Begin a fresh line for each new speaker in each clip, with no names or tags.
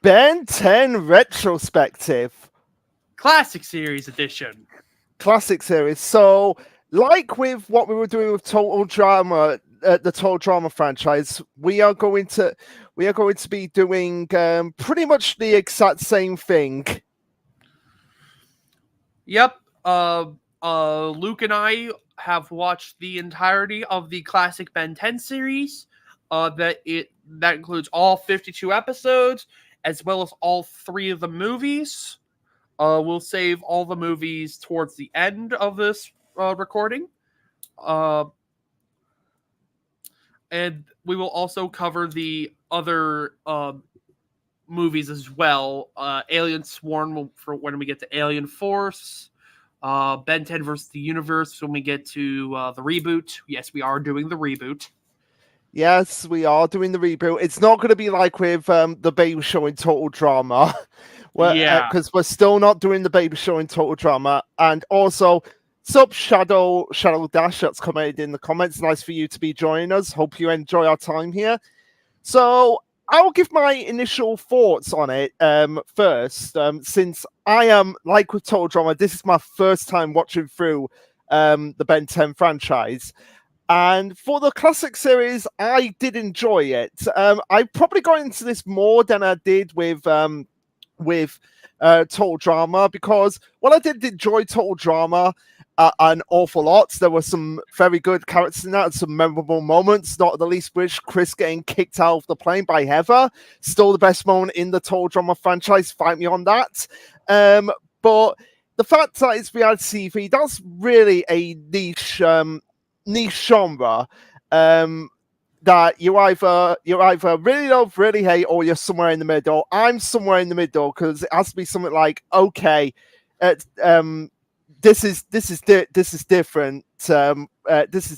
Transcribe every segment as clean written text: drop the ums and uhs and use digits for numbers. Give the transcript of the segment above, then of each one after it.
Ben 10 Retrospective.
Classic Series Edition.
Classic series. So, like with what we were doing with Total Drama, the Total Drama franchise, we are going to be doing pretty much the exact same thing.
Yep. Luke and I have watched the entirety of the classic Ben 10 series. That includes all 52 episodes, as well as all three of the movies. We'll save all the movies towards the end of this recording. Uh, and we will also cover the other movies as well. Alien Swarm for when we get to Alien Force. Ben 10 versus the Universe when we get to the reboot. Yes, we are doing the reboot.
Yes, we are doing the reboot. It's not going to be like with the Baby Show in Total Drama,
Yeah.
because we're still not doing the Baby Show in Total Drama. And also, sub Shadow Dash that's commented in the comments. Nice for you to be joining us. Hope you enjoy our time here. So I'll give my initial thoughts on it first, since I am like with Total Drama. This is my first time watching through the Ben 10 franchise. And for the classic series, I did enjoy it. I probably got into this more than I did with Total Drama, because while I did enjoy Total Drama an awful lot, there were some very good characters in that and some memorable moments, not the least which Chris getting kicked out of the plane by Heather. Still the best moment in the Total Drama franchise. Fight me on that. But the fact that it's reality TV, that's really a niche genre that you either really love, really hate, or you're somewhere in the middle. I'm somewhere in the middle because it has to be something like, okay, this is different. This is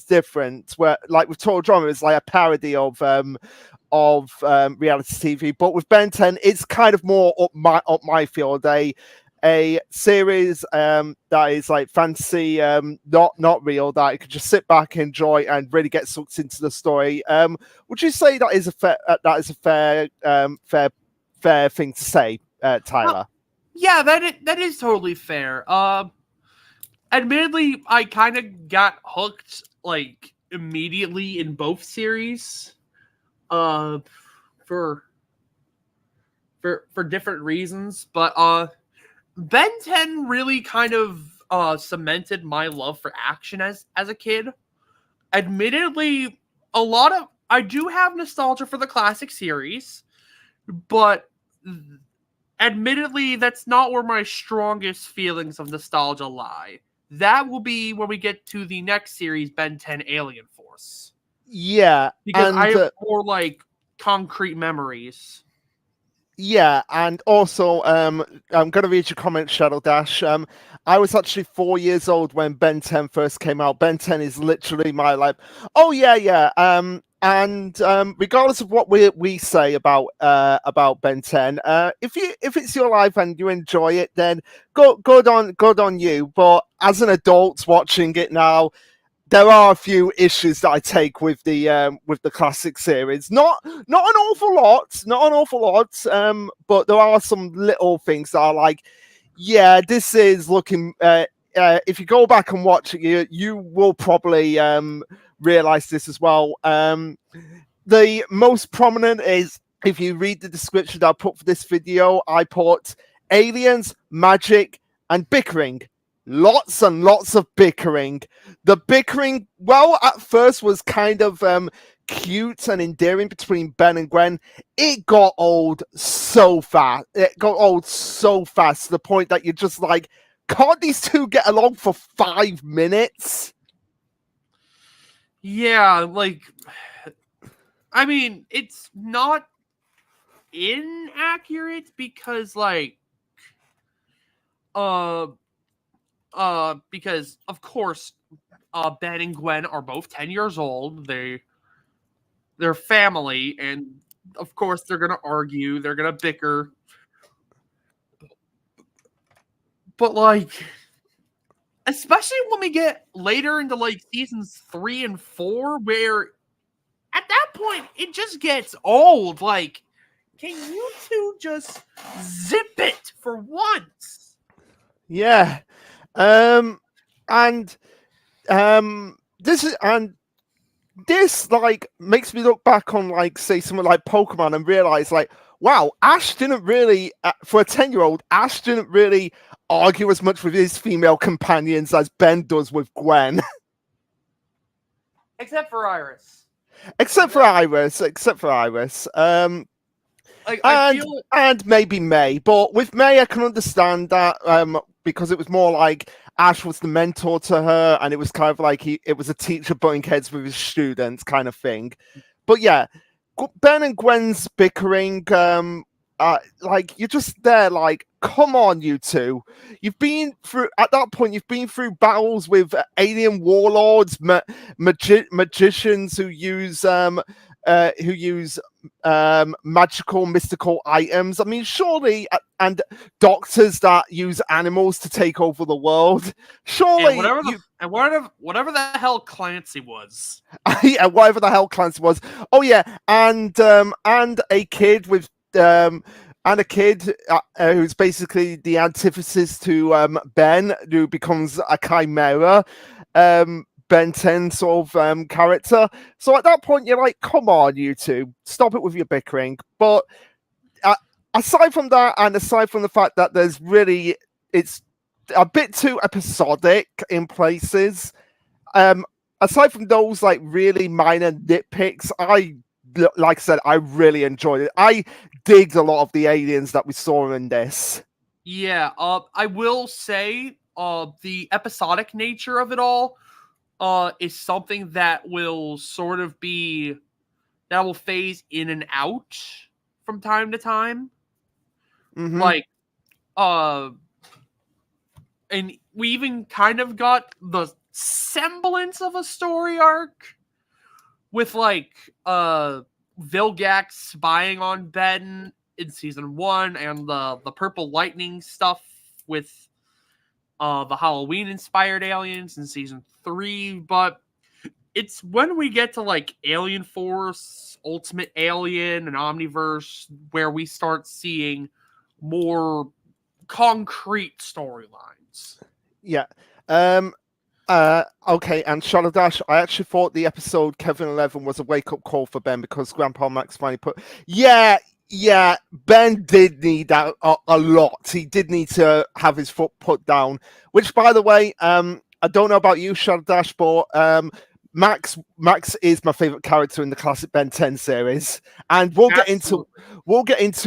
different. Where like with Total Drama, it's like a parody of reality TV, but with Ben 10, it's kind of more up my field. A series that is like fantasy, not real, that I could just sit back, enjoy, and really get sucked into the story. Would you say that is a fair thing to say, Tyler?
Yeah, that is totally fair. Admittedly, I kind of got hooked like immediately in both series. Uh, for for different reasons, but Ben 10 really kind of cemented my love for action as a kid. Admittedly, a lot of I do have nostalgia for the classic series, but admittedly that's not where my strongest feelings of nostalgia lie. That will be when we get to the next series, Ben 10 Alien Force.
Yeah,
Because I
and
have more like concrete memories.
yeah, and also, I'm going to read your comment, Shadow Dash. I was actually 4 years old when Ben 10 first came out. Ben 10 is literally my life. Oh yeah, yeah. And regardless of what we say about Ben 10, if it's your life and you enjoy it, then good on you. But as an adult watching it now, there are a few issues that I take with the classic series. Not an awful lot, not an awful lot. But there are some little things that are like, yeah, this is looking. If you go back and watch it, you will probably realize this as well. The most prominent is, if you read the description that I put for this video, I put aliens, magic, and bickering. Lots and lots of bickering. The bickering, well, at first was kind of cute and endearing between Ben and Gwen. It got old so fast. It got old so fast to the point that you're just like, can't these two get along for 5 minutes?
Yeah, like I mean, it's not inaccurate because like uh because of course Ben and Gwen are both 10 years old. They're family, and of course they're gonna argue, they're gonna bicker. But like especially when we get later into like seasons 3 and 4, where at that point it just gets old. Like Can you two just zip it for once?
Yeah. And this is and this like makes me look back on like say something like Pokemon and realize like wow, Ash didn't really for a 10-year-old, Ash didn't really argue as much with his female companions as Ben does with Gwen.
Except for Iris.
except for Iris, except for Iris.
Like I
and
feel
and maybe May, but with May I can understand that because it was more like Ash was the mentor to her, and it was kind of like it was a teacher butting heads with his students kind of thing. But yeah, Ben and Gwen's bickering, like you're just there, like come on, you two. You've been through at that point. You've been through battles with alien warlords, magicians who use magical, mystical items. I mean, surely, and doctors that use animals to take over the world. Surely,
whatever the hell Clancy was.
yeah, whatever the hell Clancy was. Oh yeah, and a kid with and a kid who's basically the antithesis to Ben, who becomes a chimera. Ben 10 sort of character. So at that point, you're like, come on, you two, stop it with your bickering. But aside from that, and aside from the fact that it's a bit too episodic in places, aside from those like really minor nitpicks, like I said, I really enjoyed it. I digged a lot of the aliens that we saw in this.
Yeah, I will say, the episodic nature of it all, is something that will sort of be that will phase in and out from time to time.
Mm-hmm.
Like, and we even kind of got the semblance of a story arc with like Vilgax spying on Ben in season 1 and the purple lightning stuff with the Halloween inspired aliens in season 3, but it's when we get to like Alien Force, Ultimate Alien, and Omniverse where we start seeing more concrete storylines.
Yeah. Okay, and Shadow Dash, I actually thought the episode Kevin 11 was a wake-up call for Ben because Grandpa Max finally put... Yeah, Ben did need that a lot. He did need to have his foot put down, which, by the way, I don't know about you, Shadow Dash, but Max is my favorite character in the classic Ben 10 series, and we'll get into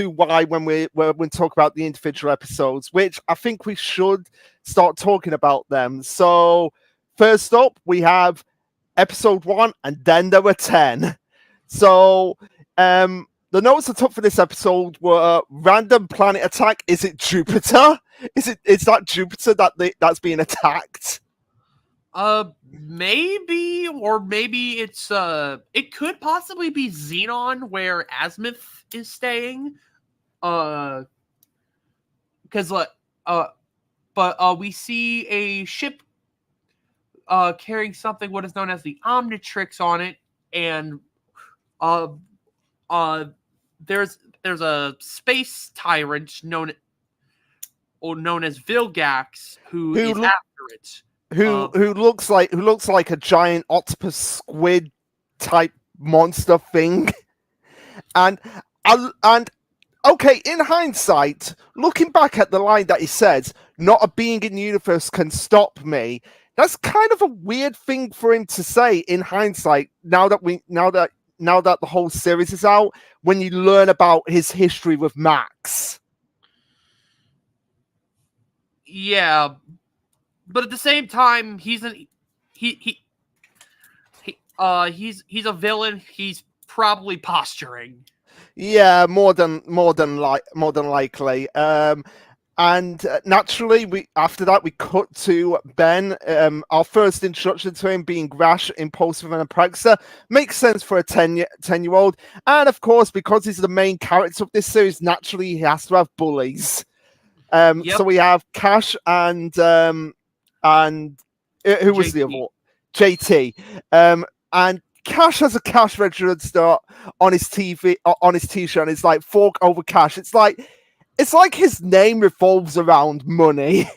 why when we talk about the individual episodes, which I think we should start talking about them. So first up, we have episode 1, and then there were 10. So the notes I took for this episode were random planet attack. Is it Jupiter? Is that Jupiter that's being attacked?
Maybe, or maybe it's it could possibly be Xenon where Azimuth is staying. Because but we see a ship carrying something what is known as the Omnitrix on it, and there's a space tyrant known as Vilgax who is after it.
Who looks like a giant octopus squid type monster thing, and okay, in hindsight, looking back at the line that he says, "Not a being in the universe can stop me." That's kind of a weird thing for him to say in hindsight. Now that the whole series is out, when you learn about his history with Max.
Yeah, but at the same time, he's a villain. He's probably posturing.
Yeah, more than likely. And naturally, after that we cut to Ben. Our first introduction to him being rash, impulsive, and a prankster makes sense for a 10-year-old. And of course, because he's the main character of this series, naturally he has to have bullies. So we have Cash and who was the other one? JT. And Cash has a cash register on his TV on his t-shirt, and it's like fork over cash. It's like his name revolves around money.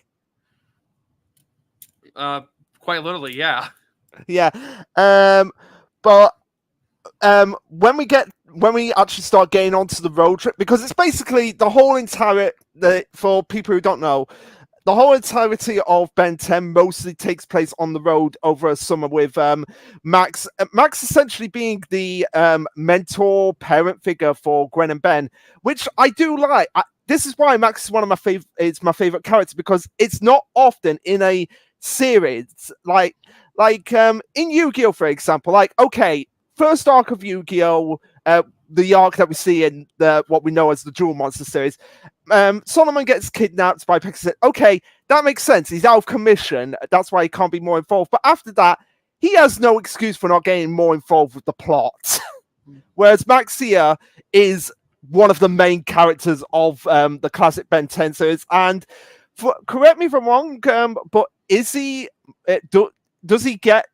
Quite literally, yeah.
Yeah. But when we actually start getting onto the road trip, because it's basically the whole entire for people who don't know, the whole entirety of Ben 10 mostly takes place on the road over a summer with Max. Max essentially being the mentor parent figure for Gwen and Ben, which I do like. This is why Max is one of my favorite. It's my favorite character because it's not often in a series like in Yu-Gi-Oh, for example. Like, okay, first arc of Yu-Gi-Oh, the arc that we see in what we know as the Jewel Monster series. Solomon gets kidnapped by Pegasus. Okay, that makes sense. He's out of commission. That's why he can't be more involved. But after that, he has no excuse for not getting more involved with the plot. Whereas Max here is one of the main characters of the classic Ben 10 series. And correct me if I'm wrong, but is he? Does he get?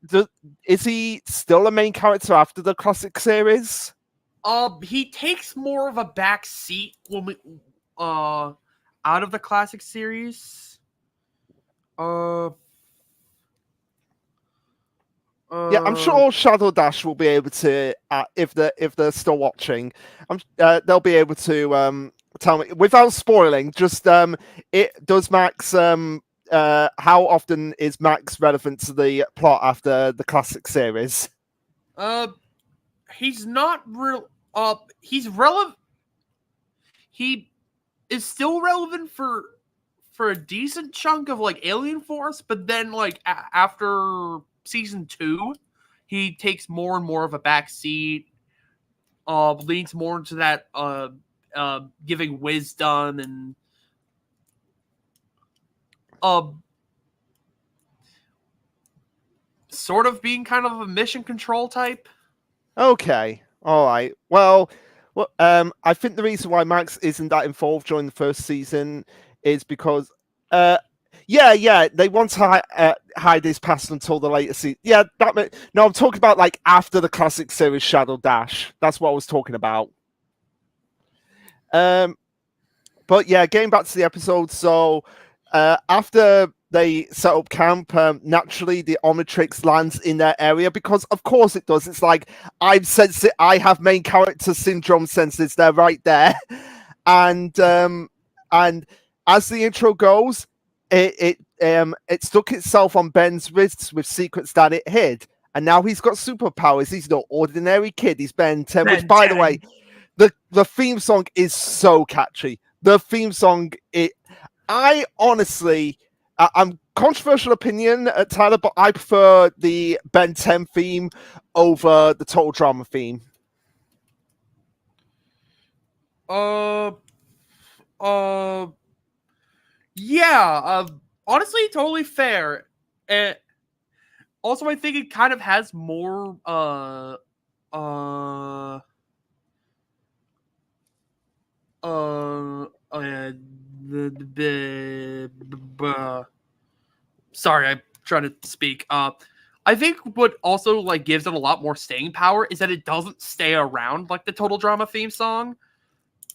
Is he still a main character after the classic series?
He takes more of a back seat when we, out of the classic series.
Yeah, I'm sure Shadow Dash will be able to, if they're still watching, they'll be able to tell me without spoiling. Just it does Max. How often is Max relevant to the plot after the classic series?
He's not real. He's relevant. He is still relevant for a decent chunk of like Alien Force, but then like after season 2, he takes more and more of a back seat. Leans more into that giving wisdom and sort of being kind of a mission control type.
Okay, all right. Well, I think the reason why Max isn't that involved during the first season is because, they want to hide his past until the later season. Yeah, no, I'm talking about like after the classic series Shadow Dash. That's what I was talking about. But yeah, getting back to the episode. So after they set up camp, naturally the Omnitrix lands in their area because, of course, it does. It's like I've sensed it. I have main character syndrome senses. They're right there, and as the intro goes, it stuck itself on Ben's wrists with secrets that it hid, and now he's got superpowers. He's no ordinary kid. He's Ben 10, which, by the way, the theme song is so catchy. The theme song, I honestly, I'm controversial opinion, Tyler, but I prefer the Ben 10 theme over the Total Drama theme.
Yeah. Honestly, totally fair. And also, I think it kind of has more sorry, I'm trying to speak. I think what also like gives it a lot more staying power is that it doesn't stay around like the Total Drama theme song.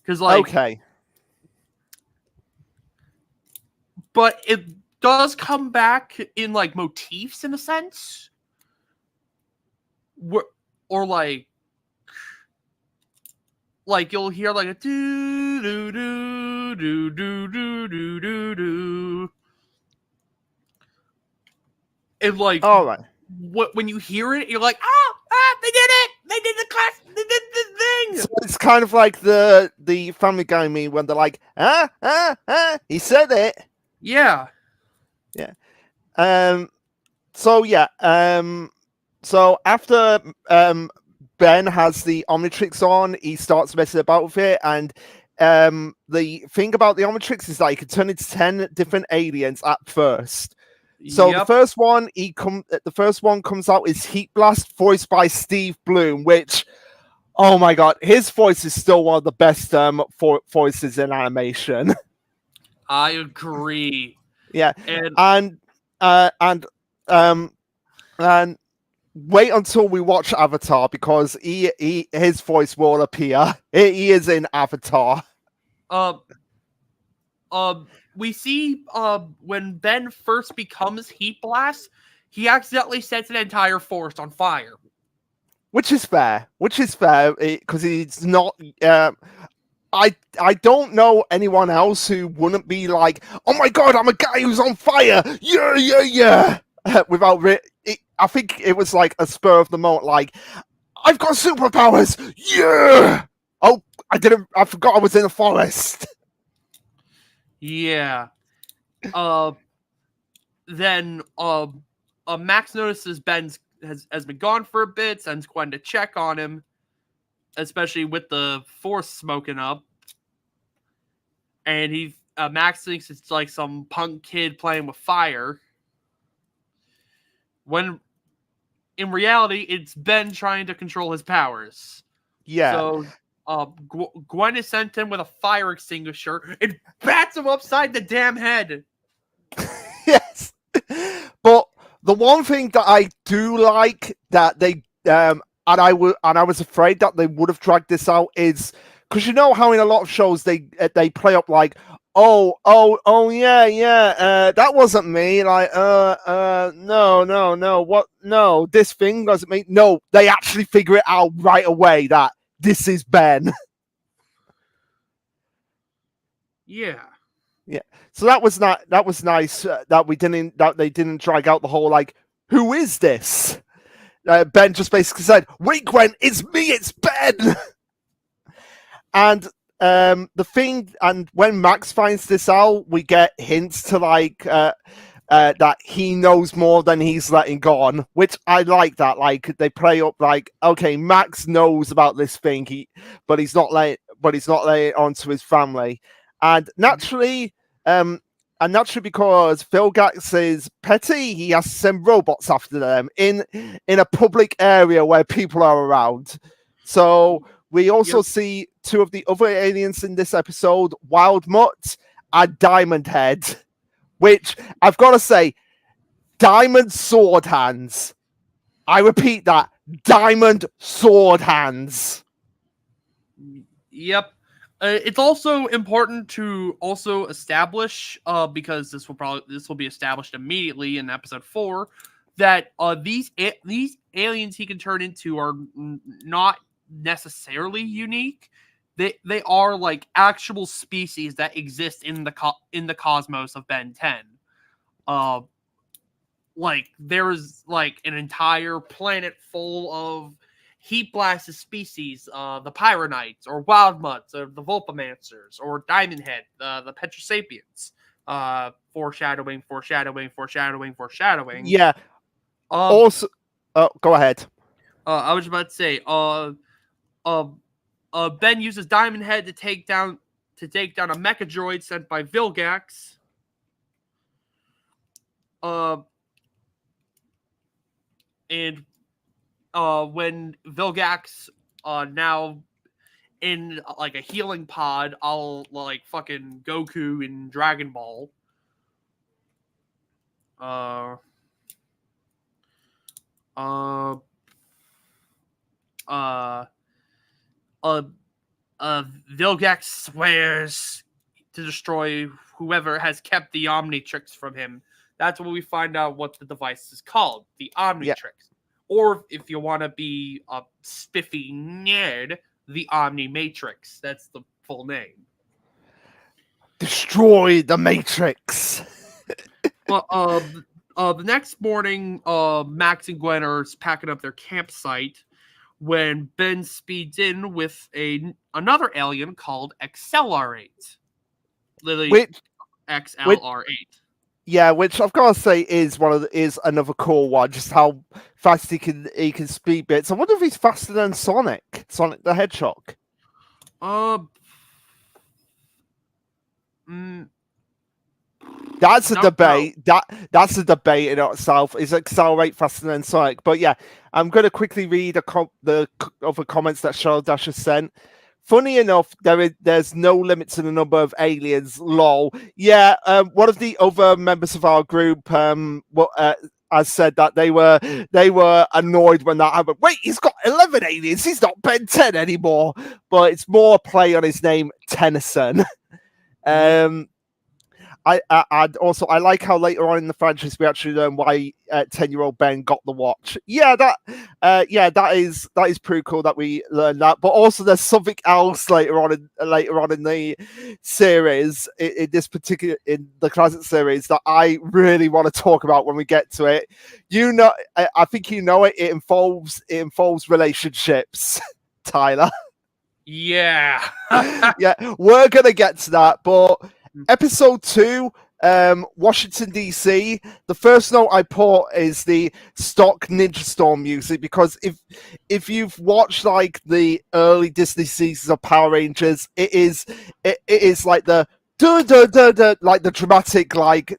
Because like,
okay,
but it does come back in like motifs in a sense, or like you'll hear like a do do do do do do do do do. And like,
all right.
when you hear it, you're like, they did it! They did the class! They did the thing!
So it's kind of like the Family Guy meme when they're like, he said it.
Yeah.
Yeah. So yeah. So after Ben has the Omnitrix on, he starts messing about with it, and the thing about the Omnitrix is that he can turn into 10 different aliens at first. So the first one comes out is Heat Blast, voiced by Steve Bloom, which, oh my god, his voice is still one of the best voices in animation.
I agree.
Yeah, and wait until we watch Avatar because his voice will appear. He is in Avatar.
Uh, we see when Ben first becomes Heat Blast, he accidentally sets an entire forest on fire.
Which is fair. Because he's not. I don't know anyone else who wouldn't be like, oh my god, I'm a guy who's on fire. Yeah, yeah, yeah. Without I think it was like a spur of the moment, like, I've got superpowers. Yeah. Oh, I forgot I was in a forest.
Yeah. Then Max notices Ben has been gone for a bit, sends Gwen to check on him, especially with the force smoking up. And Max thinks it's like some punk kid playing with fire. When in reality, it's Ben trying to control his powers.
Yeah.
So Gwen is sent in with a fire extinguisher and bats him upside the damn head.
Yes. But the one thing that I do like that they and I was afraid that they would have dragged this out is because you know how in a lot of shows they play up like, oh yeah, that wasn't me, like no, what, no, this thing wasn't me. No, they actually figure it out right away that this is Ben.
Yeah.
Yeah, so that was nice that they didn't drag out the whole like, who is this? Ben just basically said, "Wait, Gwen, it's me, it's Ben." And the thing, and when Max finds this out, we get hints to like that he knows more than he's letting on, which I like. That like they play up like, okay, Max knows about this thing, but he's not letting it on to his family, and naturally. And naturally, because Vilgax is petty, he has to send robots after them in a public area where people are around. So we also see two of the other aliens in this episode, Wild Mutt and Diamond Head, which I've got to say, Diamond Sword Hands. I repeat that, Diamond Sword Hands.
Yep. It's also important to also establish, because this will be established immediately in episode 4, that these aliens he can turn into are not necessarily unique. They are like actual species that exist in the cosmos of Ben 10. Like there's like an entire planet full of heat blasted species, the Pyronites, or Wild Mutts, or the Vulpamancers, or Diamond Head, the Petrosapiens. Foreshadowing.
Yeah. Also, go ahead.
I was about to say, Ben uses Diamond Head to take down a mecha droid sent by Vilgax. And when Vilgax now in like a healing pod, all like fucking Goku in Dragon Ball. Vilgax swears to destroy whoever has kept the Omnitrix from him. That's when we find out what the device is called, the Omnitrix. Yeah. Or if you want to be a spiffy nerd, the Omnimatrix. That's the full name.
Destroy the Matrix.
Well, the next morning, Max and Gwen are packing up their campsite when Ben speeds in with another alien called XLR8. Literally, XLR8.
Yeah, which I've got to say is another cool one. Just how fast he can speed bits. I wonder if he's faster than Sonic the Hedgehog. That's a debate. That's a debate in itself. Is XLR8 faster than Sonic? But yeah, I'm going to quickly read the other comments that Charles Dash has sent. Funny enough, there's no limit to the number of aliens. Lol. Yeah, one of the other members of our group, has said that they were annoyed when that happened. Wait, he's got 11 aliens. He's not Ben 10 anymore. But it's more a play on his name, Tennyson. And also I like how later on in the franchise we actually learn why 10-year-old Ben got the watch. That is pretty cool that we learned that. But also there's something else later on in the series, in the classic series, that I really want to talk about when we get to it. I think you know it. It involves relationships, Tyler.
Yeah.
Yeah, we're gonna get to that, but episode 2, Washington DC. The first note I put is the stock Ninja Storm music, because if you've watched like the early Disney seasons of Power Rangers, it is like the dun, dun, dun, dun, like the dramatic, like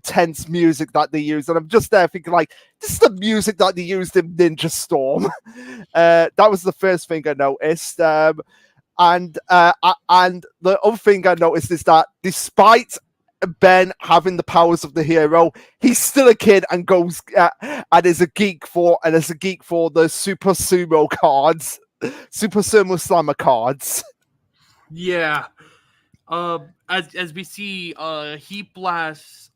tense music that they use, and I'm just there thinking like, this is the music that they used in Ninja Storm. That was the first thing I noticed. And the other thing I noticed is that despite Ben having the powers of the hero, he's still a kid and goes and is a geek for the Super Sumo cards, Super Sumo Slammer cards.
Yeah. As we see, Heat Blast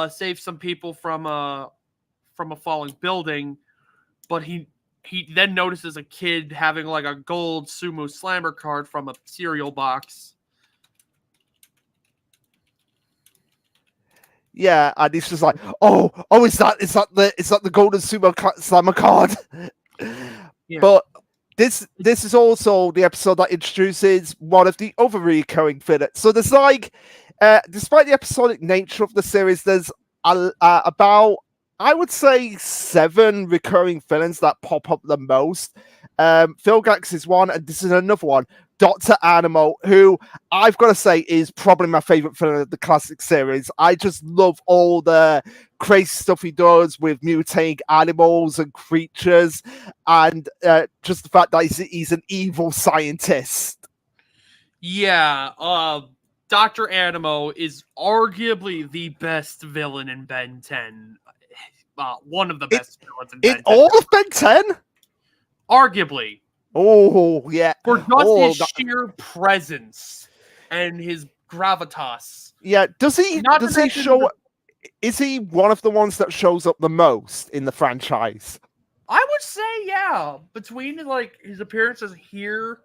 save some people from a falling building, but he then notices a kid having like a gold Sumo Slammer card from a cereal box.
Yeah, and he's just like, is that the golden Sumo Slammer card? Yeah. But this is also the episode that introduces one of the other recurring villains. So there's like, despite the episodic nature of the series, there's about, I would say, 7 recurring villains that pop up the most. Philgax is one, and this is another one, Dr. Animo, who I've got to say is probably my favorite villain of the classic series. I just love all the crazy stuff he does with mutating animals and creatures, and just the fact that he's an evil scientist.
Yeah, Dr. Animo is arguably the best villain in Ben 10. One of the best villains in Ben 10.
All of Ben 10?
Arguably.
Oh, yeah.
For just his sheer presence and his gravitas.
Yeah, does he show... Is he one of the ones that shows up the most in the franchise?
I would say, yeah. Between, like, his appearances here,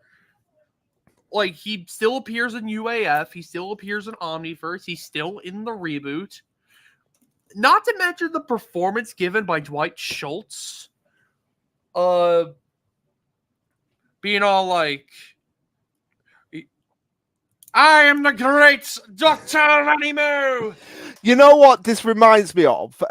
like, he still appears in UAF, he still appears in Omniverse, he's still in the reboot. Not to mention the performance given by Dwight Schultz. Being all like, I am the great Dr. Animo!
You know what this reminds me of?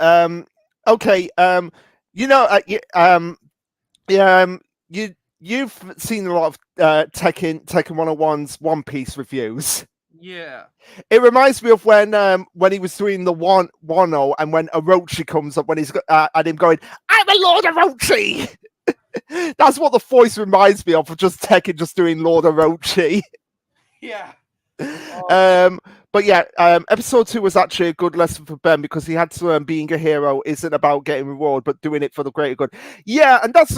You've seen a lot of Tekken 101's One Piece reviews.
Yeah.
It reminds me of when he was doing the Wano, and when Orochi comes up, when he's and him going, I'm a Lord Orochi! That's what the voice reminds me of just Tekken just doing Lord Orochi.
Yeah.
But yeah, episode 2 was actually a good lesson for Ben, because he had to learn being a hero isn't about getting reward, but doing it for the greater good. Yeah, and that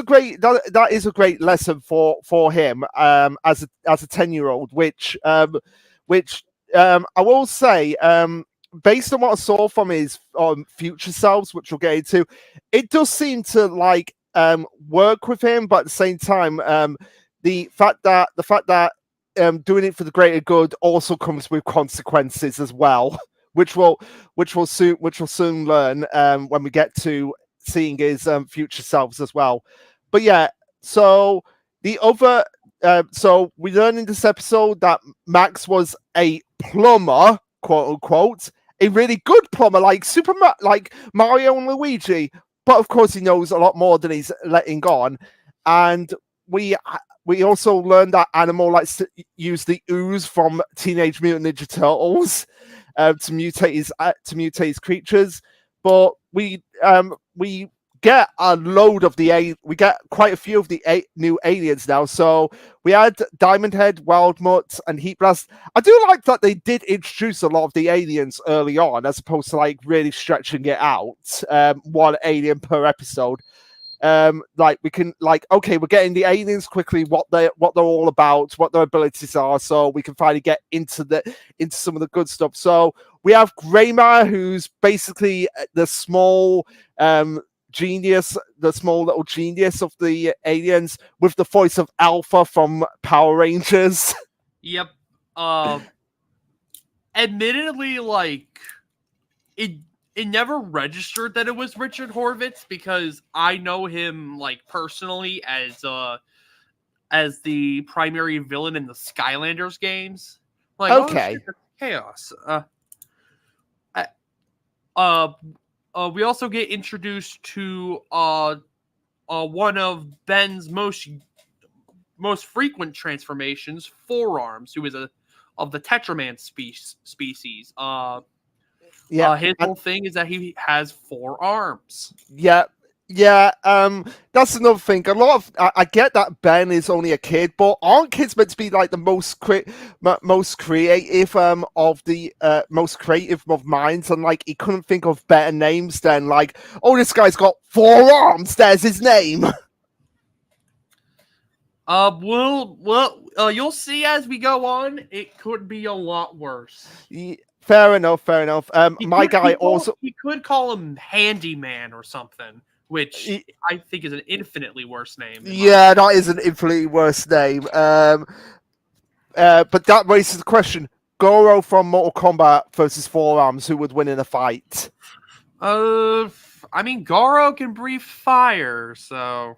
is a great lesson for him as a 10-year-old, which I will say, based on what I saw from his future selves, which we'll get into, it does seem to like work with him, but at the same time, the fact that doing it for the greater good also comes with consequences as well, which we'll soon learn when we get to seeing his future selves as well. But yeah, so the other, so we learn in this episode that Max was a plumber, quote unquote, a really good plumber, like like Mario and Luigi. But of course, he knows a lot more than he's letting on, and we also learned that Animal likes to use the ooze from Teenage Mutant Ninja Turtles to mutate his creatures. But we get a load of we get quite a few of the new aliens now. So we had Diamond Head, Wild Mutt, and Heat Blast. I do like that they did introduce a lot of the aliens early on, as opposed to like really stretching it out, one alien per episode. Like we can okay, we're getting the aliens quickly, what they're all about, what their abilities are, so we can finally get into some of the good stuff. So we have Greymar, who's basically the small genius, the small little genius of the aliens, with the voice of Alpha from Power Rangers.
Yep. Admittedly, like it never registered that it was Richard Horvitz, because I know him like personally as the primary villain in the Skylanders games. Like,
okay.
Oh, shit, chaos. We also get introduced to one of Ben's most frequent transformations, Forearms, who is of the Tetraman species.
Yeah,
his whole thing is that he has 4 arms.
Yeah, that's another thing. A lot of I get that Ben is only a kid, but aren't kids meant to be like the most creative of the most creative of minds? And like he couldn't think of better names than like, oh, this guy's got 4 arms. There's his name.
You'll see as we go on. It could be a lot worse.
Fair enough. He
could call him Handyman or something, which I think is an infinitely worse name.
Yeah, that is an infinitely worse name. But that raises the question: Goro from Mortal Kombat versus Forearms, who would win in a fight?
I mean, Goro can breathe fire, so.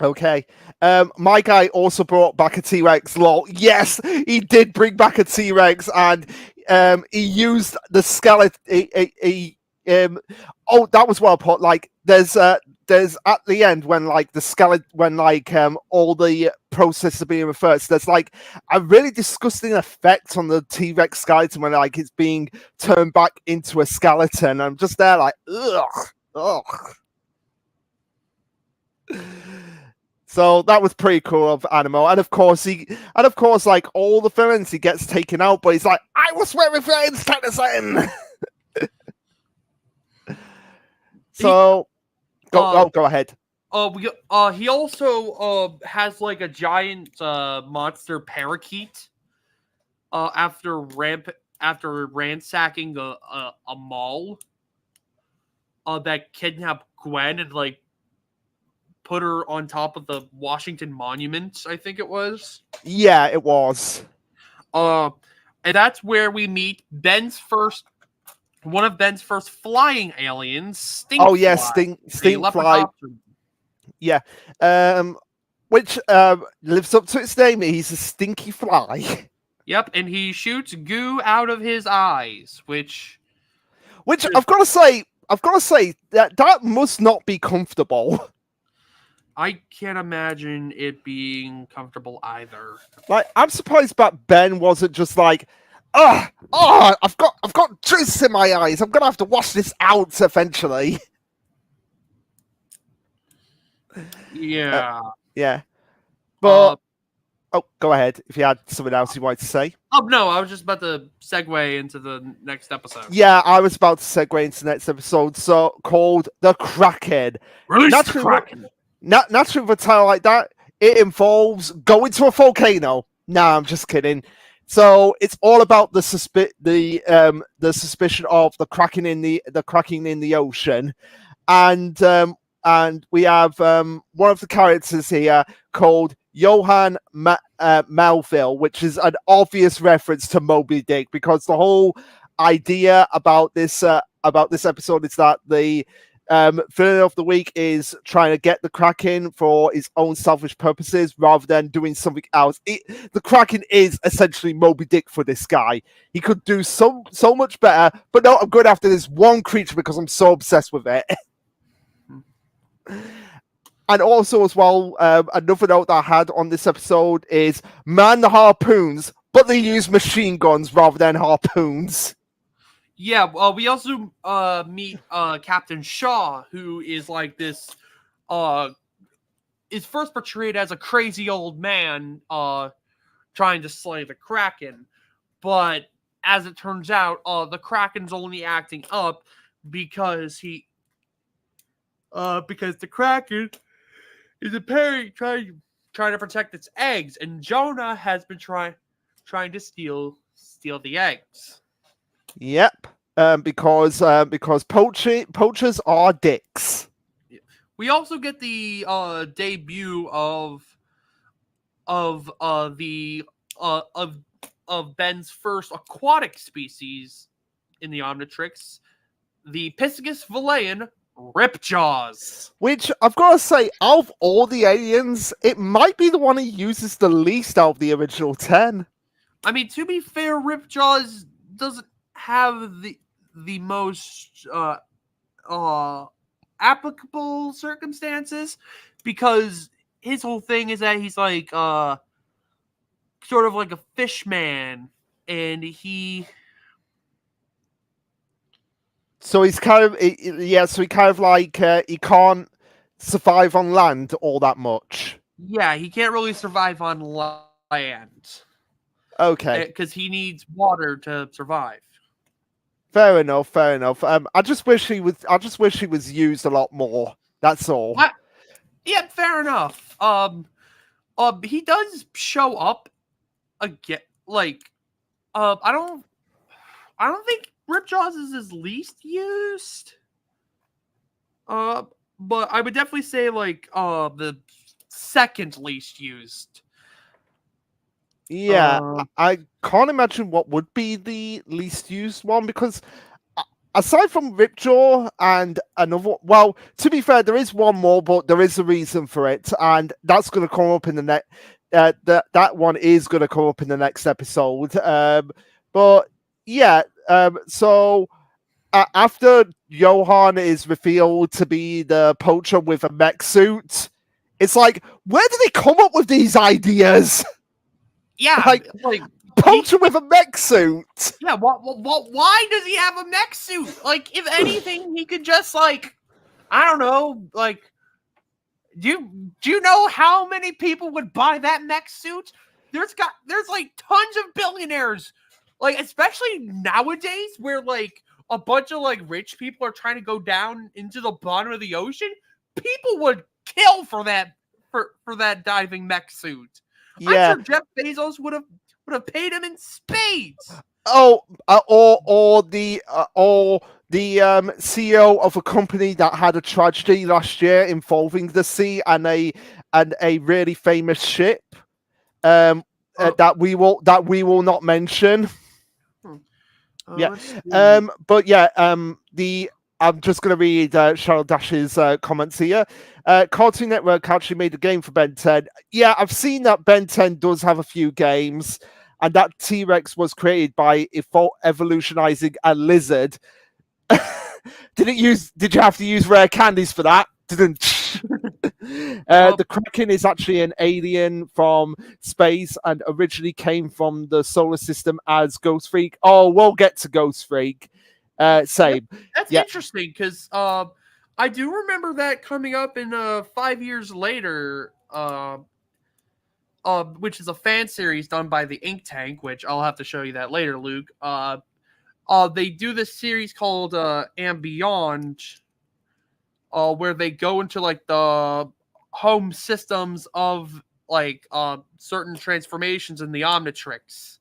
Okay. My guy also brought back a T-Rex. Lol. Yes, he did bring back a T-Rex, and he used the skeleton. Oh, that was well put. Like, there's at the end when like the skeleton, when like all the processes are being reversed, there's like a really disgusting effect on the T-Rex skeleton when like it's being turned back into a skeleton. I'm just there like, ugh. So that was pretty cool of Animo, and of course, like all the villains, he gets taken out, but he's like, "I was wearing villains, Tennyson." So, go ahead.
He also has like a giant monster parakeet. After ransacking a mall, that kidnapped Gwen and like put her on top of the Washington Monument, I think it was.
Yeah, it was.
And that's where we meet one of Ben's first flying aliens, Stink.
Oh yeah, Stink Fly. Yeah. Which lives up to its name. He's a stinky fly.
Yep, and he shoots goo out of his eyes, which
I've got to say that must not be comfortable.
I can't imagine it being comfortable either.
Like, I'm surprised that Ben wasn't just like, I've got juice in my eyes. I'm gonna have to wash this out eventually.
Yeah.
Yeah. But go ahead if you had something else you wanted to say.
Oh no, I was just about to segue into the next episode.
Yeah, I was about to segue into the next episode, so called The Kraken.
Release the Kraken.
Naturally, with a title like that, it involves going to a volcano. Nah, I'm just kidding. So it's all about the suspicion of the Kraken in the ocean, and we have one of the characters here called Johann Melville, which is an obvious reference to Moby Dick, because the whole idea about this episode is that the villain of the week is trying to get the Kraken for his own selfish purposes rather than doing something else. The Kraken is essentially Moby Dick for this guy. He could do so much better, but no, I'm going after this one creature because I'm so obsessed with it. And also as well, another note that I had on this episode is man the harpoons, but they use machine guns rather than harpoons.
Yeah, we also meet Captain Shaw, who is like this uh is first portrayed as a crazy old man trying to slay the Kraken, but as it turns out, the Kraken's only acting up because because the Kraken is apparently trying to protect its eggs, and Jonah has been trying to steal the eggs.
Yep. Because poachers are dicks.
We also get the debut of the of Ben's first aquatic species in the Omnitrix, the Piscus Valayan Ripjaws.
Which I've got to say, out of all the aliens, it might be the one he uses the least out of the original 10.
I mean, to be fair, Ripjaws doesn't have the most applicable circumstances, because his whole thing is that he's like sort of like a fish man, and
So he's kind of so he kind of like he can't survive on land all that much.
he can't really survive on land
Okay,
because he needs water to survive.
fair enough. Fair enough. I just wish he was. I just wish he was used a lot more. That's all.
Yeah, fair enough. He does show up again. Like, I don't think Ripjaws is his least used. But I would definitely say like the second least used.
Yeah, I can't imagine what would be the least used one because aside from Ripjaw and another, well, to be fair, there is one more, but there is a reason for it, and that's going to come up in the next. That one is going to come up in the next episode. But yeah, so after Johan is revealed to be the poacher with a mech suit, it's like, where did he come up with these ideas?
Yeah,
like poacher with a mech suit.
Yeah, why does he have a mech suit? Like, if anything, he could just like, I don't know, like, do you know how many people would buy that mech suit? There's like tons of billionaires, like especially nowadays, where like a bunch of like rich people are trying to go down into the bottom of the ocean. People would kill for that for that diving mech suit.
Yeah.
I'm sure Jeff Bezos would have paid him in spades.
Oh, or the CEO of a company that had a tragedy last year involving the sea and a really famous ship, that we will not mention. Yeah. But yeah. I'm just going to read Cheryl Dash's comments here. Cartoon Network actually made a game for Ben 10. Yeah, I've seen that Ben 10 does have a few games, and that T-Rex was created by evolutionizing a lizard. Did you have to use rare candies for that? The Kraken is actually an alien from space and originally came from the solar system as Ghost Freak. Oh, we'll get to Ghost Freak. Same.
That's interesting because I do remember that coming up in 5 years later, which is a fan series done by the Ink Tank, which I'll have to show you that later, Luke. They do this series called And Beyond, where they go into like the home systems of like certain transformations in the Omnitrix.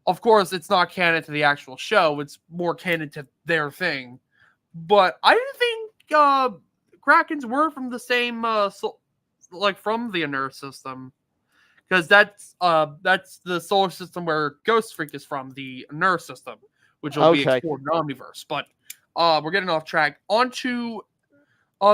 Of course, it's not canon to the actual show; it's more canon to their thing. But I didn't think Krakens were from the same, like from the Inner system, because that's the solar system where Ghost Freak is from, the Inner system, which will be explored in Omniverse. But we're getting off track. On to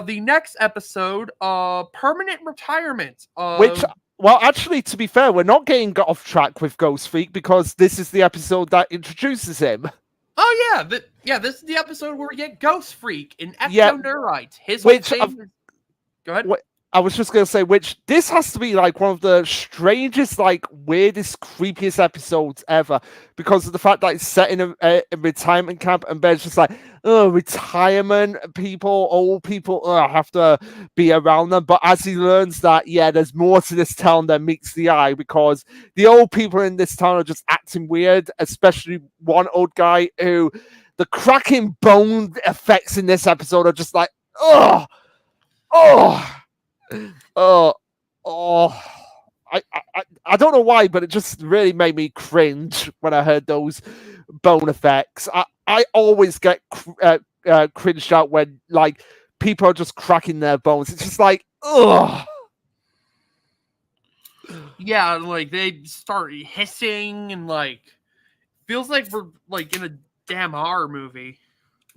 the next episode, Permanent Retirement.
Which, well, actually, to be fair, we're not getting off track with Ghost Freak because this is the episode that introduces him.
Oh yeah, this is the episode where we get Ghost Freak in Ectoneurite. His whole thing. Go ahead.
I was just gonna say, which this has to be like one of the strangest, like weirdest, creepiest episodes ever, because of the fact that it's set in a retirement camp, and Ben's just like, oh, retirement people, old people, I have to be around them. But as he learns that, yeah, there's more to this town than meets the eye, because the old people in this town are just acting weird, especially one old guy who, the cracking bone effects in this episode are just like, oh, oh. Oh, oh. I don't know why, but it just really made me cringe when I heard those bone effects. I always get cringed out when like people are just cracking their bones. It's just like, ugh.
Yeah, like they start hissing and like feels like we're like in a damn horror movie.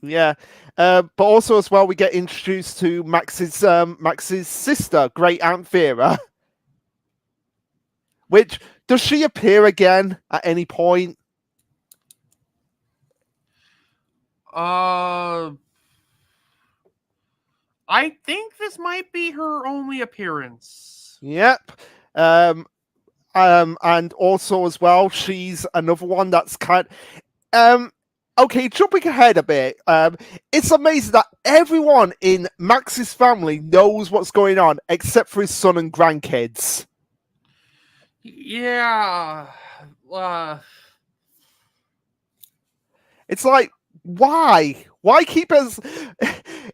Yeah, but also as well, we get introduced to Max's sister, Great Aunt Vera. Which, does she appear again at any point?
I think this might be her only appearance.
Yep. And also as well, she's another one that's okay, jumping ahead a bit. It's amazing that everyone in Max's family knows what's going on except for his son and grandkids.
Yeah.
It's like, why? Why keep us?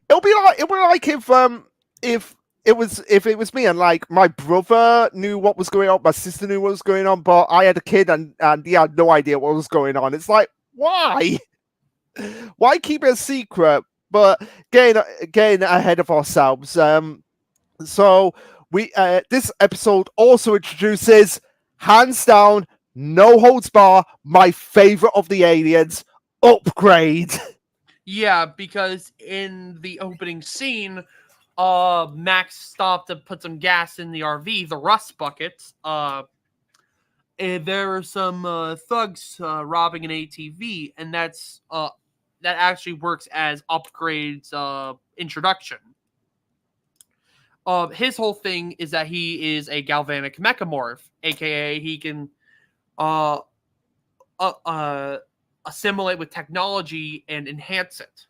It'll be like if if it was me and like my brother knew what was going on, my sister knew what was going on, but I had a kid and he had no idea what was going on. It's like, why? Why keep it a secret? But getting ahead of ourselves. So we this episode also introduces, hands down, no holds bar, my favorite of the aliens, Upgrade.
Yeah, because in the opening scene, Max stopped to put some gas in the RV, the rust bucket. And there are some thugs robbing an ATV, and that actually works as Upgrade's introduction. His whole thing is that he is a galvanic mechamorph, aka he can uh, assimilate with technology and enhance it.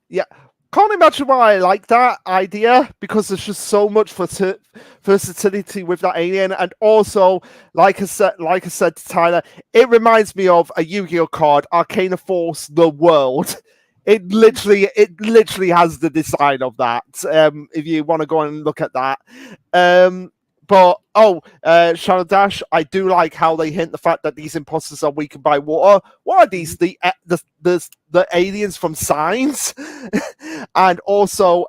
Yeah. Can't imagine why I like that idea, because there's just so much versatility with that alien, and also, like I said to Tyler, it reminds me of a Yu-Gi-Oh card, Arcana Force: The World. It literally has the design of that. If you want to go and look at that. But Shadow Dash, I do like how they hint the fact that these imposters are weakened by water. What are these? The aliens from Signs, and also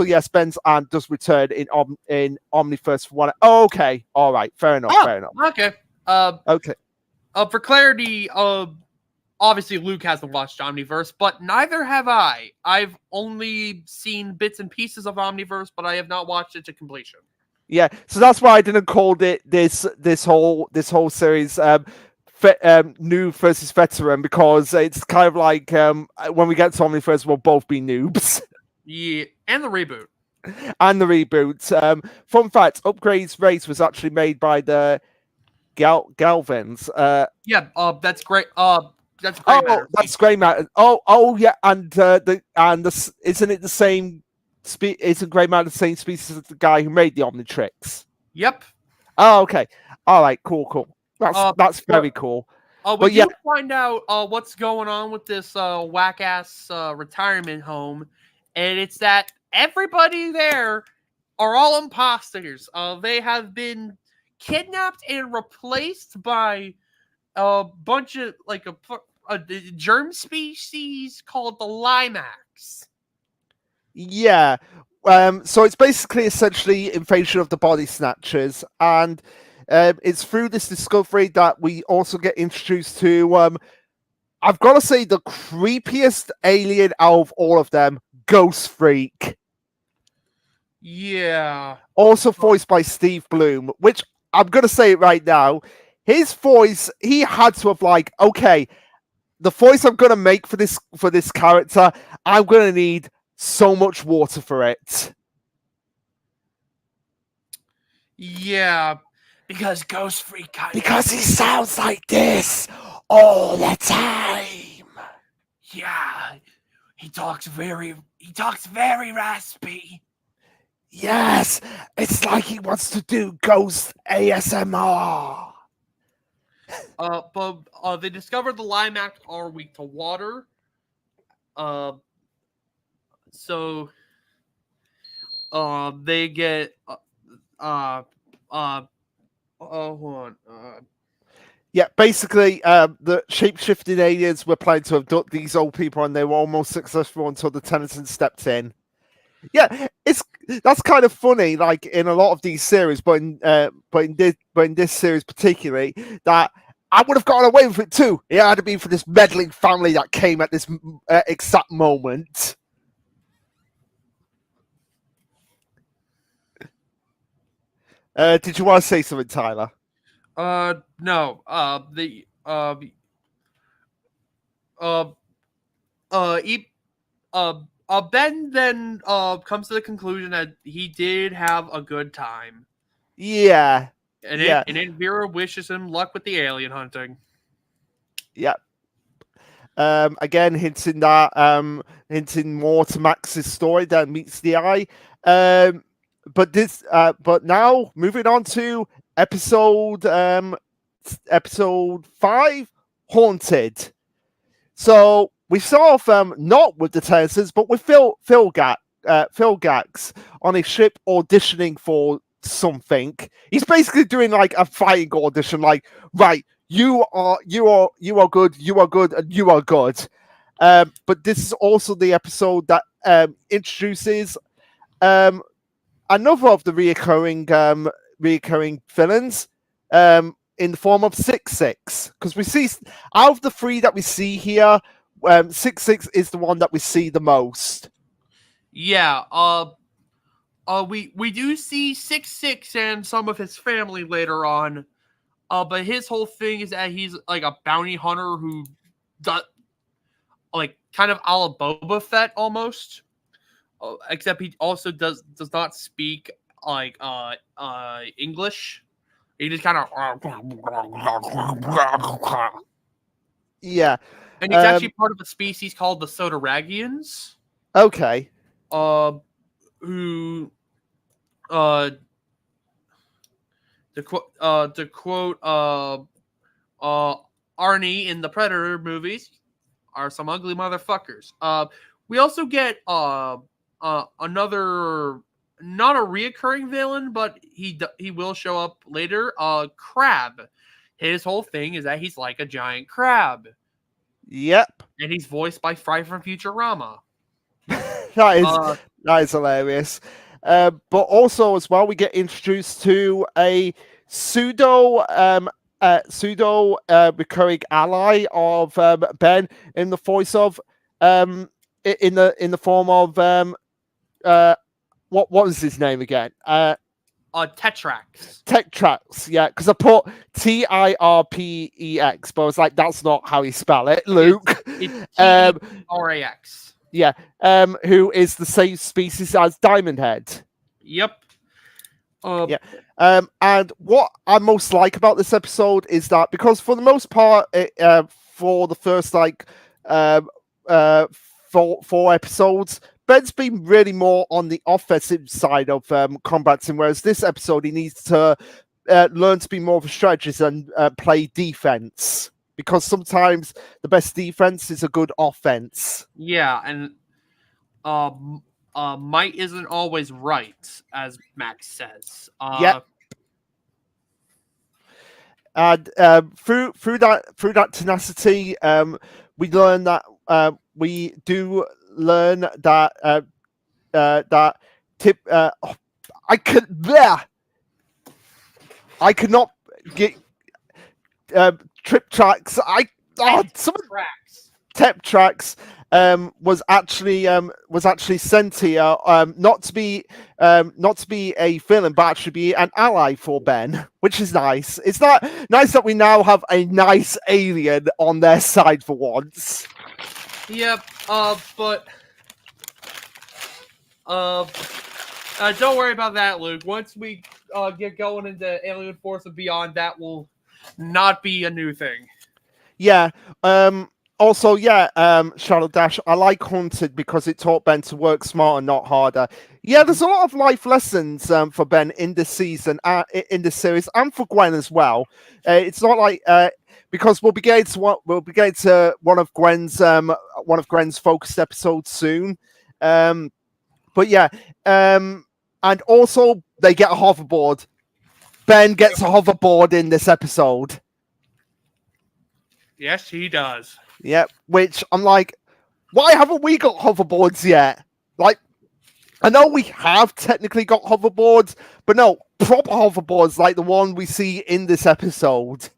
yes, Ben's aunt does return in Omniverse for one. Oh, okay, all right, fair enough.
Okay.
Okay.
For clarity, obviously Luke hasn't watched Omniverse, but neither have I. I've only seen bits and pieces of Omniverse, but I have not watched it to completion.
Yeah, so that's why I didn't call it this whole series new versus veteran, because it's kind of like when we get to Omniverse, we'll both be noobs.
Yeah, and the reboot.
And the reboot. Fun fact: Upgrade's race was actually made by the Galvans.
Yeah, that's great. That's great.
Oh, that's Grey Matter. Oh, yeah, and isn't it the same? Isn't Grey Matter the same species as the guy who made the Omnitrix?
Yep.
Oh, okay. All right. Cool. That's very cool.
We do find out what's going on with this whack ass retirement home, and it's that everybody there are all imposters. They have been kidnapped and replaced by a bunch of like a germ species called the Limax.
Yeah. So it's basically essentially invasion of the body snatchers, and it's through this discovery that we also get introduced to I've got to say, the creepiest alien out of all of them, Ghost Freak.
Yeah.
Also voiced by Steve Bloom, which I'm going to say it right now. His voice, he had to have like, okay, the voice I'm going to make for this character, I'm going to need so much water for it.
Yeah, because Ghost Freak kind of.
Because he sounds like this all the time.
Yeah, he talks very raspy.
Yes, it's like he wants to do ghost ASMR.
But they discovered the Limac are weak to water. Uh, so they get uh uh hold on.
Yeah, basically, the shape-shifting aliens were planning to abduct these old people, and they were almost successful until the Tennyson stepped in. Yeah, that's kind of funny, like in a lot of these series, but in this series particularly, that I would have gotten away with it too. It had to be for this meddling family that came at this exact moment. Did you want to say something, Tyler?
No. The uh he, Ben then comes to the conclusion that he did have a good time.
Yeah, yeah,
And then Vera wishes him luck with the alien hunting.
yeah. Again, hinting more to Max's story than meets the eye. But now moving on to episode episode 5, Haunted. So we saw not with the Tennysons, but with Phil Gax on a ship auditioning for something. He's basically doing like a fighting audition, like, right, you are good, and you are good. But this is also the episode that introduces another of the reoccurring villains in the form of 66. Because we see, out of the 3 that we see here, 66 is the one that we see the most.
Yeah. We do see 66 and some of his family later on. But his whole thing is that he's like a bounty hunter who does like kind of a la Boba Fett almost. Except he also does not speak like English. He just kind of
Yeah.
and he's actually part of a species called the Sodaragians.
Okay.
Who to quote Arnie in the Predator movies, are some ugly motherfuckers. We also get another, not a reoccurring villain, but he will show up later. Crab. His whole thing is that he's like a giant crab,
Yep.
and he's voiced by Fry from Futurama.
That is hilarious. But also as well, we get introduced to a pseudo recurring ally of Ben in the voice of in the form of what was his name again?
Tetrax.
Tetrax, yeah, because I put Tirpex, but I was like, that's not how you spell it, Luke.
It's T-E-R-A-X.
Yeah, who is the same species as Diamond Head.
Yep.
Yeah. And what I most like about this episode is that because for the most part, for the first like 4 episodes, Ben's been really more on the offensive side of combating, whereas this episode he needs to learn to be more of a strategist and play defense, because sometimes the best defense is a good offense.
Yeah, and might isn't always right, as Max says.
Yeah. And through that tenacity, we learn that we do learn that that tip. I could not get trip tracks. Some
Tracks.
Tep tracks was actually sent here not to be a villain, but actually be an ally for Ben, which is nice. It's not nice that we now have a nice alien on their side for once.
Yep. But don't worry about that, Luke. Once we get going into Alien Force and Beyond, that will not be a new thing.
Yeah. Also, yeah, Shadow Dash, I like Hunted because it taught Ben to work smarter, not harder. Yeah, there's a lot of life lessons for Ben in this season, in this series, and for Gwen as well. It's not like because we'll be getting to one of Gwen's focused episodes soon. But yeah, and also they get a hoverboard. Ben gets a hoverboard in this episode.
Yes, he does.
Yeah, which I'm like, why haven't we got hoverboards yet? Like, I know we have technically got hoverboards, but no, proper hoverboards like the one we see in this episode.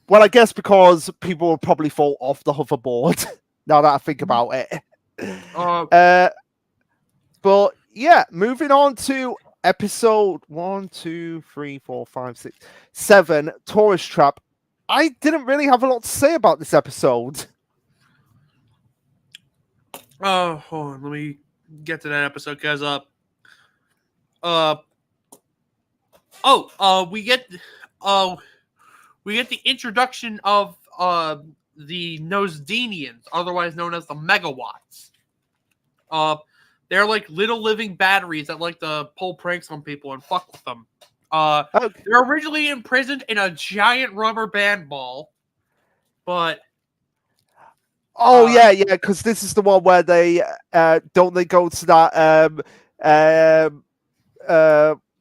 Well, I guess because people will probably fall off the hoverboard now that I think about it. But yeah, moving on to episode 1, 2, 3, 4, 5, 6, 7, Tourist Trap. I didn't really have a lot to say about this episode.
Hold on, let me get to that episode because we get the introduction of the Nosdenians, otherwise known as the Megawatts. They're like little living batteries that like to pull pranks on people and fuck with them.
Okay.
They're originally imprisoned in a giant rubber band ball, but
yeah, because this is the one where they don't they go to that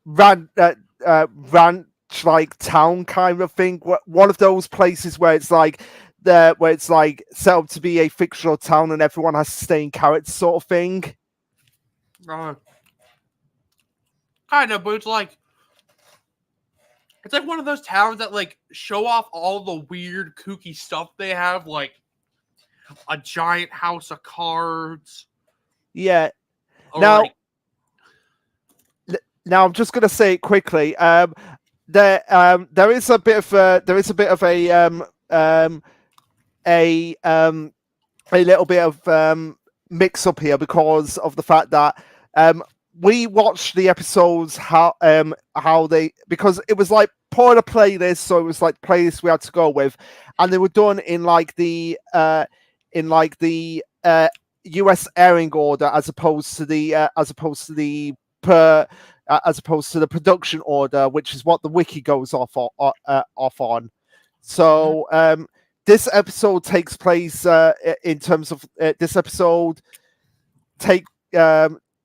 ranch like town kind of thing. One of those places where it's like set up to be a fictional town and everyone has to stay in character sort of thing.
Kind of, but it's like one of those towns that like show off all the weird kooky stuff they have, like a giant house of cards.
Yeah.
Now,
now I'm just gonna say it quickly. There is a bit of a little bit of mix up here because of the fact that we watched the episodes how they, because it was like part of a playlist, so it was like playlist we had to go with, and they were done in like the US airing order as opposed to the production order, which is what the wiki goes off on. So this episode takes place in terms of this episode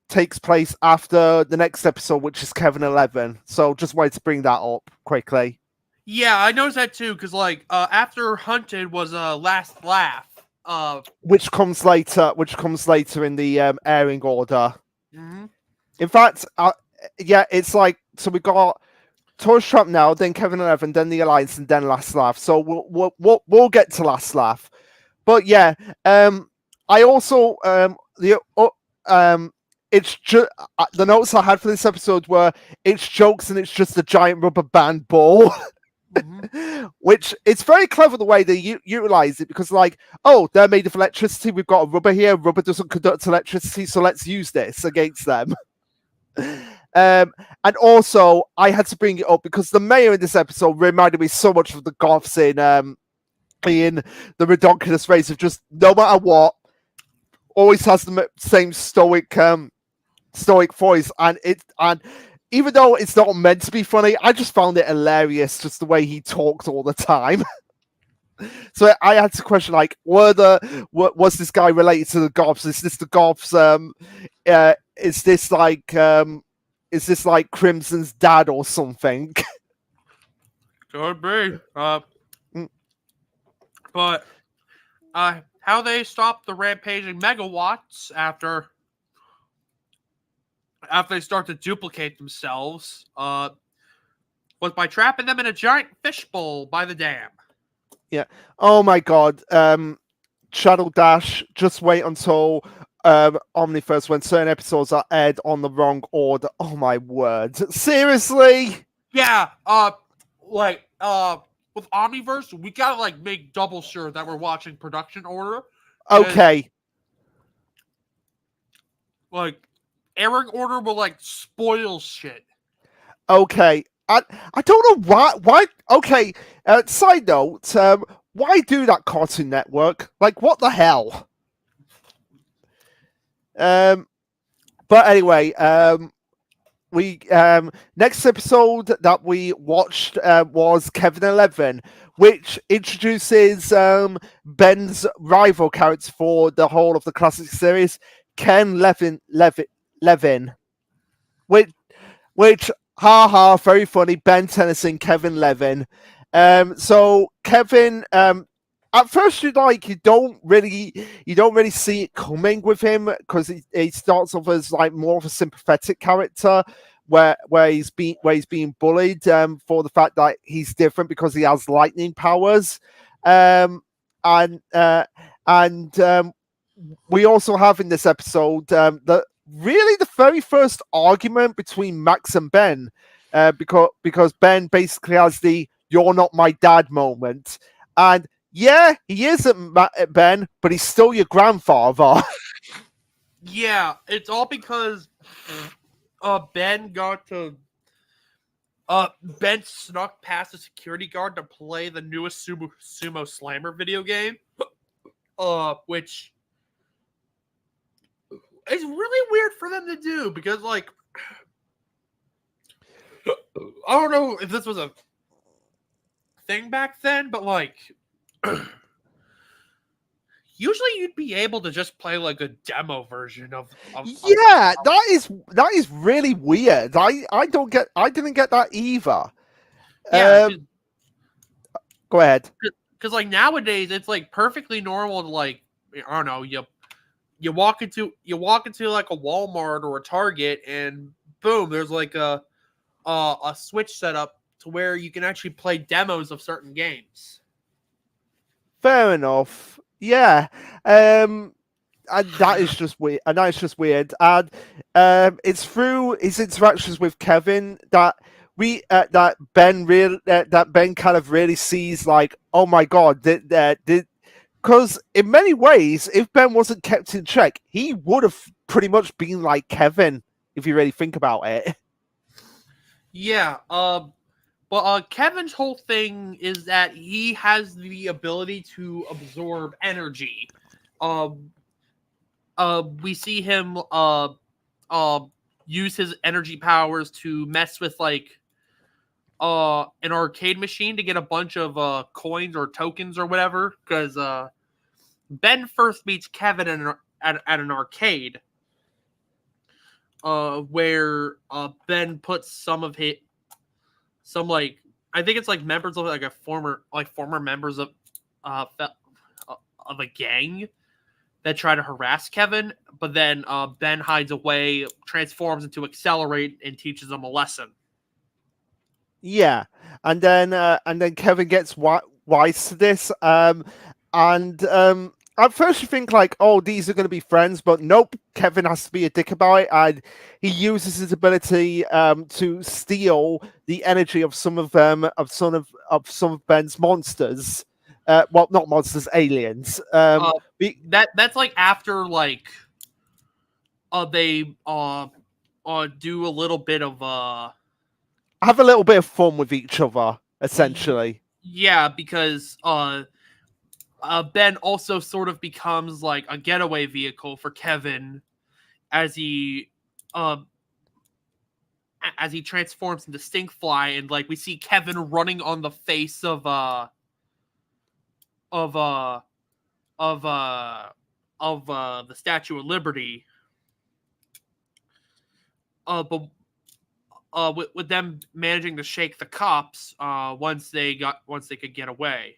takes place after the next episode, which is Kevin 11. So just wanted to bring that up quickly.
Yeah, I noticed that too, because like after Hunted was Last Laugh,
which comes later in the airing order.
Mm-hmm.
In fact, yeah, it's like, so we got Tourist Trap now, then Kevin 11, then the Alliance, and then Last Laugh. So we'll get to Last Laugh. But yeah, I also it's just the notes I had for this episode were it's jokes and it's just a giant rubber band ball. Mm-hmm. Which it's very clever the way they utilize it, because like, oh, they're made of electricity, we've got a rubber here, rubber doesn't conduct electricity, so let's use this against them. And also I had to bring it up because the mayor in this episode reminded me so much of the goths in the Redonkulous race of just no matter what, always has the same stoic voice, and even though it's not meant to be funny, I just found it hilarious, just the way he talked all the time. So I had to question, like, was this guy related to the Goths? Is this the Goths? Is this like Crimson's dad or something?
Could be. But how they stopped the rampaging megawatts after they start to duplicate themselves was by trapping them in a giant fishbowl by the dam.
Yeah. Oh my god. Shadow Dash, just wait until Omniverse when certain episodes are aired on the wrong order. Oh my word. Seriously?
Yeah. With Omniverse, we gotta like make double sure that we're watching production order.
Okay.
Like, Error order will like spoil shit.
Okay, I don't know why. Okay, side note. Why do that, Cartoon Network? Like, what the hell? Um, but anyway, we next episode that we watched was Kevin 11, which introduces Ben's rival character for the whole of the classic series, Ken Levin, which which haha, very funny. Ben Tennyson, Kevin Levin. So Kevin, at first you don't really see it coming with him because he starts off as like more of a sympathetic character. Where he's being bullied for the fact that he's different because he has lightning powers, and we also have in this episode the really the very first argument between Max and Ben, because Ben basically has the "you're not my dad" moment, and yeah, he isn't Ben, but he's still your grandfather.
Yeah, it's all because Ben got to Ben snuck past the security guard to play the newest Sumo Slammer video game. Which is really weird for them to do because like I don't know if this was a thing back then, but like usually you'd be able to just play like a demo version of
Yeah, that is really weird. I didn't get that either.
yeah,
Go ahead.
because like nowadays it's like perfectly normal to like I don't know you walk into like a Walmart or a Target and boom there's like a Switch setup to where you can actually play demos of certain games.
Fair enough. Yeah. And that is just weird. And that is just weird. And it's through his interactions with Kevin that that Ben kind of really sees like, oh my god, because in many ways, if Ben wasn't kept in check, he would have pretty much been like Kevin if you really think about it.
Yeah, but Kevin's whole thing is that he has the ability to absorb energy. Um, we see him uh, use his energy powers to mess with like an arcade machine to get a bunch of coins or tokens or whatever. Because Ben first meets Kevin at an arcade, where Ben puts some like I think it's like members of like a former members of a gang that try to harass Kevin, but then Ben hides away, transforms into Accelerate, and teaches them a lesson.
Yeah, and then Kevin gets wise to this, and at first you think like, oh, these are going to be friends, but nope. Kevin has to be a dick about it, and he uses his ability to steal the energy of some of Ben's monsters. Well, not monsters, aliens.
That's like after like they do a little bit of
have a little bit of fun with each other, essentially.
yeah, because Ben also sort of becomes like a getaway vehicle for Kevin as he uh, transforms into Stinkfly, and like we see Kevin running on the face of uh of uh the Statue of Liberty. But with them managing to shake the cops once they could get away.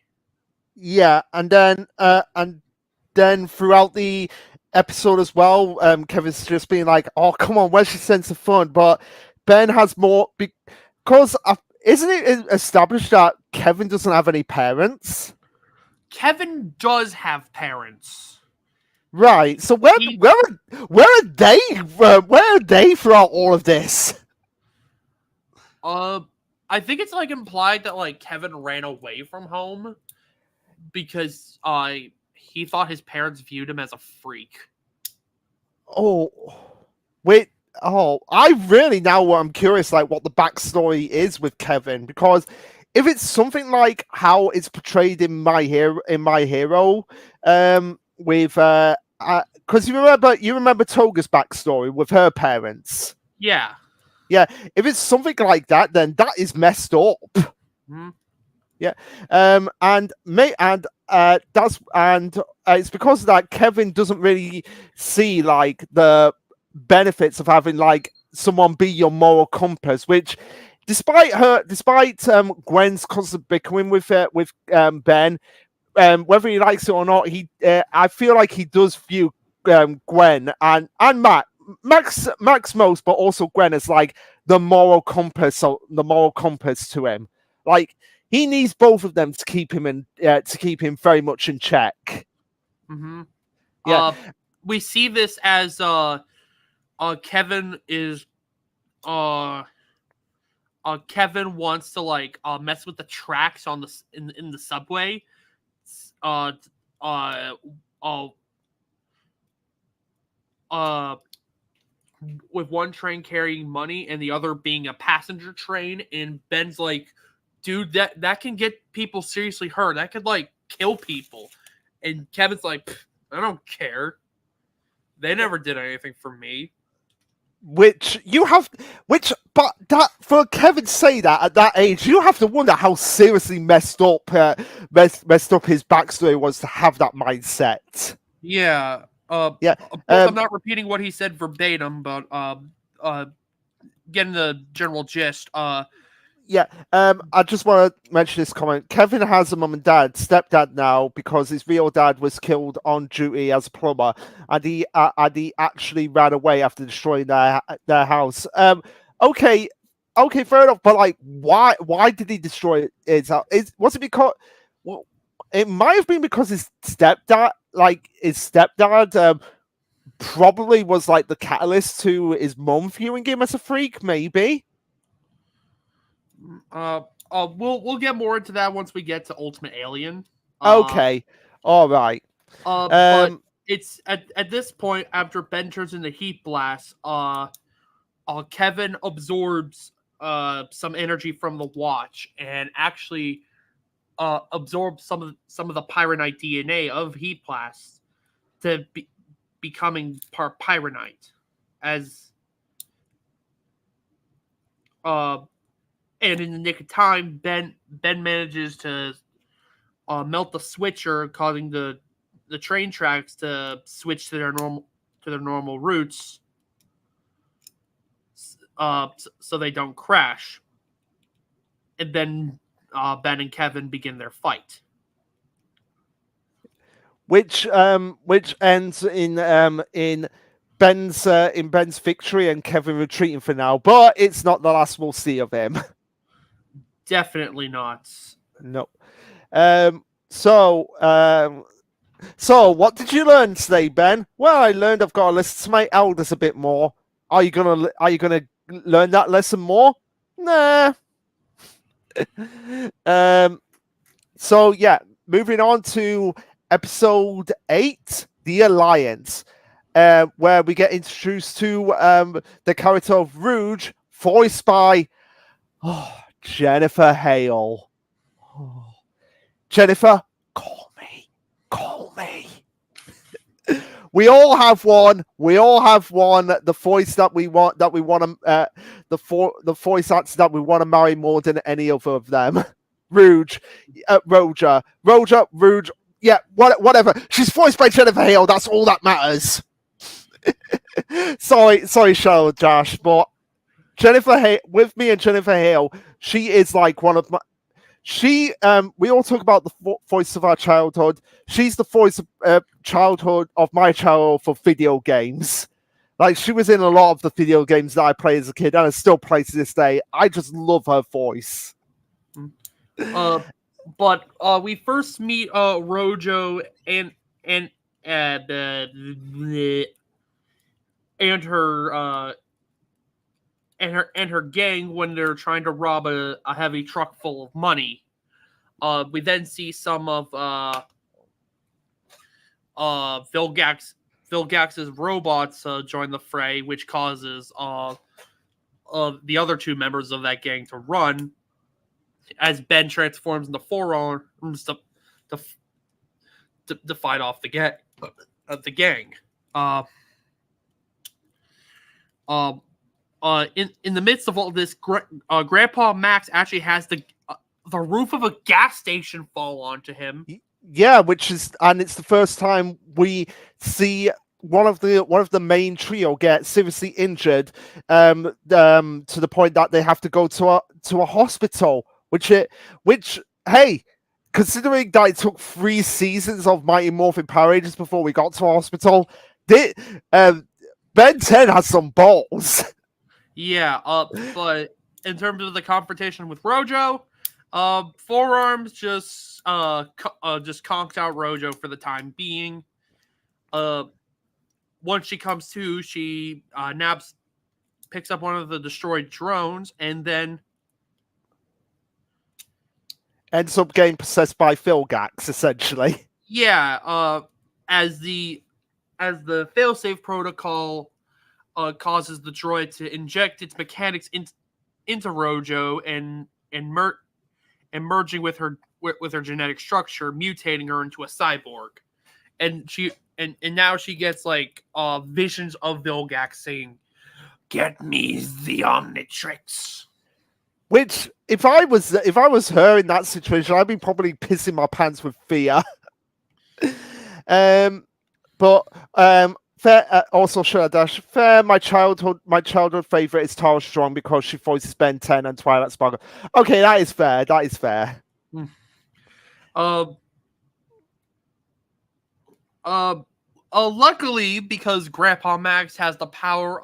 Yeah, and then throughout the episode as well, Kevin's just being like, "Oh, come on, where's your sense of fun?" But Ben has more because isn't it established that Kevin doesn't have any parents?
Kevin does have parents.
Right. So where are they? Where are they throughout all of this?
I think it's like implied that like Kevin ran away from home because he thought his parents viewed him as a freak.
Oh, wait. I really now I'm curious, like what the backstory is with Kevin, because if it's something like how it's portrayed in My Hero, with because you remember Toga's backstory with her parents.
Yeah.
Yeah, if it's something like that, then that is messed up.
Mhm.
Yeah, it's because of that Kevin doesn't really see like the benefits of having like someone be your moral compass, which despite Gwen's constant bickering with Ben, whether he likes it or not, I feel like he does view Gwen and Max most, but also Gwen as like the moral compass, to him. Like he needs both of them to keep him very much in check.
Mm-hmm.
Yeah,
We see this as Kevin is uh Kevin wants to like mess with the tracks on in the subway. Uh uh uh uh with one train carrying money and the other being a passenger train, and Ben's like, dude, that can get people seriously hurt. That could like kill people. And Kevin's like, I don't care. They never did anything for me.
but that for Kevin to say that at that age, you have to wonder how seriously messed up his backstory was to have that mindset.
Yeah.
Yeah,
Of course, I'm not repeating what he said verbatim, but getting the general gist.
yeah. I just want to mention this comment. Kevin has a mum and stepdad now, because his real dad was killed on duty as a plumber, and he actually ran away after destroying their house. Okay, okay, fair enough. But like, why did he destroy his house? Was it because? Well, it might have been because his stepdad, probably was like the catalyst to his mum viewing him as a freak, maybe.
We'll get more into that once we get to Ultimate Alien.
Okay, all right.
But
Um,
it's at this point after Ben turns into Heat Blast, Kevin absorbs some energy from the watch and actually absorbs some of the Pyronite DNA of Heat Blast to becoming part Pyronite. As uh, and in the nick of time, Ben manages to melt the switcher, causing the train tracks to switch to their normal routes, so they don't crash. And then Ben and Kevin begin their fight.
which ends in Ben's victory and Kevin retreating for now, but it's not the last we'll see of him.
Definitely not.
No. Um, so what did you learn today, Ben? Well, I learned I've got to listen to my elders a bit more. Are you gonna learn that lesson more? Nah. um. So yeah, moving on to episode 8, The Alliance, where we get introduced to the character of Rouge, voiced by Jennifer Hale. Oh. Jennifer, call me. We all have one. We all have one. The voice that we want. The voice actor that we want to marry more than any other of them. Rouge, Rouge. Yeah, whatever. She's voiced by Jennifer Hale. That's all that matters. sorry, Cheryl Josh, but Jennifer Hale, with me and Jennifer Hale, she is like one of my. We all talk about the voice of our childhood. She's the voice of childhood of my childhood for video games. Like, she was in a lot of the video games that I played as a kid, and I still play to this day. I just love her voice.
But we first meet Rojo and and her and her gang when they're trying to rob a heavy truck full of money. We then see some of Vilgax's Vilgax's robots join the fray, which causes the other two members of that gang to run as Ben transforms into forearms to fight off the gang. Uh, in the midst of all this, Grandpa Max actually has the roof of a gas station fall onto him.
Yeah, and it's the first time we see one of the main trio get seriously injured, to the point that they have to go to a hospital. Which hey, considering that it took 3 seasons of Mighty Morphin Power Rangers before we got to a hospital, Ben 10 has some balls.
Yeah, but in terms of the confrontation with Rojo, Forearms just conked out Rojo for the time being. Once she comes to, she picks up one of the destroyed drones, and then
ends up getting possessed by Vilgax, essentially.
Yeah, as the failsafe protocol causes the droid to inject its mechanics into Rojo and merging with her genetic structure, mutating her into a cyborg, and now she gets like visions of Vilgax saying, "Get me the Omnitrix."
Which, if I was her in that situation, I'd be probably pissing my pants with fear. But fair. Also, Dash. Fair. My childhood favorite is Tara Strong because she voices Ben 10 and Twilight Sparkle. Okay, that is fair. That is fair.
Luckily, because Grandpa Max has the power,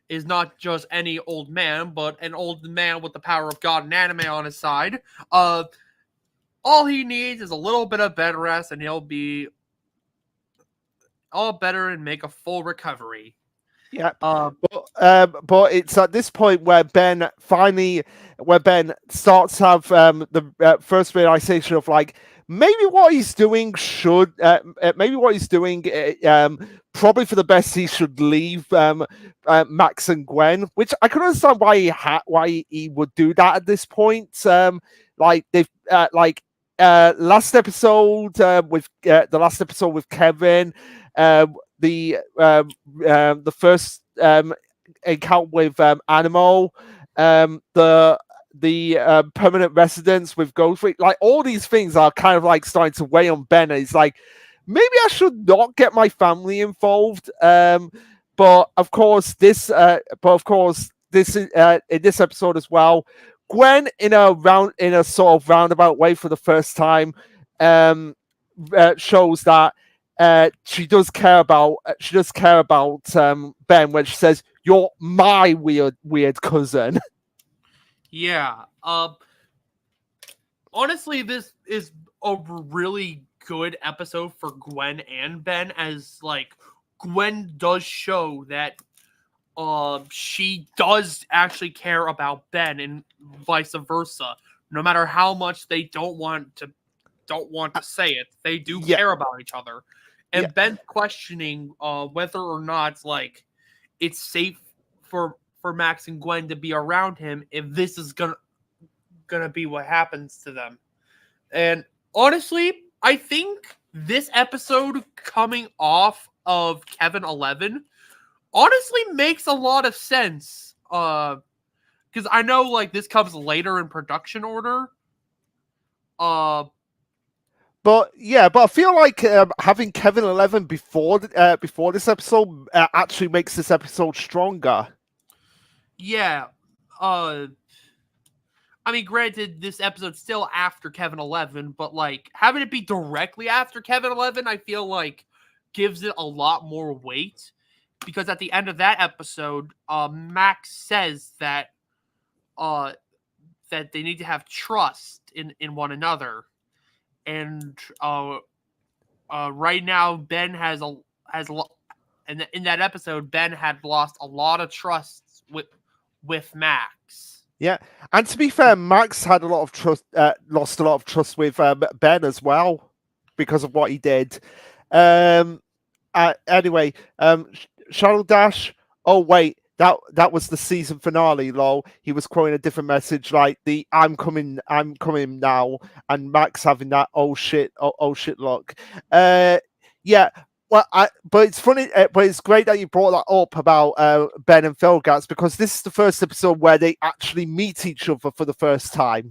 is not just any old man, but an old man with the power of God and anime on his side. All he needs is a little bit of bed rest, and he'll be all better and make a full recovery.
Yeah, but it's at this point where Ben starts to have the first realization of like maybe what he's doing probably for the best he should leave Max and Gwen, which I can understand why he would do that at this point. Like they've last episode with Kevin. The first encounter with Animal, the permanent residence with Ghostface, like all these things are kind of like starting to weigh on Ben. And he's like, maybe I should not get my family involved. But of course, this is in this episode as well. Gwen, in a sort of roundabout way, for the first time, shows that she does care about Ben when she says, "You're my weird cousin."
Yeah. Honestly, this is a really good episode for Gwen and Ben, as like Gwen does show that she does actually care about Ben and vice versa. No matter how much they don't want to say it, they do care about each other. And Ben's questioning whether or not like it's safe for Max and Gwen to be around him if this is gonna be what happens to them. And honestly, I think this episode coming off of Kevin 11 honestly makes a lot of sense. Because I know like this comes later in production order.
But I feel like having Kevin 11 before this episode actually makes this episode stronger.
Yeah. I mean, granted, this episode's still after Kevin 11, but like having it be directly after Kevin 11, I feel like gives it a lot more weight, because at the end of that episode, Max says that that they need to have trust in one another, and right now Ben and in that episode Ben had lost a lot of trust with Max.
Yeah, and to be fair, Max had a lot of trust, lost a lot of trust with Ben as well because of what he did. And anyway, Shadow Dash. Oh wait, that was the season finale. Lol. He was quoting a different message, like the I'm coming now," and Max having that oh shit look. Yeah. Well, but it's funny, but it's great that you brought that up about Ben and Philgax, because this is the first episode where they actually meet each other for the first time.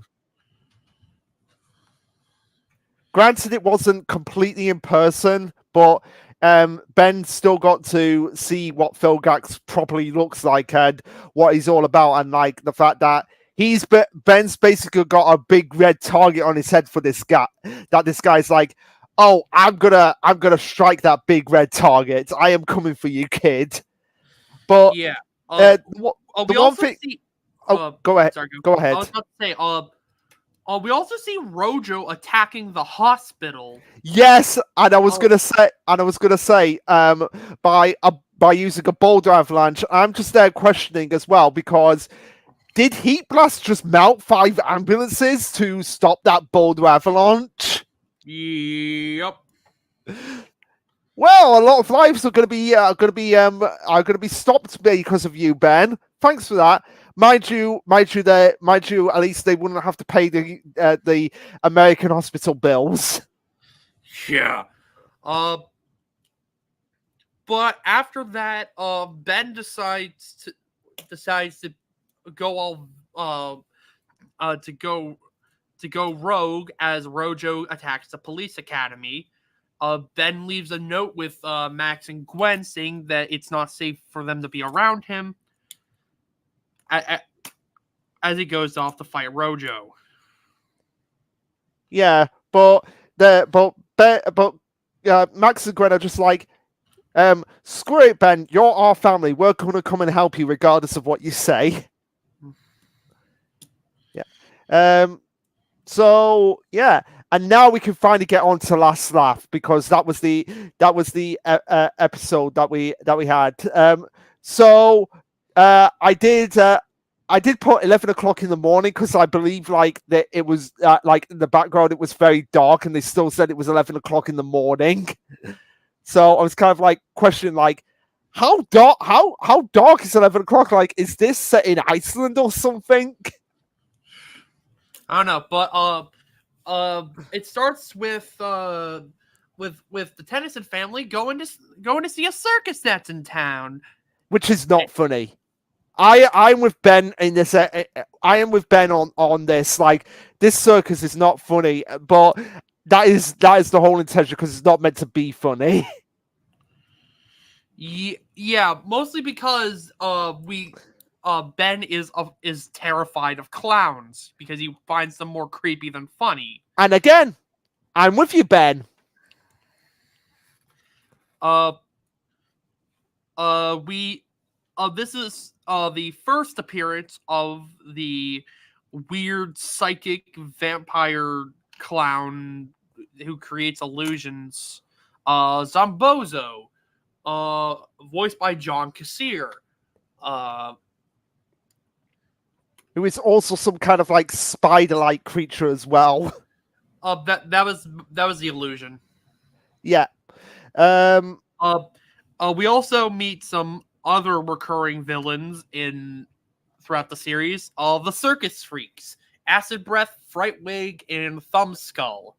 Granted, it wasn't completely in person, but Ben still got to see what Philgax properly looks like and what he's all about, and like the fact that Ben's basically got a big red target on his head for this guy. That this guy's like, "Oh, I'm gonna strike that big red target. I am coming for you, kid." But
Yeah.
the
We
one
also
thing.
see.
Oh, go ahead.
Sorry,
Go
I was
ahead.
about to say. We also see Rojo attacking the hospital.
Yes, and I was gonna say, by using a boulder avalanche, I'm just there questioning as well, because did Heat Blast just melt 5 ambulances to stop that boulder avalanche?
Yep.
Well, a lot of lives are going to be stopped because of you, Ben. Thanks for that. Mind you, at least they wouldn't have to pay the American hospital bills.
Yeah. But after that, Ben decides to go to go rogue as Rojo attacks the police academy. Ben leaves a note with Max and Gwen saying that it's not safe for them to be around him as he goes off to fight Rojo.
Yeah, but Max and Gwen are just like, screw it, Ben. You're our family. We're gonna come and help you regardless of what you say. Yeah. So yeah, and now we can finally get on to Last Laugh, because that was the episode that we had. So I did put 11 o'clock in the morning, because I believe like that it was like in the background it was very dark, and they still said it was 11 o'clock in the morning. So I was kind of like questioning, like, how dark is 11 o'clock? Like, is this set in Iceland or something?
I don't know, but it starts with the Tennyson family going to see a circus that's in town,
Which is not funny. I'm with Ben in this. I am with Ben on this. Like, this circus is not funny, but that is the whole intention, because it's not meant to be funny.
Yeah, mostly because Ben is terrified of clowns because he finds them more creepy than funny.
And again, I'm with you, Ben.
This is the first appearance of the weird psychic vampire clown who creates illusions, Zombozo, voiced by John Kassir.
Who is also some kind of like spider-like creature as well.
That was the illusion.
Yeah.
We also meet some other recurring villains throughout the series. The Circus Freaks, Acid Breath, Frightwig, and Thumbskull.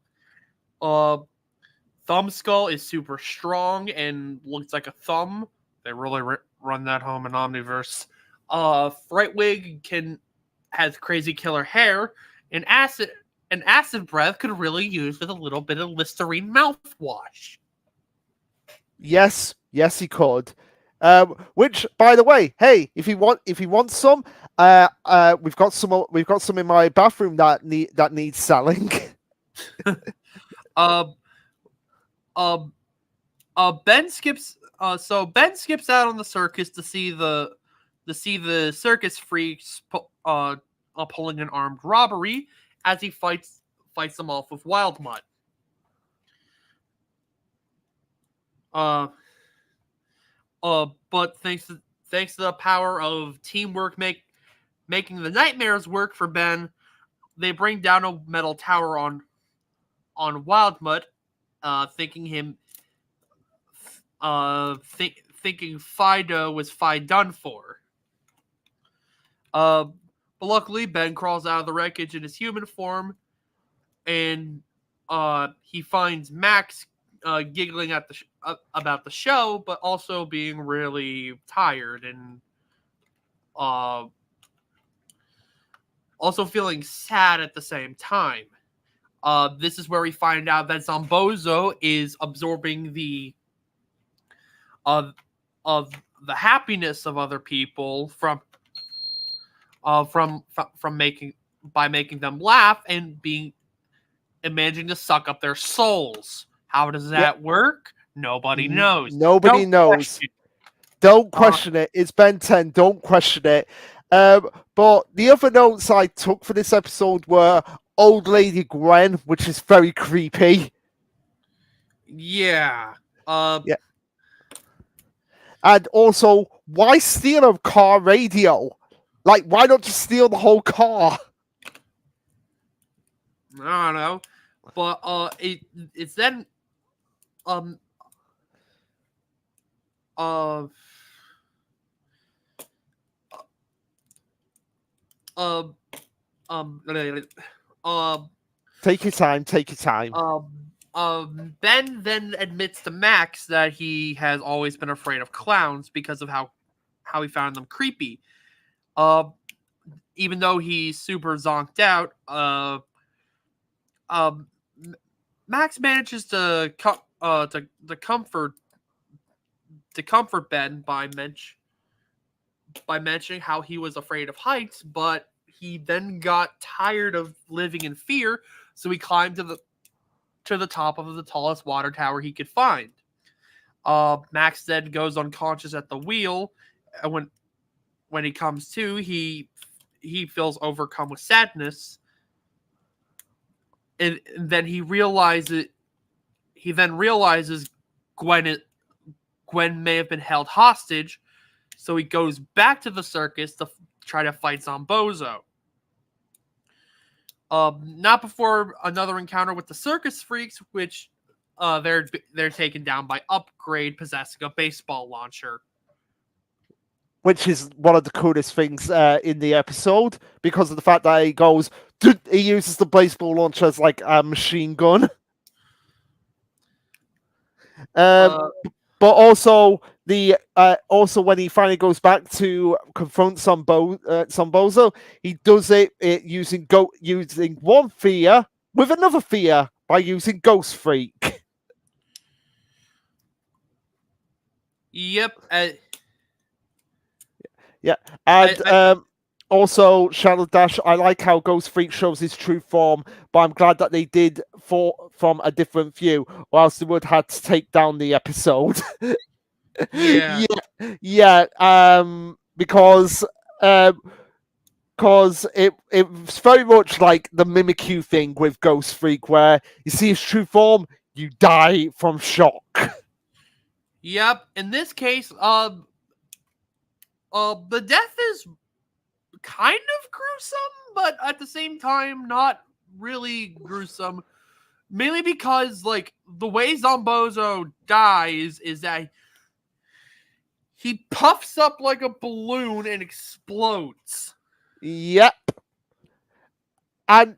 Thumbskull is super strong and looks like a thumb. They really run that home in Omniverse. Frightwig has crazy killer hair, and Acid Breath could really use with a little bit of Listerine mouthwash.
Yes, he could. Which, by the way, hey, if you want some, we've got some in my bathroom that needs selling.
Ben skips. So Ben skips out on the circus to see the circus freaks pulling an armed robbery as he fights them off with Wild Mutt. But thanks to the power of teamwork making the nightmares work for Ben, they bring down a metal tower on Wild Mutt, thinking him thinking Fido was done for. But luckily, Ben crawls out of the wreckage in his human form, and he finds Max giggling at about the show, but also being really tired and uh, also feeling sad at the same time. This is where we find out that Zombozo is absorbing the of the happiness of other people from making by making them laugh and managing to suck up their souls. How does
Yeah,
that work? Nobody knows.
nobody
Don't
knows.
question.
Don't question it. It's Ben 10. Don't question it. But the other notes I took for this episode were Old Lady Gwen, which is very creepy.
Yeah.
Yeah. And also, why steal a car radio? Like, why not just steal the whole car?
I don't know. But it's then um uh um um um
Take your time. Take your time.
Ben then admits to Max that he has always been afraid of clowns because of how he found them creepy. Uh, Even though he's super zonked out, um, Max manages to comfort Ben by mentioning how he was afraid of heights, but he then got tired of living in fear, so he climbed to the top of the tallest water tower he could find. Max then goes unconscious at the wheel. And when he comes to, he feels overcome with sadness, and then he realizes Gwen may have been held hostage, so he goes back to the circus to try to fight Zombozo. Not before another encounter with the circus freaks, which they're taken down by Upgrade possessing a baseball launcher.
Which is one of the coolest things in the episode because of the fact that he uses the baseball launcher as like a machine gun. But also also when he finally goes back to confront Zombozo, he does it using one fear with another fear by using Ghost Freak.
Yep.
Yeah, and also Shadow Dash. I like how Ghost Freak shows his true form, but I'm glad that they did from a different view, or else they would have to take down the episode.
Yeah.
Because it's very much like the Mimikyu thing with Ghost Freak, where you see his true form, you die from shock.
Yep. In this case, the death is kind of gruesome, but at the same time, not really gruesome. Mainly because, like, the way Zombozo dies is that he puffs up like a balloon and explodes.
Yep. And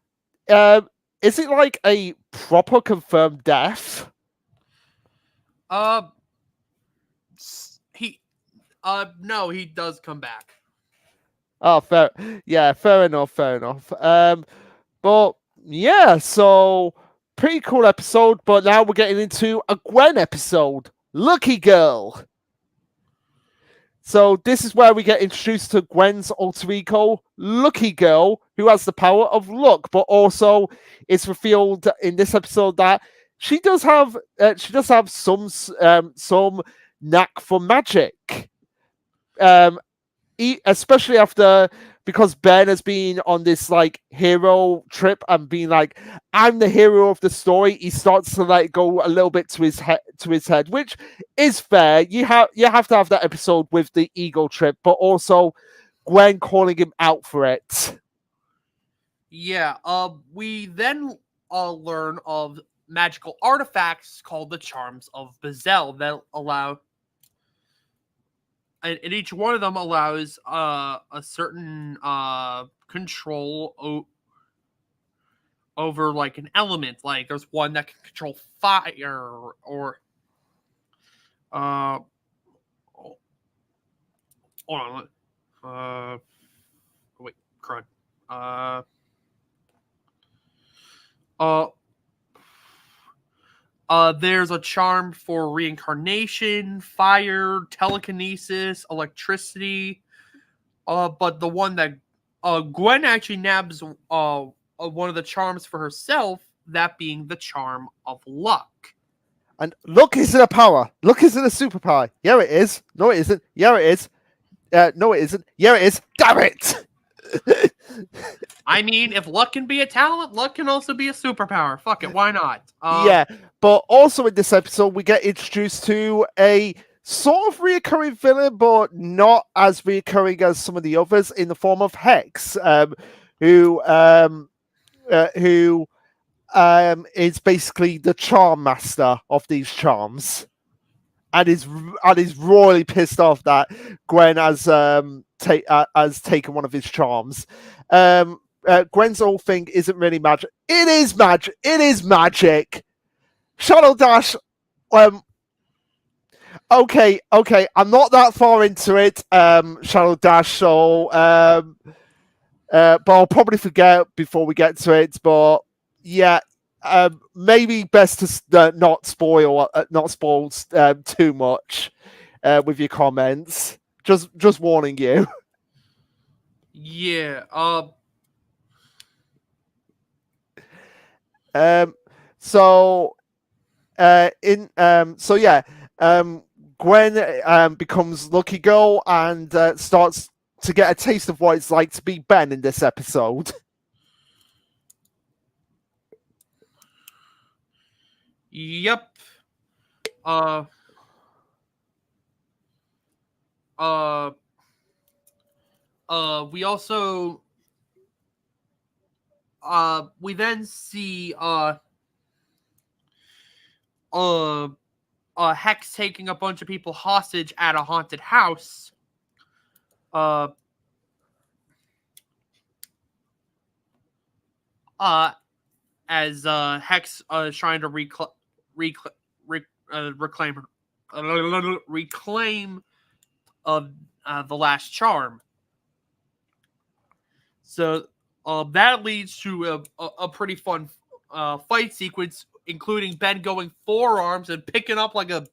is it like a proper confirmed death?
No, he does come back.
Oh, fair. Yeah, fair enough. But yeah, so pretty cool episode. But now we're getting into a Gwen episode, Lucky Girl. So this is where we get introduced to Gwen's alter ego, Lucky Girl, who has the power of luck, but also it's revealed in this episode that she does have some knack for magic. Especially because Ben has been on this like hero trip and being like, I'm the hero of the story. He starts to like go a little bit to his head, which is fair. You have to have that episode with the ego trip, but also Gwen calling him out for it.
Yeah. We then learn of magical artifacts called the Charms of Bezel that allow, and each one of them allows a certain control over like an element. Like there's one that can control fire or uh hold on wait crud uh uh there's a charm for reincarnation, fire, telekinesis, electricity. But the one that Gwen actually nabs one of the charms for herself, that being the charm of luck.
And luck isn't a power. Luck isn't a superpower. Yeah, it is. No, it isn't. Yeah, it is. No, it isn't. Yeah, it is. Damn it!
I mean, if luck can be a talent, luck can also be a superpower. Fuck it, why not?
Yeah, but also in this episode, we get introduced to a sort of reoccurring villain, but not as reoccurring as some of the others, in the form of Hex, who is basically the charm master of these charms, and is royally pissed off that Gwen has taken one of his charms. Gwen's whole thing isn't really magic. It is magic. It is magic. Shadow Dash. Okay. I'm not that far into it. Shadow Dash. So, but I'll probably forget before we get to it. But yeah, maybe best to not spoil too much with your comments. Just warning you.
Yeah.
So Gwen becomes Lucky Girl and starts to get a taste of what it's like to be Ben in this episode.
Yep. We also we then see Hex taking a bunch of people hostage at a haunted house. As Hex is trying to reclaim the last charm. So that leads to a pretty fun fight sequence, including Ben going forearms and picking up like a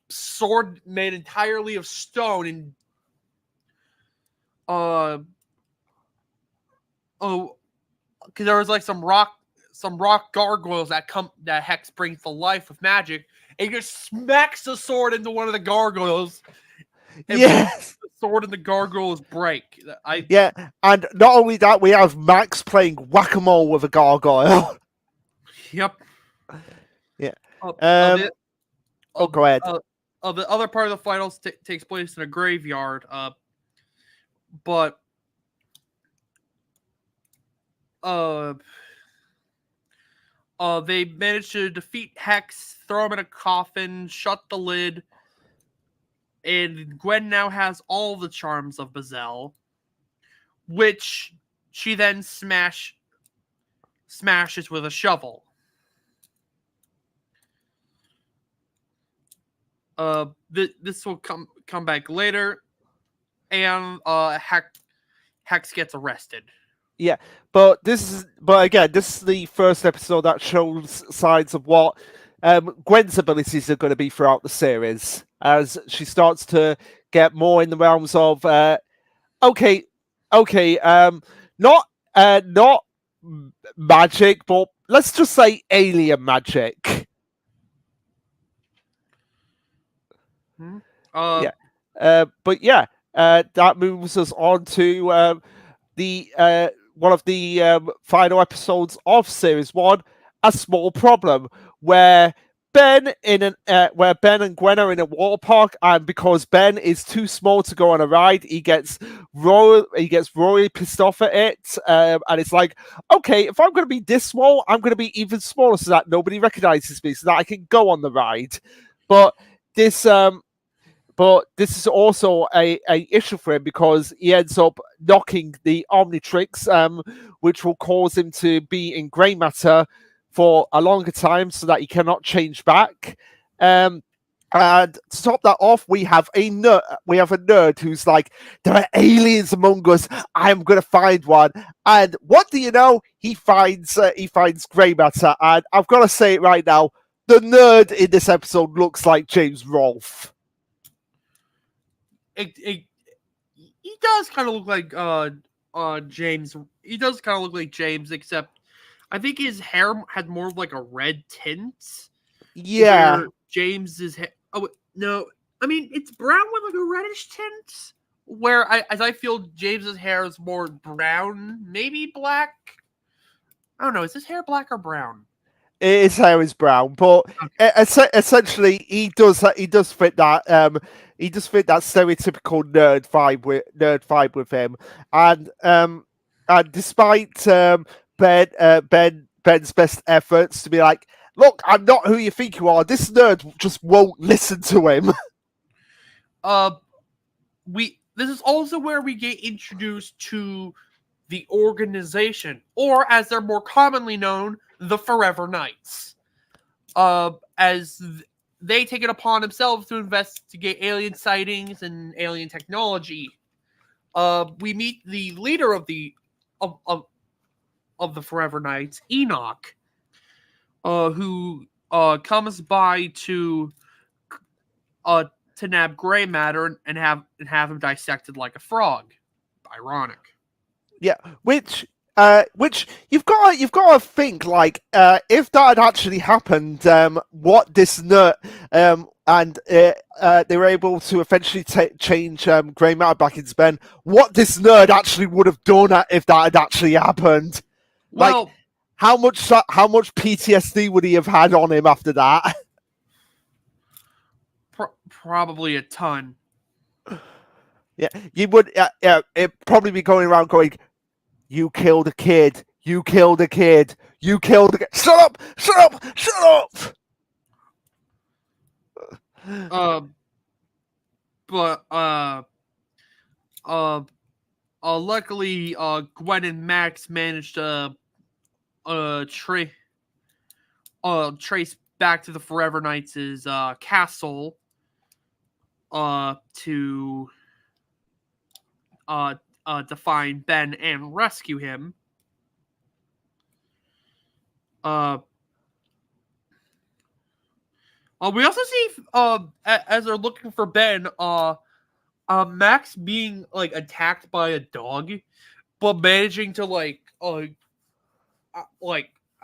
sword made entirely of stone and because there was like some rock gargoyles that Hex brings to life with magic, and he just smacks the sword into one of the gargoyles. And
yes,
the sword and the gargoyles break.
Yeah, and not only that, we have Max playing whack-a-mole with a gargoyle.
Yep.
Yeah.
Go
ahead.
The other part of the finals takes place in a graveyard. But they managed to defeat Hex, throw him in a coffin, shut the lid, and Gwen now has all the charms of Bezel, which she then smashes with a shovel. This will come back later, and Hex gets arrested.
Yeah, but again, this is the first episode that shows signs of what Gwen's abilities are going to be throughout the series, as she starts to get more in the realms of not magic, but let's just say alien magic. That moves us on to the one of the final episodes of Series 1, A Small Problem, where where Ben and Gwen are in a water park, and because Ben is too small to go on a ride, he gets royally pissed off at it, and it's like, okay, if I'm going to be this small, I'm going to be even smaller so that nobody recognizes me, so that I can go on the ride. But this is also a issue for him because he ends up knocking the Omnitrix, which will cause him to be in grey matter for a longer time so that he cannot change back. And to top that off, we have a nerd who's like, there are aliens among us. I'm gonna find one. And what do you know? He finds grey matter. And I've got to say it right now: the nerd in this episode looks like James Rolfe.
He does kind of look like James. He does kind of look like James, except I think his hair had more of like a red tint.
Yeah.
Where James's hair. Oh no, I mean it's brown with like a reddish tint. Where I feel James's hair is more brown, maybe black. I don't know. Is his hair black or brown?
His hair is brown, but essentially he does fit that stereotypical nerd vibe with him, and despite Ben's best efforts to be like, look, I'm not who you think you are. This nerd just won't listen to him.
This is also where we get introduced to the organization, or as they're more commonly known, the Forever Knights. They take it upon themselves to investigate alien sightings and alien technology. We meet the leader of the Forever Knights, Enoch, who comes by to nab gray matter and have him dissected like a frog. Ironic.
Yeah, which you've got to think, like, if that had actually happened, what this nerd and they were able to eventually change grey matter back into Ben, what this nerd actually would have done if that had actually happened.
Well,
like, how much PTSD would he have had on him after that?
Probably a ton.
Yeah, you would. It'd probably be going around going, "You killed a kid. You killed a kid. You killed a kid. Shut up! Shut up! Shut
up!" Luckily, Gwen and Max managed to trace back to the Forever Knights' castle to find Ben and rescue him. We also see as they're looking for Ben, Max being like attacked by a dog, but managing to like I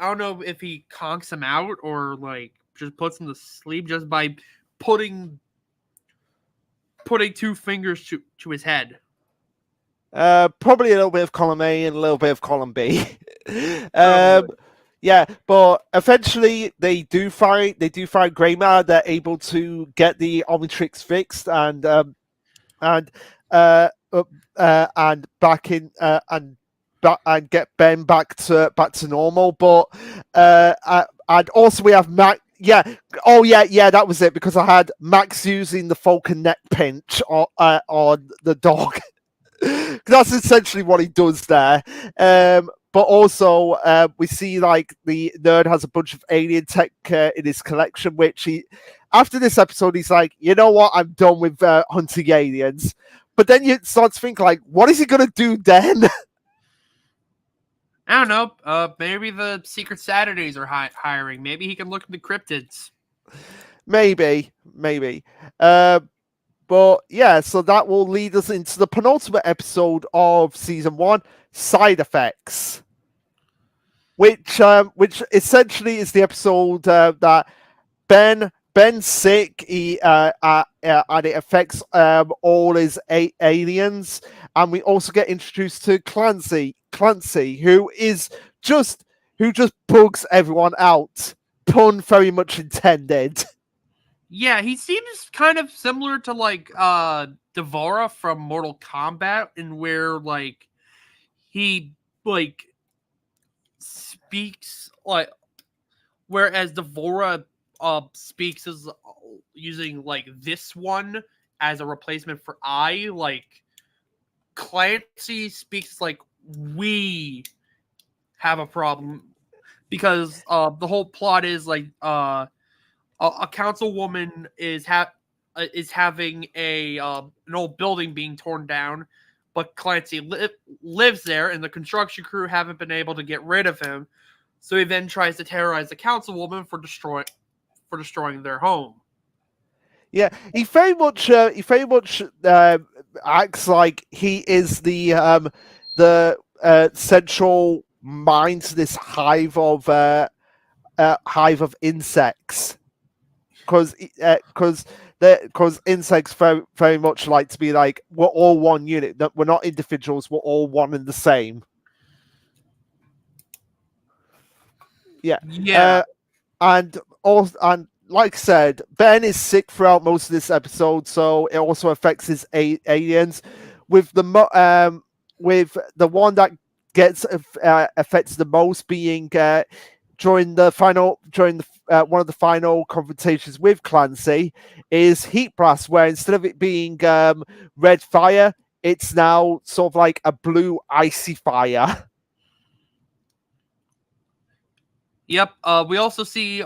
don't know if he conks him out or like just puts him to sleep just by putting two fingers to his head.
Probably a little bit of column A and a little bit of column B. Yeah, but eventually they do find grey matter. They're able to get the Omnitrix fixed and back in and get Ben back to normal. But and also we have Max. Yeah. Oh yeah. That was it, because I had Max using the Falcon neck pinch on the dog. That's essentially what he does there. But also, we see like the nerd has a bunch of alien tech in his collection, which after this episode, he's like, you know what, I'm done with hunting aliens. But then you start to think, like, what is he going to do then?
I don't know. Maybe the Secret Saturdays are hiring. Maybe he can look into cryptids.
Maybe. But yeah, so that will lead us into the penultimate episode of season 1, Side Effects, which essentially is the episode that Ben's sick. And it affects all his aliens, and we also get introduced to Clancy, who just bugs everyone out. pun very much intended.
Yeah, he seems kind of similar to like Devora from Mortal Kombat, in where like he like speaks like, whereas Devora speaks as using like this one as a replacement for I. Like Clancy speaks like we have a problem because the whole plot is like a councilwoman is having an old building being torn down, but Clancy lives there, and the construction crew haven't been able to get rid of him. So he then tries to terrorize the councilwoman for destroying their home.
Yeah, he very much acts like he is the central mind to this hive of insects, because insects very much like to be like, we're all one unit. We're not individuals. We're all one and the same. Yeah.
Yeah.
And like I said, Ben is sick throughout most of this episode, so it also affects his aliens. With with the one that gets affected the most being during one of the final confrontations with Clancy is Heat Blast, where instead of it being red fire, it's now sort of like a blue icy fire.
Yep. We also see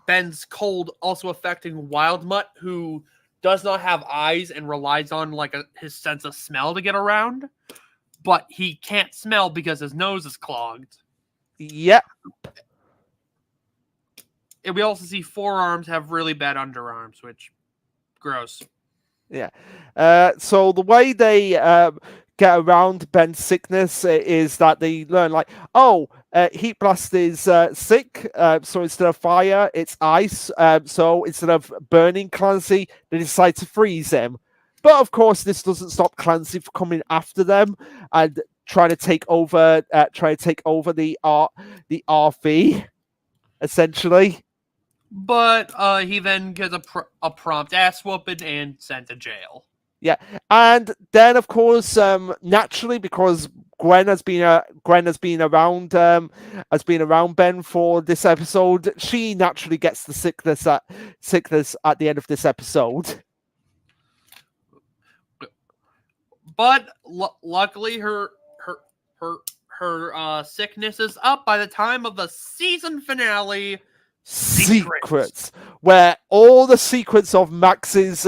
Ben's cold also affecting Wild Mutt, who does not have eyes and relies on like his sense of smell to get around, but he can't smell because his nose is clogged.
Yep.
And we also see Forearms have really bad underarms, which gross.
Yeah. So the way they get around Ben's sickness is that they learn like, Heat Blast is sick, so instead of fire, it's ice. So instead of burning Clancy, they decide to freeze him. But of course, this doesn't stop Clancy from coming after them and trying to take over the RV, essentially.
But he then gets a prompt ass whooping and sent to jail.
Yeah, and then of course, naturally, because Gwen has been around Ben for this episode, she naturally gets the sickness at the end of this episode.
But luckily, her sickness is up by the time of the season finale.
Secrets, where all the secrets of Max's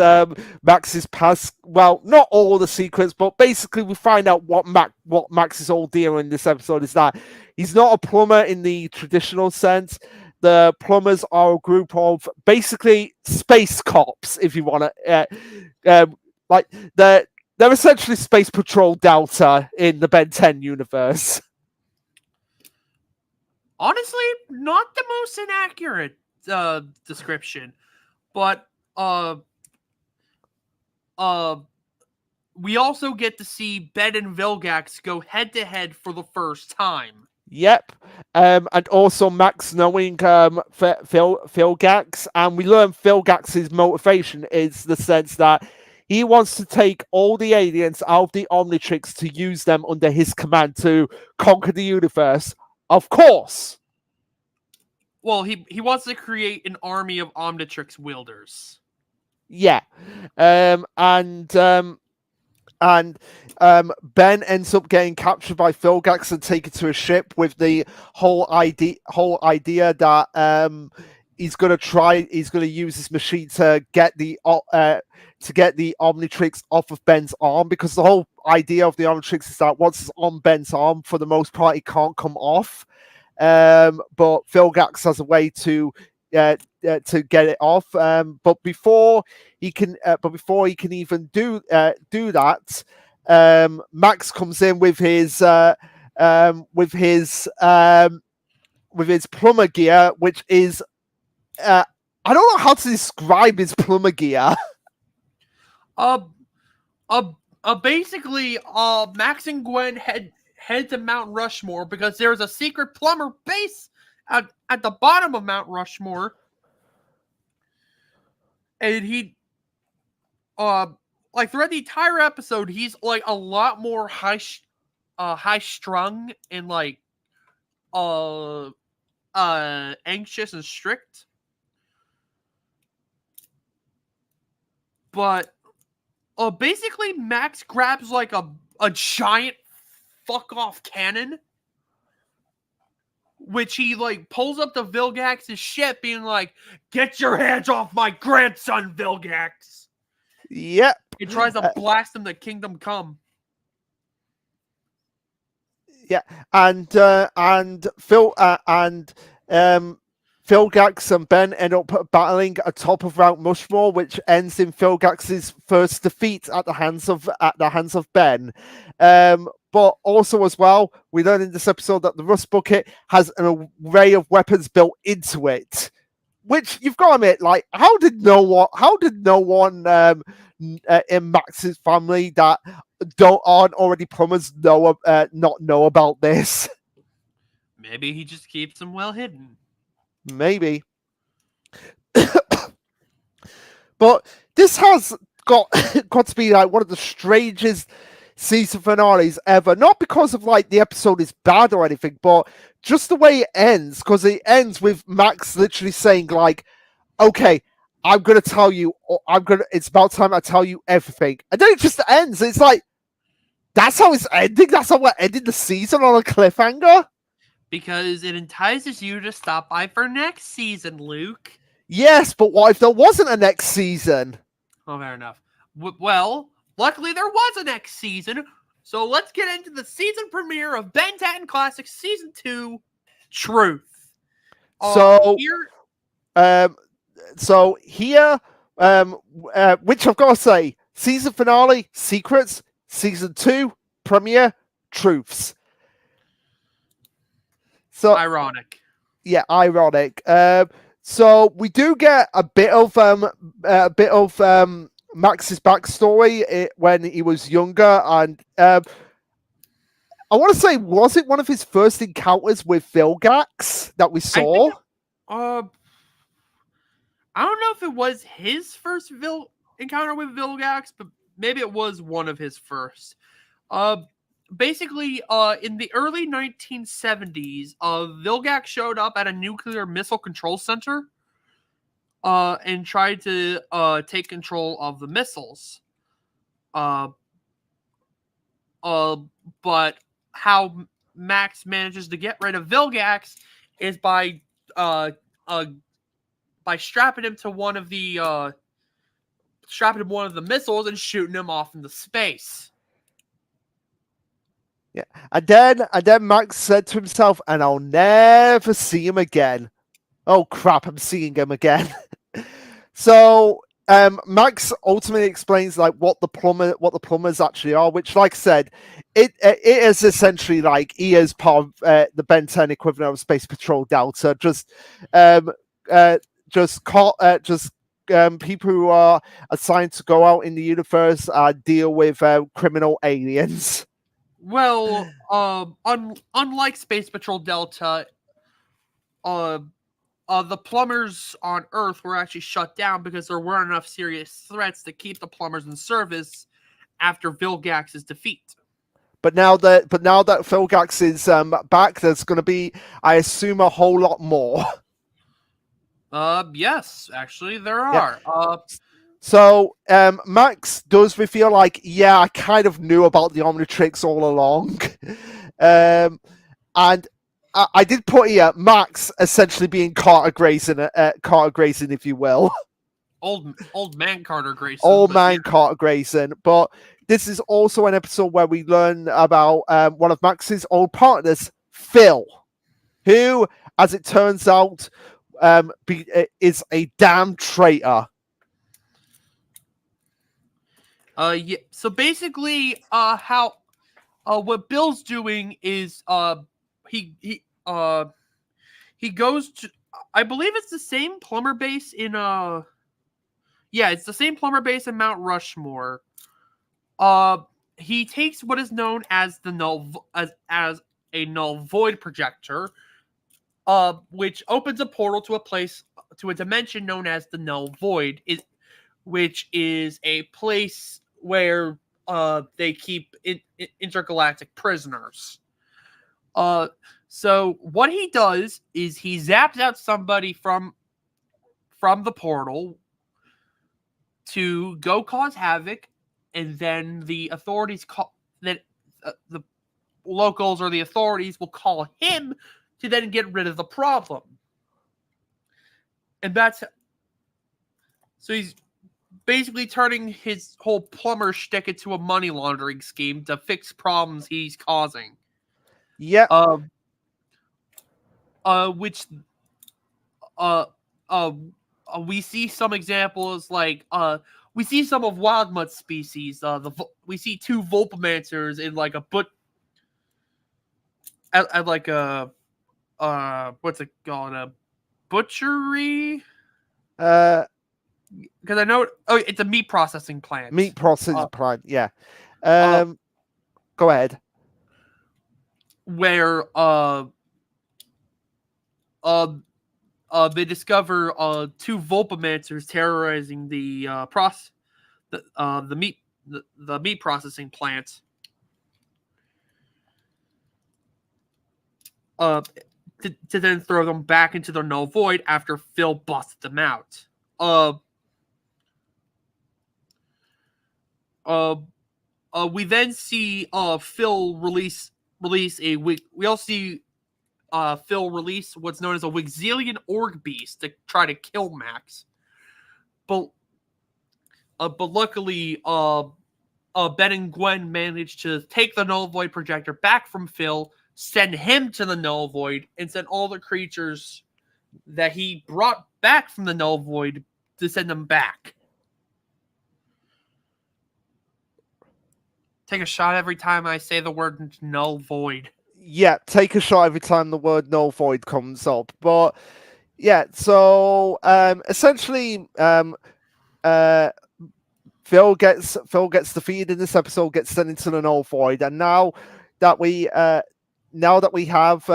past, well, not all the secrets, but basically we find out what Max's whole deal in this episode is, that he's not a plumber in the traditional sense. The plumbers are a group of basically space cops, if you want to, like they're essentially Space Patrol Delta in the Ben 10 universe.
Honestly, not the most inaccurate description, but we also get to see Ben and Vilgax go head to head for the first time.
Yep, and also Max knowing Vilgax, and we learn Vilgax's motivation is the sense that he wants to take all the aliens out of the Omnitrix to use them under his command to conquer the universe. Of course.
Well, he wants to create an army of Omnitrix wielders.
Yeah, and Ben ends up getting captured by Vilgax and taken to a ship with the whole idea that he's gonna use this machine to get the Omnitrix off of Ben's arm, because the whole idea of the Omnitrix is that once it's on Ben's arm, for the most part, it can't come off. But Vilgax has a way to get it off. But before he can even do that, Max comes in with his plumber gear, which is I don't know how to describe his plumber gear.
Basically, Max and Gwen head to Mount Rushmore because there's a secret plumber base at the bottom of Mount Rushmore, and he like throughout the entire episode, he's like a lot more high strung and like anxious and strict. But basically Max grabs like a giant fuck off cannon, which he like pulls up to Vilgax's ship, being like, "Get your hands off my grandson, Vilgax!"
Yep.
He tries to blast him to Kingdom Come.
Yeah, and Vilgax and Ben end up battling atop of Mount Mushmore, which ends in Vilgax's first defeat at the hands of Ben. But also as well, we learn in this episode that the Rust Bucket has an array of weapons built into it, which you've got to admit, like, how did no one in Max's family that aren't already plumbers not know about this?
Maybe he just keeps them well hidden.
Maybe. But this has got to be like one of the strangest season finales ever. Not because of like the episode is bad or anything, but just the way it ends. Because it ends with Max literally saying like, "Okay, I'm gonna tell you. It's about time I tell you everything." And then it just ends. It's like, that's how it's ending. That's how we're ending the season, on a cliffhanger.
Because it entices you to stop by for next season, Luke.
Yes, but what if there wasn't a next season?
Oh, fair enough. Well, luckily there was a next season, so let's get into the season premiere of Ben 10 Classic Season 2, Truth.
So here, which I've got to say, season finale, Secrets, season 2, premiere, Truths. So
ironic.
Yeah, ironic. So we do get a bit of Max's backstory when he was younger, and I want to say, was it one of his first encounters with Vilgax that we saw?
I don't know if it was his first encounter with Vilgax, but maybe it was one of his first. Basically, in the early 1970s, Vilgax showed up at a nuclear missile control center and tried to take control of the missiles. But how Max manages to get rid of Vilgax is by strapping him to one of the missiles and shooting him off into space.
Yeah, and then Max said to himself, "And I'll never see him again." Oh crap! I'm seeing him again. So Max ultimately explains like what the plumbers actually are, which, like I said, it is essentially like he is part of the Ben 10 equivalent of Space Patrol Delta, just people who are assigned to go out in the universe and deal with criminal aliens.
Well, unlike Space Patrol Delta, the plumbers on Earth were actually shut down because there weren't enough serious threats to keep the plumbers in service after Vilgax's defeat.
But now that Vilgax is back, there's going to be, I assume, a whole lot more.
Yes, actually there are.
Yeah. So Max does feel like, yeah, I kind of knew about the Omnitrix all along. And I did put here Max essentially being Carter Grayson, if you will.
Old man Carter Grayson.
Old man Carter Grayson. But this is also an episode where we learn about one of Max's old partners, Phil, who, as it turns out, is a damn traitor.
Yeah. So basically, how what Bill's doing is he goes to, I believe it's the same plumber base in it's the same plumber base in Mount Rushmore. He takes what is known as the null as a null void projector, which opens a portal to a dimension known as the Null Void, which is a place where they keep intergalactic prisoners. So what he does is he zaps out somebody from the portal to go cause havoc, and then the authorities the locals or the authorities will call him to then get rid of the problem. And so he's basically turning his whole plumber shtick into a money laundering scheme to fix problems he's causing.
Yeah.
Which we see some examples like we see some of Wildmutt species. We see two Volpomancers in like a at like a what's it called, a butchery? Because I know it's a meat processing plant.
Meat processing plant, yeah. Go ahead.
Where they discover two Volpomancers terrorizing the meat processing plant. To then throw them back into the Null Void after Phil busted them out. We then see Phil release a wig. We all see Phil release what's known as a Wixelian Org Beast to try to kill Max. But luckily, Ben and Gwen managed to take the Null Void projector back from Phil, send him to the Null Void, and send all the creatures that he brought back from the Null Void to send them back. Take a shot every time I say the word Null Void.
Yeah, take a shot every time the word Null Void comes up. But yeah, so essentially, Phil gets defeated in this episode, gets sent into the Null Void, and now that we have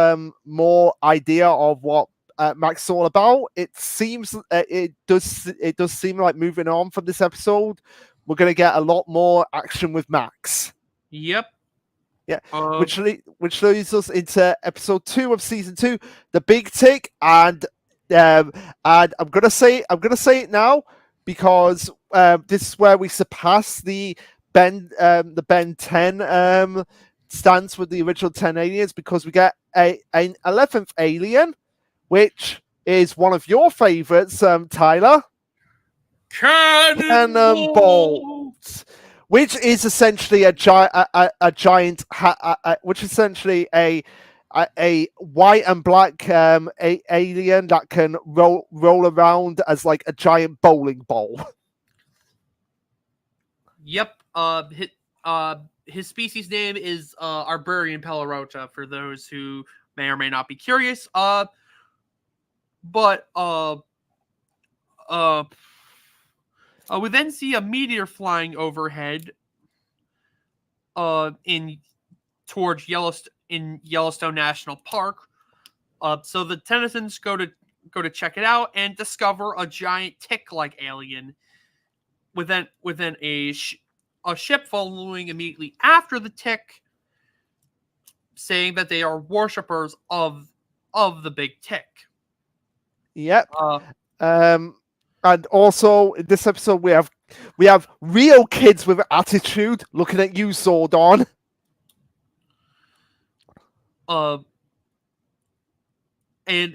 more idea of what Max is all about, it does seem like moving on from this episode, we're going to get a lot more action with Max.
Yep.
Yeah, which leads us into episode 2 of season 2, the Big Tick, and I'm gonna say it now because this is where we surpass the Ben 10 stance with the original 10 aliens, because we get an 11th alien, which is one of your favorites, Tyler. Cannonballs. Which is essentially a giant, which is essentially a white and black alien that can roll around as like a giant bowling ball.
Yep. His species name is Arborian Pelarota, for those who may or may not be curious. We then see a meteor flying overhead towards Yellowstone National Park. So the Tennysons go to check it out and discover a giant tick-like alien within a ship following immediately after the tick, saying that they are worshippers of the big tick.
Yep. And also in this episode we have real kids with attitude looking at you, Zordon.
And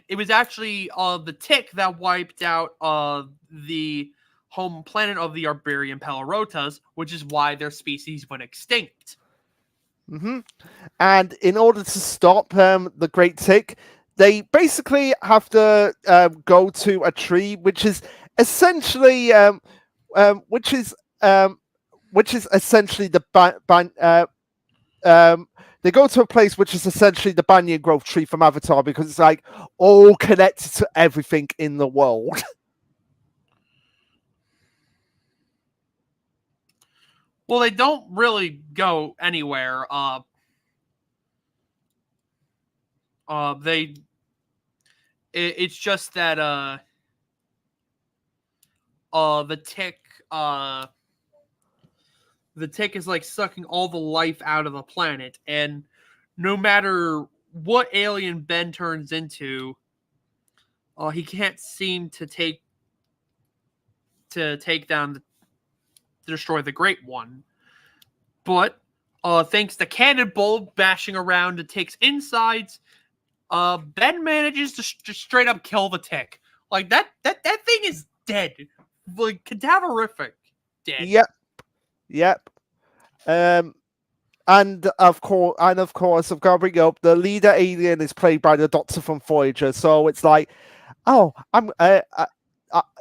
it was actually the tick that wiped out the home planet of the Arborian Pelarotas, which is why their species went extinct.
Mm-hmm. And in order to stop the Great Tick, they basically have to go to a tree, which is essentially essentially the they go to a place which is essentially the Banyan Grove tree from Avatar, because it's like all connected to everything in the world.
Well, they don't really go anywhere. They It's just that the tick the tick is like sucking all the life out of the planet, and no matter what alien Ben turns into, he can't seem to take down to destroy the Great One. But thanks to Cannonball bashing around the tick's insides, Ben manages to just straight up kill the tick. Like that thing is dead, like cadaverific, dead.
Yep. And of course, I've got to bring up the leader alien is played by the Doctor from Voyager. So it's like, oh,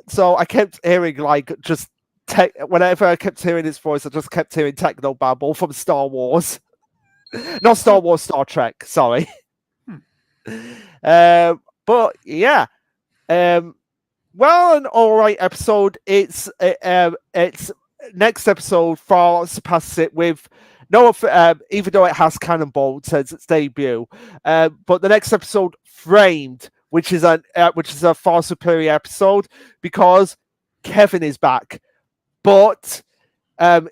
so I kept hearing like just whenever I kept hearing his voice, I just kept hearing techno babble from Star Wars, not Star Wars, Star Trek. Sorry. But yeah, well, an all right episode. It's next episode far surpasses it with no, even though it has Cannonball since its debut. But the next episode, Framed, which is a far superior episode because Kevin is back, but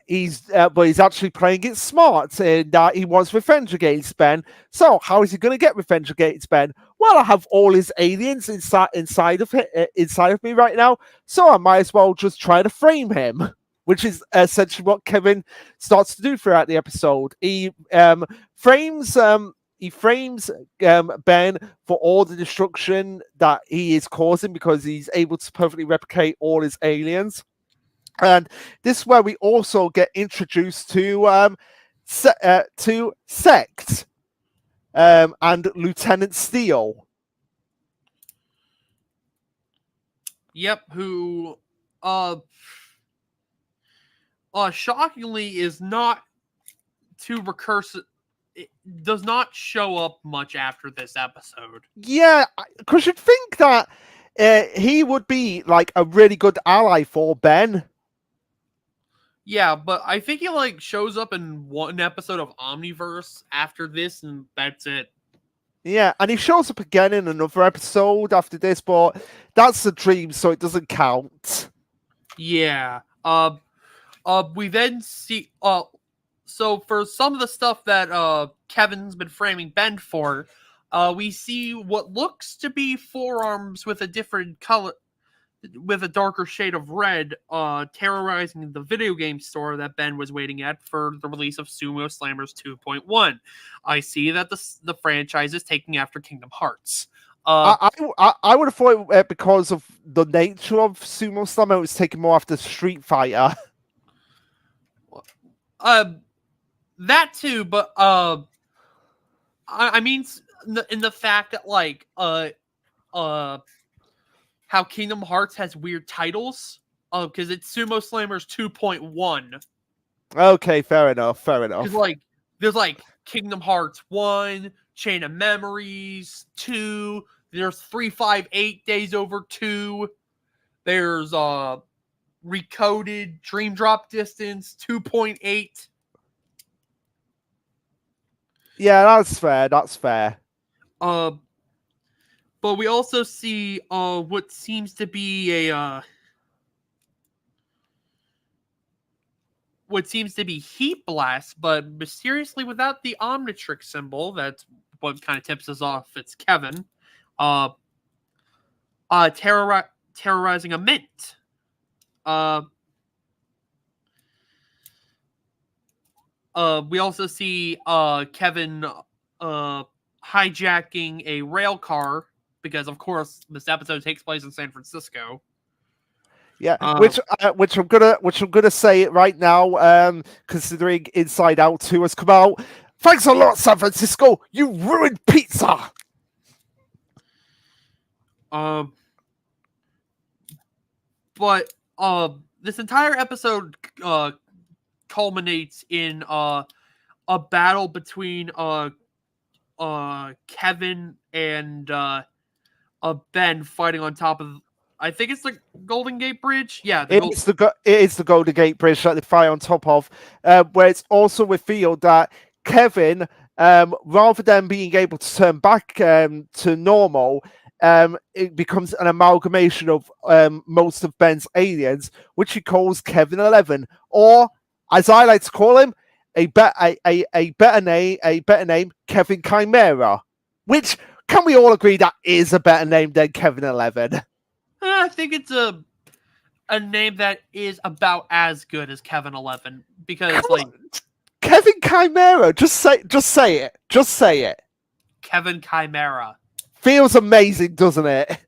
he's actually playing it smart in that he wants revenge against Ben. So how is he going to get revenge against Ben? Well, I have all his aliens inside of me right now, so I might as well just try to frame him, which is essentially what Kevin starts to do throughout the episode. He frames Ben for all the destruction that he is causing because he's able to perfectly replicate all his aliens. And this is where we also get introduced to Sect and Lieutenant Steele.
Yep, who shockingly is not too recursive. It does not show up much after this episode.
Yeah, because you'd think that he would be like a really good ally for Ben.
Yeah, but I think he like shows up in one episode of Omniverse after this, and that's it.
Yeah, and he shows up again in another episode after this, but that's a dream, so it doesn't count.
Yeah. We then see so for some of the stuff that Kevin's been framing Ben for, we see what looks to be forearms with a different color, with a darker shade of red, terrorizing the video game store that Ben was waiting at for the release of Sumo Slammers 2.1. I see that the franchise is taking after Kingdom Hearts.
I would have thought because of the nature of Sumo Slammer, it was taken more after Street Fighter.
That too, but I mean, in the fact that like how Kingdom Hearts has weird titles, because it's Sumo Slammers 2.1.
Okay, fair enough.
Because like there's like Kingdom Hearts 1, Chain of Memories 2. There's 358 Days Over 2. There's Recoded Dream Drop Distance 2.8.
Yeah, that's fair.
But we also see what seems to be Heat Blast, but mysteriously without the Omnitrix symbol. That's what kind of tips us off. It's Kevin. Terrorizing a mint. We also see Kevin hijacking a rail car because, of course, this episode takes place in San Francisco.
Yeah, which I'm gonna say it right now. Considering Inside Out 2 has come out, thanks a lot, San Francisco. You ruined pizza.
But this entire episode culminates in a battle between Kevin and Ben fighting on top of, I think it's the Golden Gate Bridge. Yeah,
it's the Golden Gate Bridge that they fly on top of, where it's also revealed that Kevin, rather than being able to turn back to normal, it becomes an amalgamation of most of Ben's aliens, which he calls Kevin 11, or as I like to call him, a better name, Kevin Chimera. Which can we all agree that is a better name than Kevin 11?
I think it's a name that is about as good as Kevin 11 because
Kevin Chimera, just say it.
Kevin Chimera
feels amazing, doesn't it?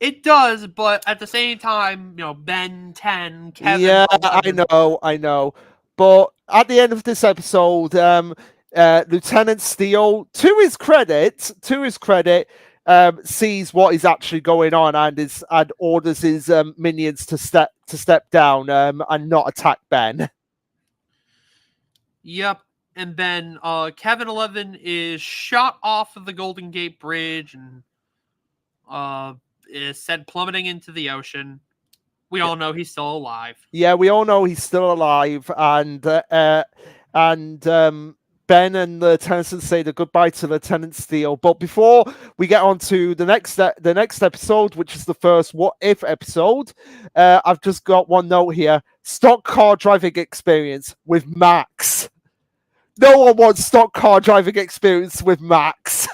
It does, but at the same time, Ben 10, Kevin
Yeah,
11.
I know. But at the end of this episode, Lieutenant Steele, to his credit, sees what is actually going on and orders his minions to step down and not attack Ben.
Yep. And then Kevin 11 is shot off of the Golden Gate Bridge and is sent plummeting into the ocean. We all know he's still alive.
Yeah, we all know he's still alive, and Ben and Lieutenant say the goodbye to Lieutenant Steele. But before we get on to the next episode, which is the first What If episode, I've just got one note here: stock car driving experience with Max. No one wants stock car driving experience with Max.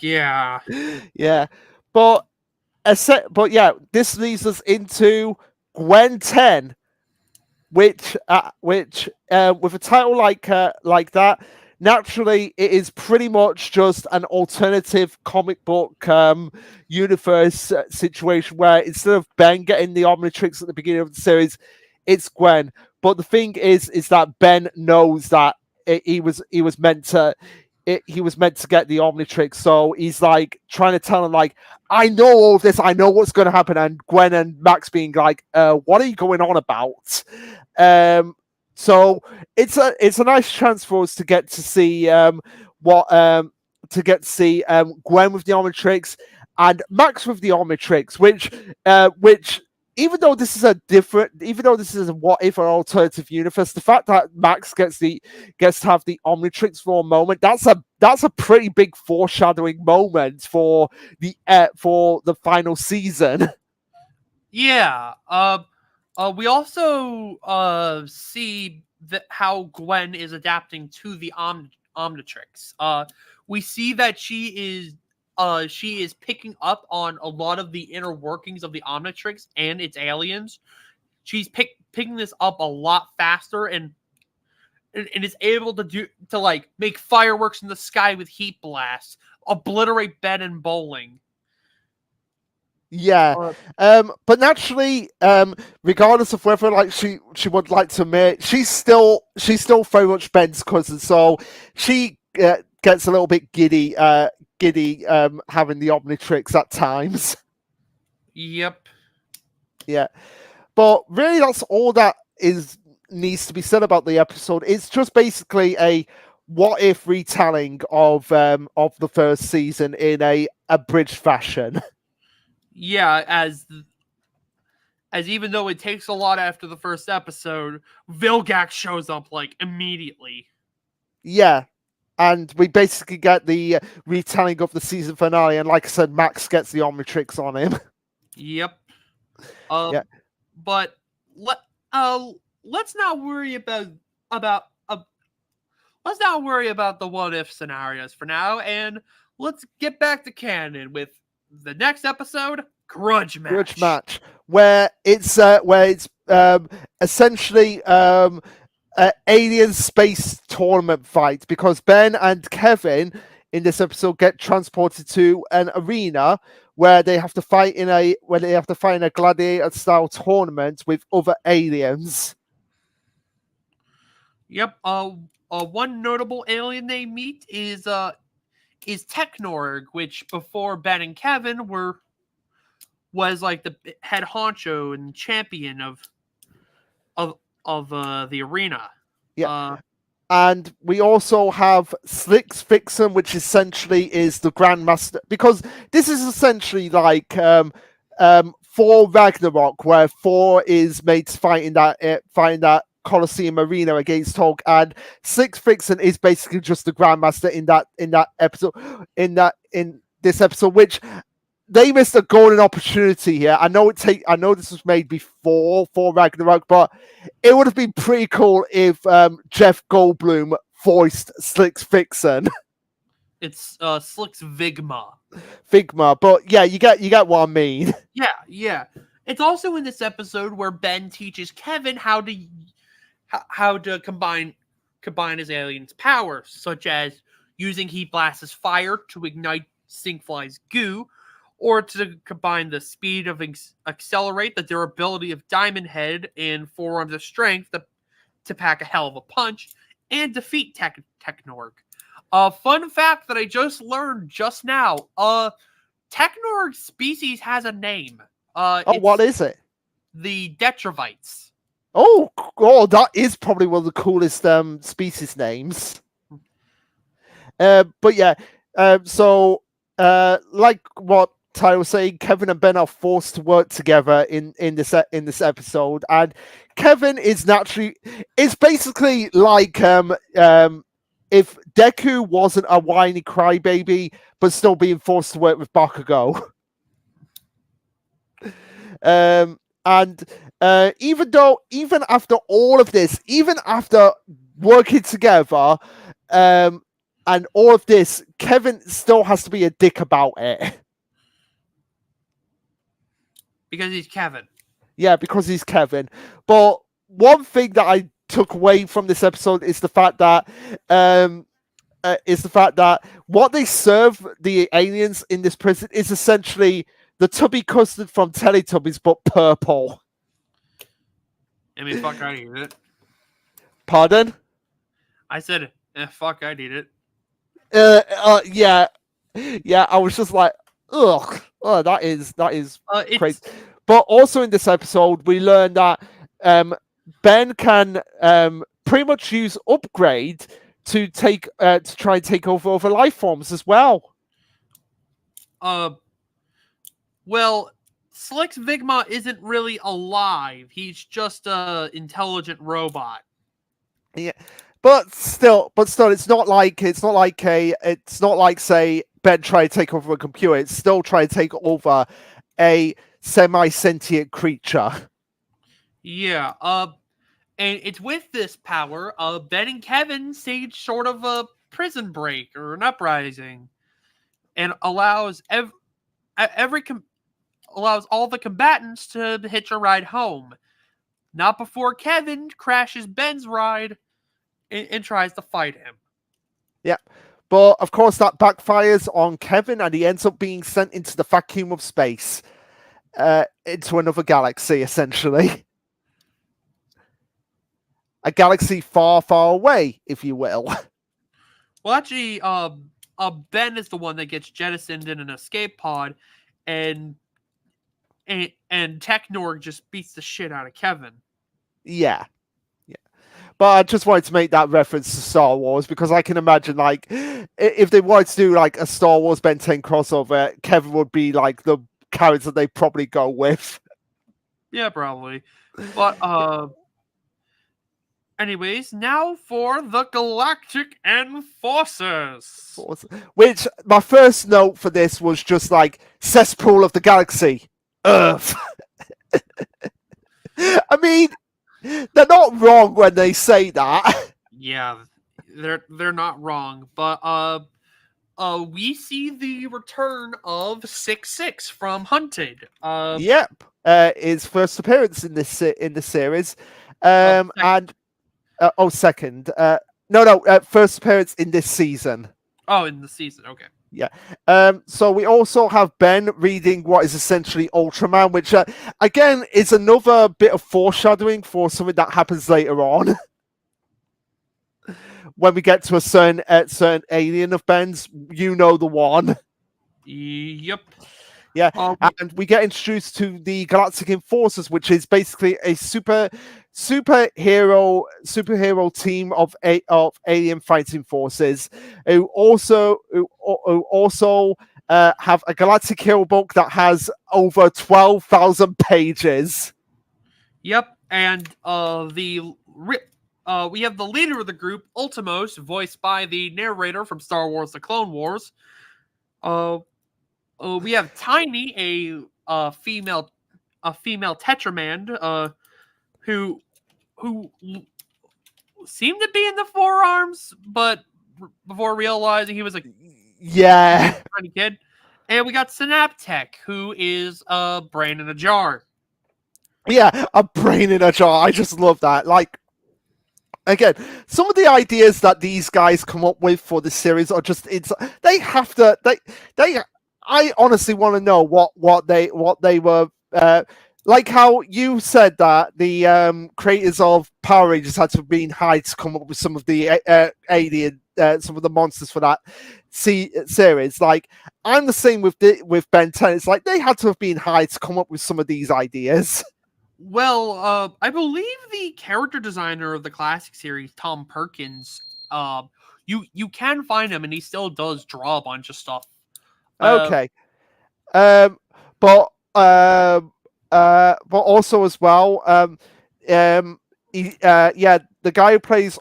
Yeah.
Yeah, but yeah, this leads us into Gwen 10, which with a title like that, naturally it is pretty much just an alternative comic book universe situation where instead of Ben getting the Omnitrix at the beginning of the series, it's Gwen. But the thing is that Ben knows that he was meant to get the Omnitrix, so he's like trying to tell him like, I know all of this, I know what's going to happen, and Gwen and Max being like, what are you going on about? So it's a nice chance for us to get to see Gwen with the Omnitrix and Max with the Omnitrix, which even though this is a what if or alternative universe, the fact that Max gets to have the Omnitrix for a moment, that's a pretty big foreshadowing moment for the final season.
Yeah. We also see that how Gwen is adapting to the Omnitrix. We see that she is picking up on a lot of the inner workings of the Omnitrix and its aliens. She's picking this up a lot faster and is able to make fireworks in the sky with heat blasts, obliterate Ben and Bowling.
Yeah, but naturally, regardless of whether she would like to admit, she's still very much Ben's cousin, so she gets a little bit giddy having the Omnitrix at times.
Yep.
Yeah, but really, that's all that needs to be said about the episode. It's just basically a what if retelling of the first season in a abridged fashion.
Yeah, as even though it takes a lot after the first episode, Vilgax shows up immediately.
Yeah, and we basically get the retelling of the season finale, and like I said, Max gets the Omnitrix on him.
Yep.
Yeah.
But let's not worry about let's not worry about the what if scenarios for now, and let's get back to canon with the next episode, Grudge Match.
Where it's essentially alien space tournament fight, because Ben and Kevin in this episode get transported to an arena where they have to fight in a gladiator style tournament with other aliens.
Yep. One notable alien they meet is Technorg, which before Ben and Kevin was the head honcho and champion of the arena.
Yeah. And we also have Slick's Fixum, which essentially is the Grandmaster, because this is essentially like Thor Ragnarok, where Thor is made to fight in that Coliseum Arena against Hulk, and Slick Vixen is basically just the Grandmaster in that episode, in this episode, which they missed a golden opportunity here. I know this was made before for Ragnarok, but it would have been pretty cool if Jeff Goldblum voiced Slick's Vixen.
It's Slick's Vigma.
Figma, but yeah, you get what I mean.
Yeah. It's also in this episode where Ben teaches Kevin how to combine his alien's powers, such as using Heat Blast's fire to ignite Stinkfly's goo, or to combine the speed of Accelerate, the durability of Diamond Head, and Forearms of Strength to pack a hell of a punch, and defeat Technorg. Fun fact that I just learned just now, Technorg species has a name.
What is it?
The Detrovites.
Oh, that is probably one of the coolest species names. But yeah, so like what Ty was saying, Kevin and Ben are forced to work together in this episode, and Kevin is it's basically like if Deku wasn't a whiny crybaby, but still being forced to work with Bakugo. And even after all of this, even after working together, and all of this, Kevin still has to be a dick about it.
Because he's Kevin.
Yeah, because he's Kevin. But one thing that I took away from this episode is the fact that what they serve the aliens in this prison is essentially the tubby custard from Teletubbies, but purple.
I mean, fuck, I'd eat it.
Pardon?
I said, fuck, I'd eat it.
Yeah. I was just like, ugh. Oh, that is crazy. But also in this episode, we learn that Ben can pretty much use upgrade to try and take over other life forms as well.
Well, Slick's Vigma isn't really alive. He's just a intelligent robot.
Yeah, but still, it's not like say Ben trying to take over a computer. It's still trying to take over a semi-sentient creature.
Yeah. And it's with this power, Ben and Kevin stage sort of a prison break or an uprising, and allows allows all the combatants to hitch a ride home. Not before Kevin crashes Ben's ride and tries to fight him.
Yeah. But of course that backfires on Kevin, and he ends up being sent into the vacuum of space. Into another galaxy, essentially. A galaxy far, far away, if you will.
Well, actually, Ben is the one that gets jettisoned in an escape pod, and Technorg just beats the shit out of Kevin.
Yeah. But I just wanted to make that reference to Star Wars, because I can imagine, like, if they wanted to do like a Star Wars Ben 10 crossover, Kevin would be like the character they probably go with.
Yeah, probably. But anyways, now for the Galactic Enforcers.
Which my first note for this was just like cesspool of the galaxy, Earth. I mean, they're not wrong when they say that.
Yeah, they're not wrong, but we see the return of 6-6 from Hunted.
Yep, his first appearance in this series, second. First appearance in this season.
Oh, in the season, okay.
Yeah. So we also have Ben reading what is essentially Ultraman, which again is another bit of foreshadowing for something that happens later on. When we get to a certain alien of Ben's, you know the one.
Yep.
Yeah, and we get introduced to the Galactic Enforcers, which is basically a superhero team of alien fighting forces who also have a Galactic Hero book that has over 12,000 pages.
Yep, and the we have the leader of the group, Ultimos, voiced by the narrator from Star Wars: The Clone Wars. We have Tiny, female Tetraman, who seemed to be in the forearms, but before realizing he was a
Yeah.
tiny kid. And we got Synaptech, who is a brain in a jar.
Yeah, a brain in a jar. I just love that. Like, again, some of the ideas that these guys come up with for the series are just they have to they I honestly want to know what they were like how you said that the creators of Power Rangers had to have been high to come up with some of the alien some of the monsters for that series. Like, I'm the same with Ben 10. It's like they had to have been high to come up with some of these ideas.
Well, I believe the character designer of the classic series, Tom Perkins, you can find him, and he still does draw a bunch of stuff.
Okay. But also as well, yeah, the guy who plays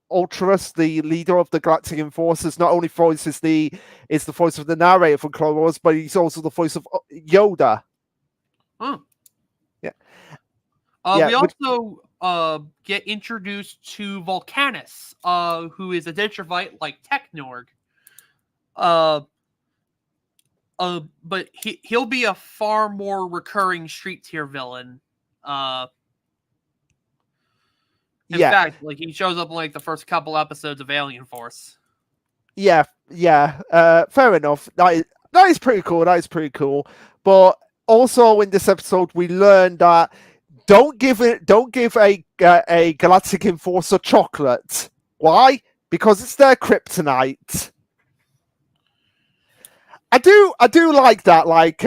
Ultras, the leader of the Galactic Enforcers, not only voices the voice of the narrator for Clone Wars, but he's also the voice of Yoda.
Huh.
Yeah.
We also get introduced to Volcanus, who is a Dentrovite like Technorg. But he'll be a far more recurring street tier villain. In fact, like, he shows up in like the first couple episodes of Alien Force.
Yeah. Fair enough. That is pretty cool. That is pretty cool. But also in this episode, we learned that don't give a Galactic Enforcer chocolate. Why? Because it's their kryptonite. I do like that. Like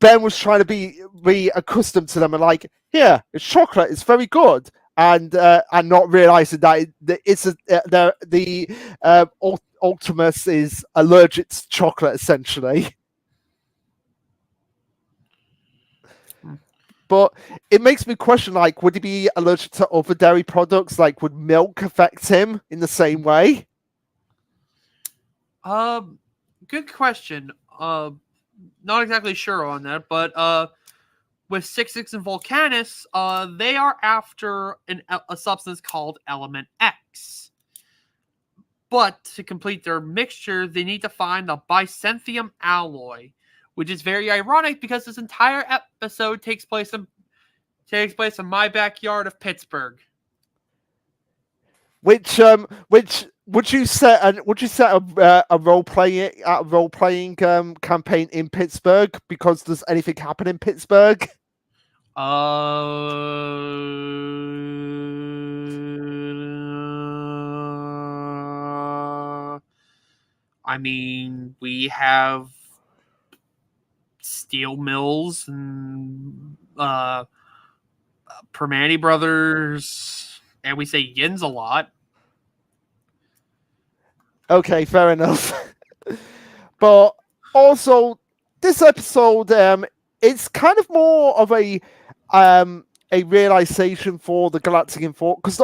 Ben was trying to be accustomed to them and like, here, it's chocolate. It's very good. And not realizing that it's Ultimus is allergic to chocolate essentially. But it makes me question, like, would he be allergic to other dairy products? Like, would milk affect him in the same way?
Good question. Not exactly sure on that, but with 66 and Volcanus, they are after a substance called Element X. But to complete their mixture, they need to find the Bicentennium alloy, which is very ironic because this entire episode takes place in my backyard of Pittsburgh.
Which would you set a role playing campaign in Pittsburgh? Because does anything happen in Pittsburgh?
I mean, we have steel mills and Permane Brothers, and we say yins a lot.
Okay, fair enough. But also, this episode, it's kind of more of a realization for the Galactic Enforcers, because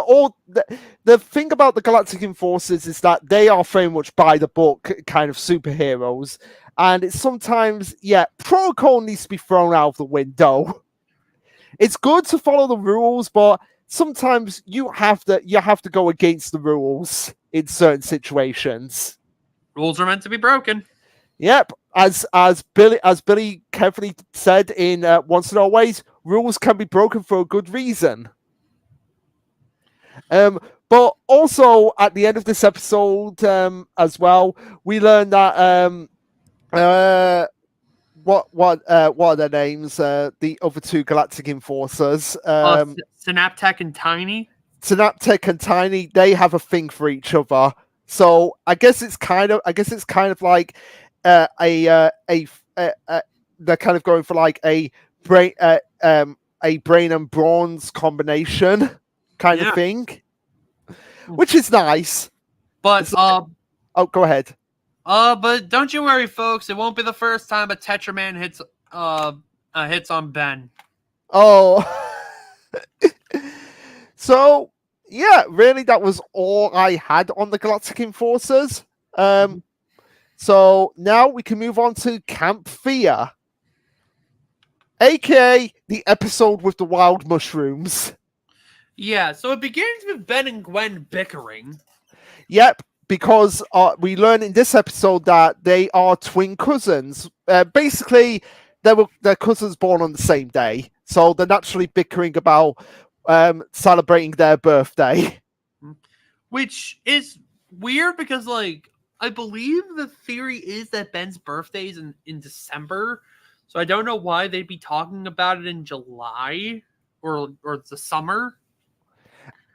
the thing about the Galactic Enforcers is that they are very much by the book kind of superheroes, and it's sometimes, protocol needs to be thrown out of the window. It's good to follow the rules, but sometimes you have to go against the rules in certain situations.
Rules are meant to be broken.
Yep, as Billy carefully said in Once and Always, rules can be broken for a good reason. But also at the end of this episode, as well, we learn that what are their names? The other two Galactic Enforcers,
Synaptech and Tiny.
Synaptech and Tiny, they have a thing for each other. So I guess it's kind of like they're kind of going for like a brain and bronze combination kind of thing, which is nice.
But
go ahead.
But don't you worry, folks. It won't be the first time a Tetraman hits on Ben.
Oh. So yeah, really, that was all I had on the Galactic Enforcers.
Mhm.
So now we can move on to Camp Fear, aka the episode with the wild mushrooms.
Yeah, so it begins with Ben and Gwen bickering.
Yep, because we learn in this episode that they are twin cousins. Basically, their cousins born on the same day, so they're naturally bickering about celebrating their birthday.
Which is weird because, like, I believe the theory is that Ben's birthday is in December. So I don't know why they'd be talking about it in July or the summer.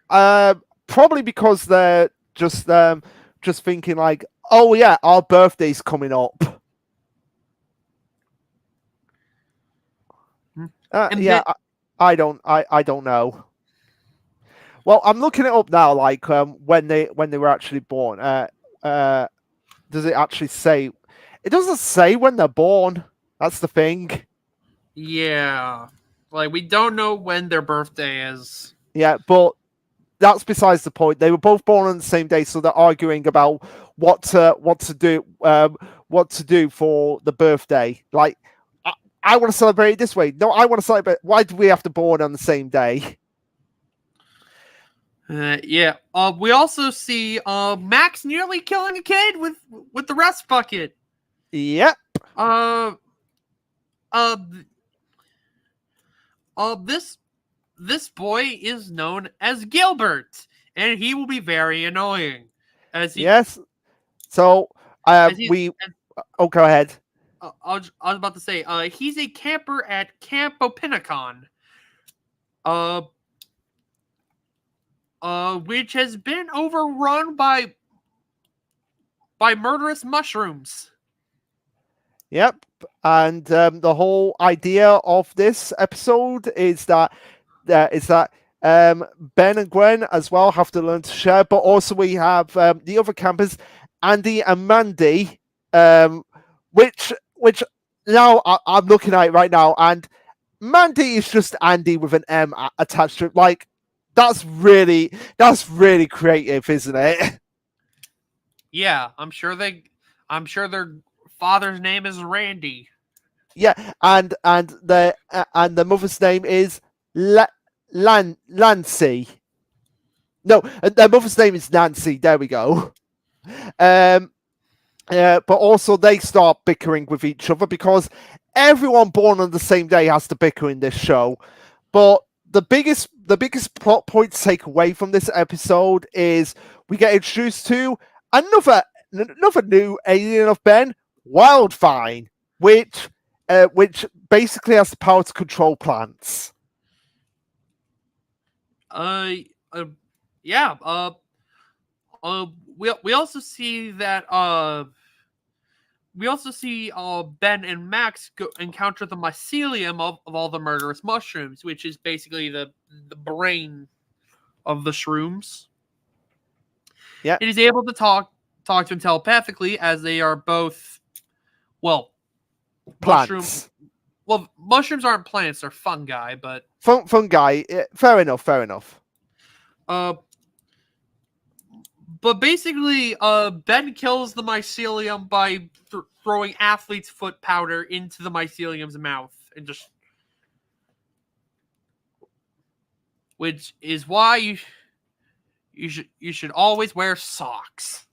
Probably because they're just thinking like, oh yeah, our birthday's coming up.
And
Yeah,
then
I don't know. Well, I'm looking it up now, like when they were actually born. Does it actually say? It doesn't say when they're born. That's the thing.
yeah, like we don't know when their birthday is.
Yeah, but that's besides the point. They were both born on the same day, so they're arguing about what to do for the birthday. Like, I want to celebrate it this way. No, I want to celebrate. Why do we have to born on the same day?
Yeah. We also see Max nearly killing a kid with the rest bucket.
Yep.
Uh, uh, this boy is known as Gilbert, and he will be very annoying.
Yes. So
As he,
we. Oh, go ahead.
I was about to say, he's a camper at Camp Opinacon, uh, which has been overrun by murderous mushrooms.
Yep. And the whole idea of this episode is that Ben and Gwen as well have to learn to share, but also we have the other campers, Andy and Mandy, which now I'm looking at it right now, and Mandy is just Andy with an M attached to it. Like that's really creative, isn't it?
Yeah, I'm sure their father's name is Randy.
Yeah, and the mother's name is Lancy. No, their mother's name is Nancy. There we go. But also they start bickering with each other because everyone born on the same day has to bicker in this show. But the biggest plot point to take away from this episode is we get introduced to another new alien of Ben, Wildfine, which basically has the power to control plants.
Uh, uh yeah. We also see that Ben and Max encounter the mycelium of all the murderous mushrooms, which is basically the brain of the shrooms.
Yeah,
It is able to talk to them telepathically as they are both, well,
plants.
mushrooms aren't plants; they're fungi. But
fungi. Fair enough.
uh, but basically, Ben kills the mycelium by throwing athlete's foot powder into the mycelium's mouth, and just, which is why you should always wear socks.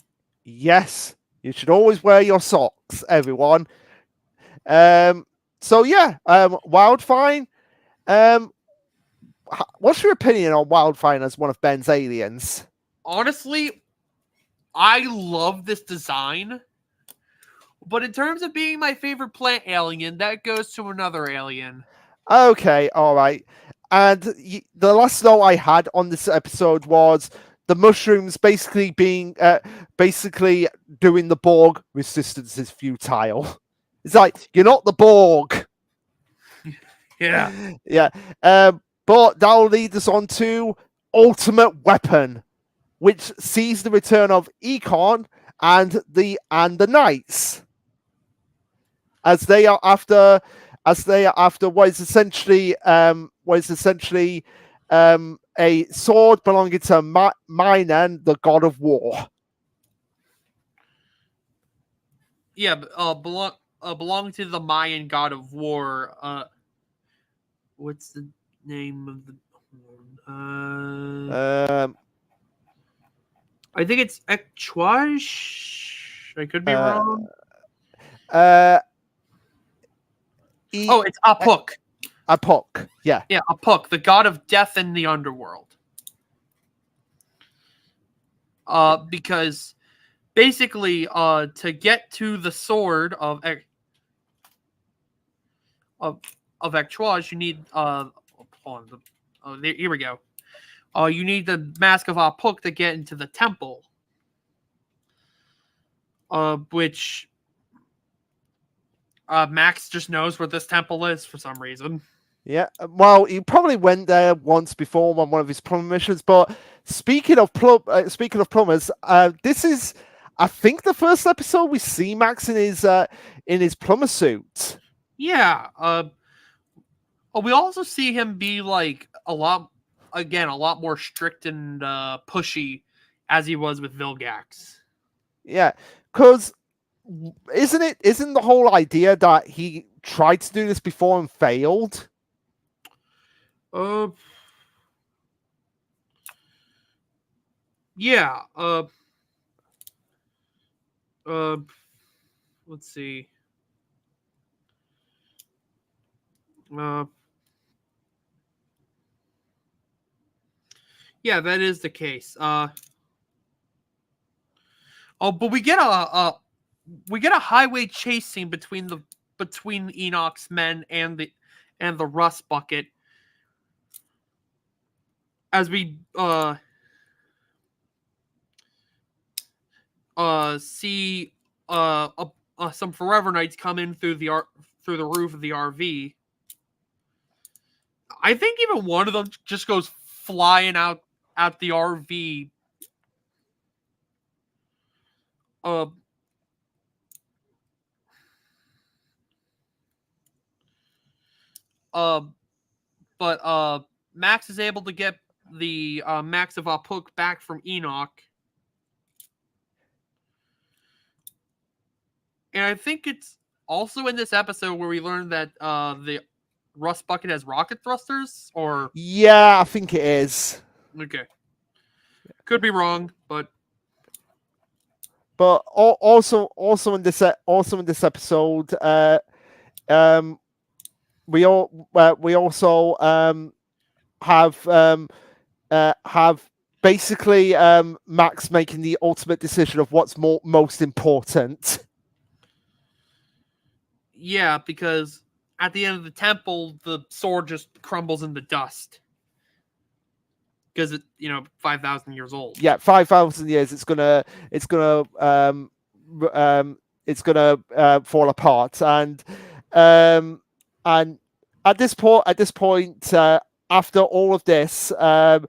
Yes, you should always wear your socks, everyone. So yeah, Wildfine. What's your opinion on Wildfine as one of Ben's aliens?
Honestly, I love this design. But in terms of being my favorite plant alien, that goes to another alien.
Okay, all right. And the last note I had on this episode was the mushrooms basically doing the Borg. Resistance is futile. It's like you're not the Borg.
Yeah.
Yeah. But that'll lead us on to Ultimate Weapon, which sees the return of Econ and the Knights, as they are after what is essentially a sword belonging to Minan, the god of war.
Yeah, belong to the Mayan god of war. What's the name of the? I think it's Ekchwaj. I could be wrong. It's Apuk.
Apuk, yeah.
Yeah, Apuk, the god of death in the underworld. Because basically, to get to the sword of Ekchwaj, you need hold on. Here we go. You need the Mask of Apuk to get into the temple. Which Max just knows where this temple is for some reason.
Yeah, well, he probably went there once before on one of his plumber missions. But speaking of plumbers, this is, I think, the first episode we see Max in his plumber suit.
Yeah. We also see him be like a lot more strict and pushy as he was with Vilgax.
Yeah, because isn't the whole idea that he tried to do this before and failed?
Yeah. Let's see. Yeah, that is the case. But we get a highway chase scene between Enoch's men and the rust bucket as we see some Forever Knights come in through the roof of the RV. I think even one of them just goes flying out the RV. But Max is able to get the Max of Apuk back from Enoch. And I think it's also in this episode where we learn that the rust bucket has rocket thrusters, or
yeah, I think it is.
Okay, could be wrong, but
also in this episode, we also have basically Max making the ultimate decision of what's most important.
Yeah, because at the end of the temple, the sword just crumbles into dust. Because it's 5,000 years old.
Yeah, 5,000 years. It's gonna fall apart, and at this point, after all of this, that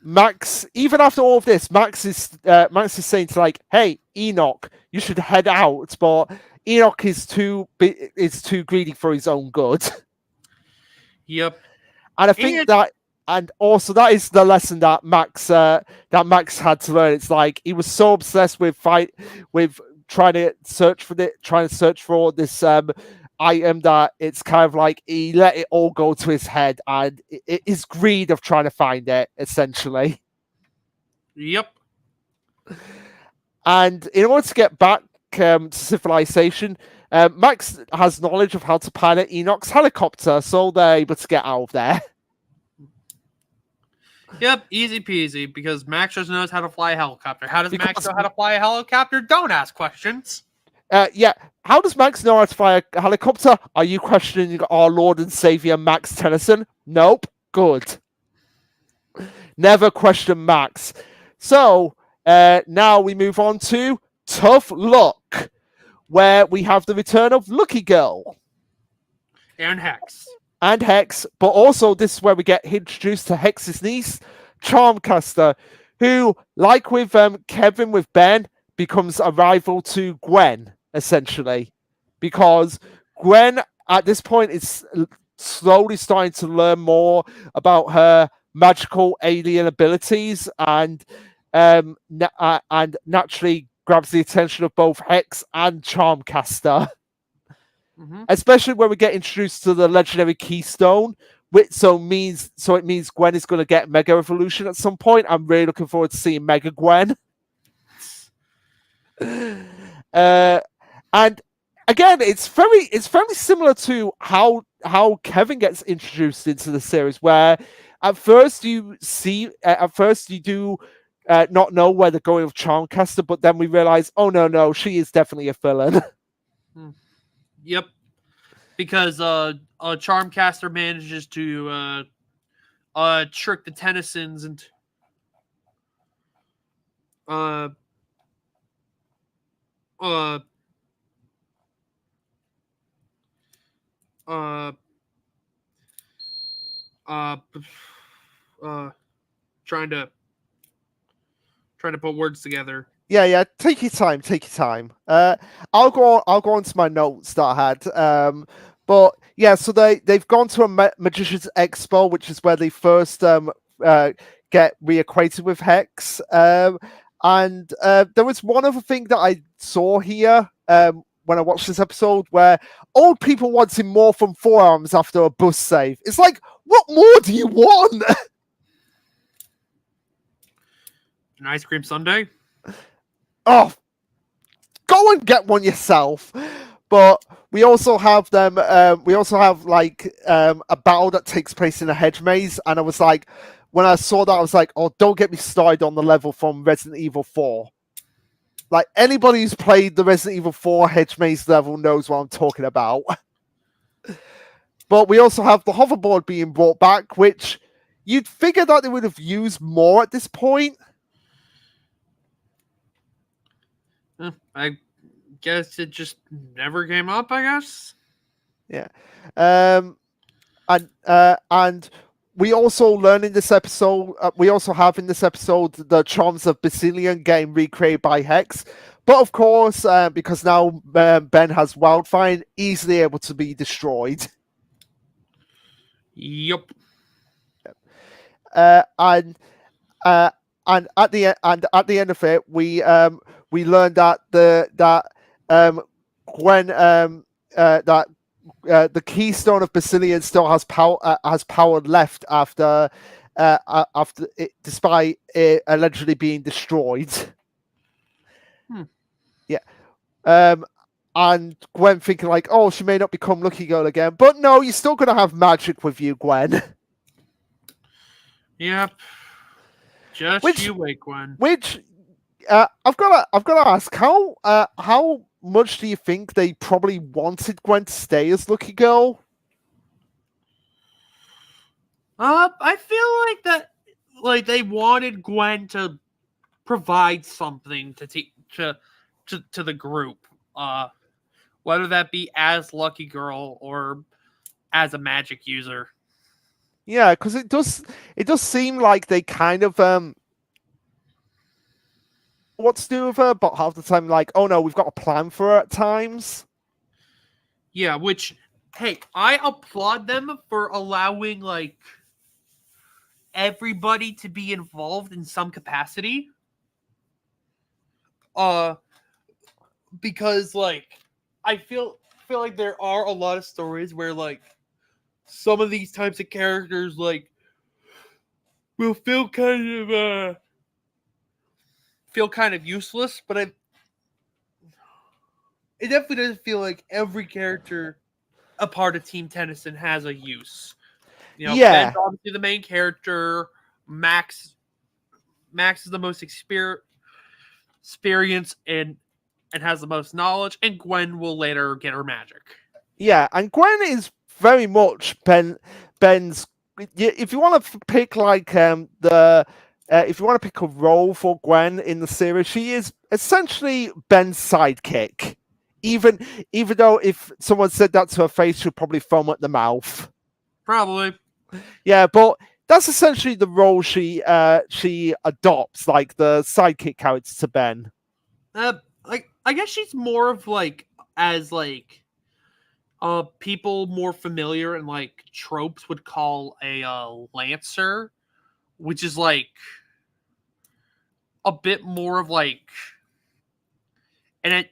Max, even after all of this, Max is saying to, like, hey, Enoch, you should head out, but Enoch is too greedy for his own good.
Yep.
And I think that is the lesson that Max had to learn. It's like he was so obsessed with trying to search for this item that it's kind of like he let it all go to his head, and his greed of trying to find it, essentially.
Yep.
And in order to get back to civilization, Max has knowledge of how to pilot Enoch's helicopter, so they're able to get out of there.
Yep, easy peasy, because Max just knows how to fly a helicopter. How does Max know how to fly a helicopter? Don't ask questions.
Yeah, how does Max know how to fly a helicopter? Are you questioning our Lord and Savior Max Tennyson? Nope. Good. Never question Max. So, now we move on to Tough Luck, where we have the return of Lucky Girl.
And Hex.
But also this is where we get introduced to Hex's niece, Charmcaster, who, like with Kevin with Ben, becomes a rival to Gwen, essentially. Because Gwen at this point is slowly starting to learn more about her magical alien abilities, and and naturally grabs the attention of both Hex and Charmcaster,
Mm-hmm.
especially when we get introduced to the legendary Keystone. Which it means Gwen is going to get Mega Evolution at some point. I'm really looking forward to seeing Mega Gwen. And again, it's very similar to how Kevin gets introduced into the series, where at first you do not know where they're going with Charmcaster, but then we realize, oh no, she is definitely a villain.
Yep, because Charmcaster manages to trick the Tennysons and uh uh uh uh uh trying to put words together.
Yeah. Take your time. Take your time. I'll go on to my notes that I had. But yeah, so they've gone to a magician's expo, which is where they first get reacquainted with Hex. And there was one other thing that I saw here when I watched this episode, where old people wanting more from forearms after a bus save. It's like, what more do you want?
An ice cream sundae.
Oh, go and get one yourself. But we also have them. We also have like a battle that takes place in a hedge maze, and I was like, when I saw that, I was like, oh, don't get me started on the level from Resident Evil 4. Like anybody who's played the Resident Evil 4 hedge maze level knows what I'm talking about. But we also have the hoverboard being brought back, which you'd figure that they would have used more at this point.
I guess it just never came up, I guess.
Yeah. And we also learn in this episode, we also have in this episode the charms of Basilian getting recreated by Hex. But of course, because now Ben has Wildfire, easily able to be destroyed.
Yep.
And at the end of it, we learn that Gwen that the keystone of Basilian still has power left after it, despite it allegedly being destroyed. Yeah. And Gwen thinking like, oh, she may not become Lucky Girl again, but no, you're still gonna have magic with you, Gwen.
Yep. Just you wait, Gwen.
Which I've got to ask, how much do you think they probably wanted Gwen to stay as Lucky Girl?
I feel like that, like they wanted Gwen to provide something to the group. Whether that be as Lucky Girl or as a magic user.
Yeah, because it does seem like they kind of what to do with her, but half the time like, oh no, we've got a plan for her at times.
Yeah, which, hey, I applaud them for allowing like everybody to be involved in some capacity. Because like I feel like there are a lot of stories where like some of these types of characters like will feel kind of useless, but it definitely doesn't feel like every character a part of Team Tennyson has a use. You know,
Yeah.
Ben's obviously the main character. Max is the most experience and has the most knowledge, and Gwen will later get her magic.
Yeah, and Gwen is very much Ben's. If you want to pick like if you want to pick a role for Gwen in the series, she is essentially Ben's sidekick. Even though if someone said that to her face, she'll probably foam at the mouth.
Probably.
Yeah, but that's essentially the role she adopts, like the sidekick character to Ben.
Like I guess she's more of like as like People more familiar and like tropes would call a lancer, which is like a bit more of like an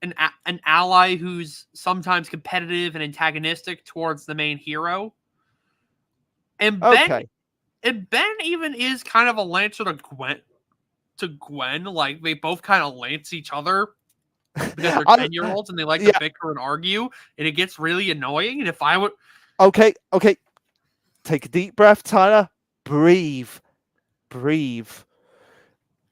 an ally who's sometimes competitive and antagonistic towards the main hero. And
Okay.
Ben even is kind of a lancer to Gwen. Like they both kind of lance each other because they're
I,
10-year-olds and they like to
yeah.
bicker and argue, and it gets really annoying. And if I would,
Okay. Okay. Take a deep breath, Tyler. Breathe. Breathe.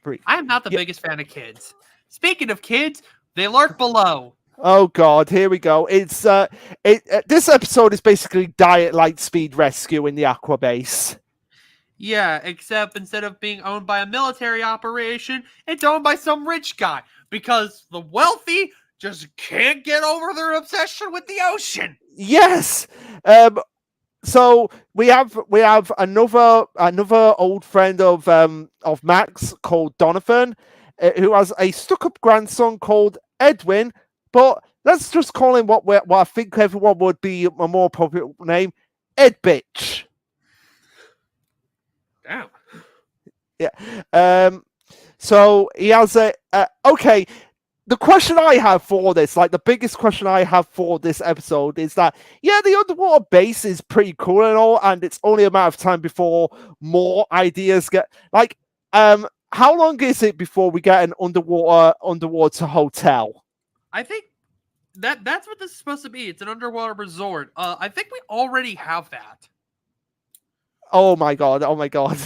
Breathe.
I am not the
Yeah.
biggest fan of kids. Speaking of kids, they lurk below.
Oh God, here we go. It's this episode is basically Diet Lightspeed Rescue in the Aqua Base.
Yeah, except instead of being owned by a military operation, it's owned by some rich guy because the wealthy just can't get over their obsession with the ocean.
Yes. So we have another old friend of Max called Donovan, who has a stuck-up grandson called Edwin. But let's just call him what I think everyone would be a more appropriate name, Ed Bitch.
Damn.
Yeah. So he has a okay. The question I have for this, like the biggest question I have for this episode, is that yeah, the underwater base is pretty cool and all, and it's only a matter of time before more ideas get like. How long is it before we get an underwater hotel?
I think that's what this is supposed to be. It's an underwater resort. I think we already have that.
Oh my god! Oh my god!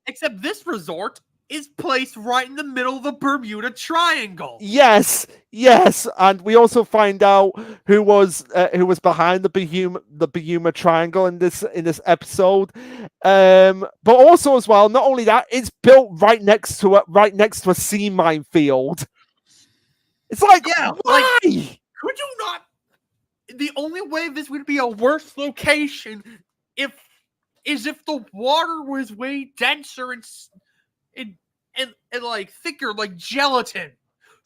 Except this resort is placed right in the middle of the Bermuda Triangle.
Yes, yes, and we also find out who was behind the Bermuda Triangle in this episode. But also as well, not only that, it's built right next to a sea minefield. It's like,
Yeah,
why?
could you not? The only way this would be a worse location if the water was way denser and like thicker, like gelatin,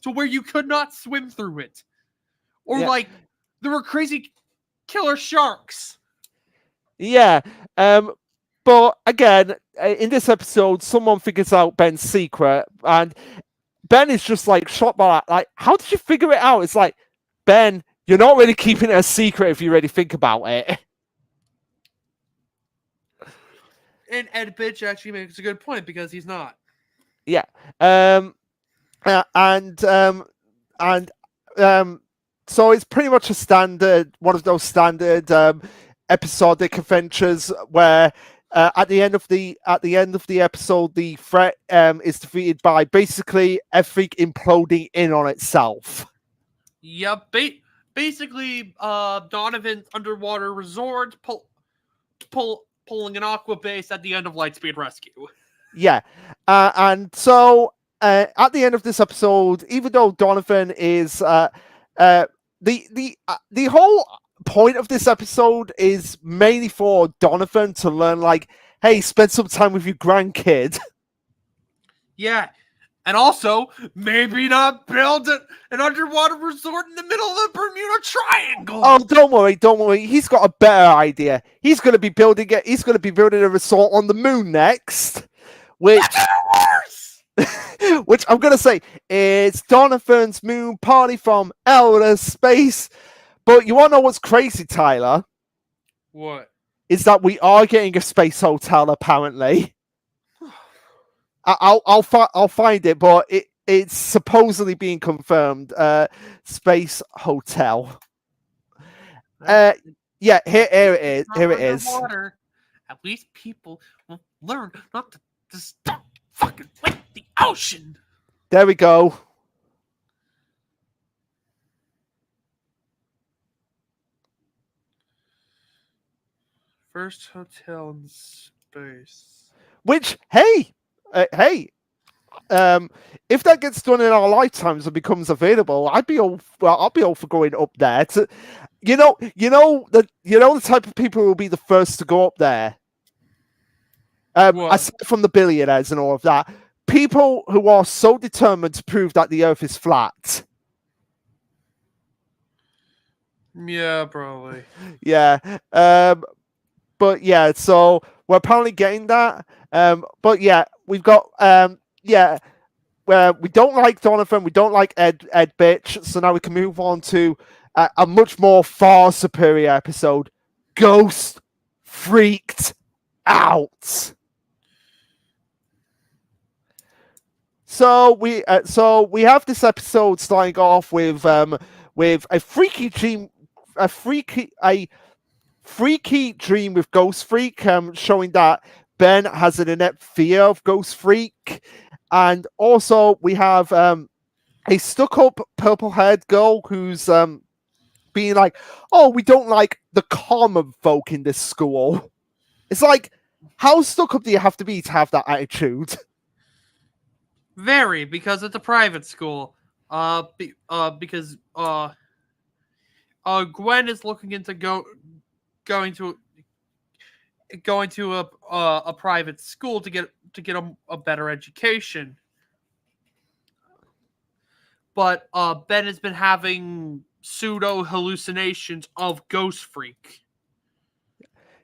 to where you could not swim through it, or
Yeah.
like there were crazy killer sharks.
Yeah. But again, in this episode, someone figures out Ben's secret, and Ben is just like shocked by that. Like, how did you figure it out? It's like, Ben, you're not really keeping it a secret if you really think about it.
And Ed Bitch actually makes a good point because he's not.
Yeah. And so it's pretty much a standard, one of those standard episodic adventures where at the end of the episode, the threat is defeated by basically everything imploding in on itself.
Yep. Basically, Donovan's underwater resort pulling an aqua base at the end of Lightspeed Rescue.
Yeah, and so at the end of this episode, even though Donovan is the whole point of this episode is mainly for Donovan to learn, like, hey, spend some time with your grandkid.
Yeah, and also maybe not build an underwater resort in the middle of the Bermuda Triangle.
Oh, don't worry. He's got a better idea. He's going to be building it. He's going to be building a resort on the moon next, which which I'm going to say it's Donovan's moon party from outer space. But you want to know what's crazy, Tyler?
What?
Is that we are getting a space hotel, apparently. I'll find it, but it's supposedly being confirmed. Space hotel. Yeah, here it is. Here it is.
At least people will learn not to stop fucking with the ocean.
There we go.
First hotel in space.
Which, hey, if that gets done in our lifetimes and becomes available, I'll be all for going up there. You know the type of people who will be the first to go up there. Aside from the billionaires and all of that, people who are so determined to prove that the Earth is flat.
Yeah, probably.
Yeah. But yeah, so we're apparently getting that. But yeah, we've got yeah, where we don't like Donovan, we don't like Ed Bitch, so now we can move on to a much more far superior episode. Ghost freaked out. So we have this episode starting off with a freaky dream with Ghost Freak, showing that Ben has an innate fear of Ghost Freak, and also we have a stuck-up purple-haired girl who's being like, "Oh, we don't like the common folk in this school." It's like, how stuck up do you have to have that attitude?
Very, because it's a private school. Because Gwen is looking into going to a private school to get a better education. But Ben has been having pseudo hallucinations of Ghost Freak.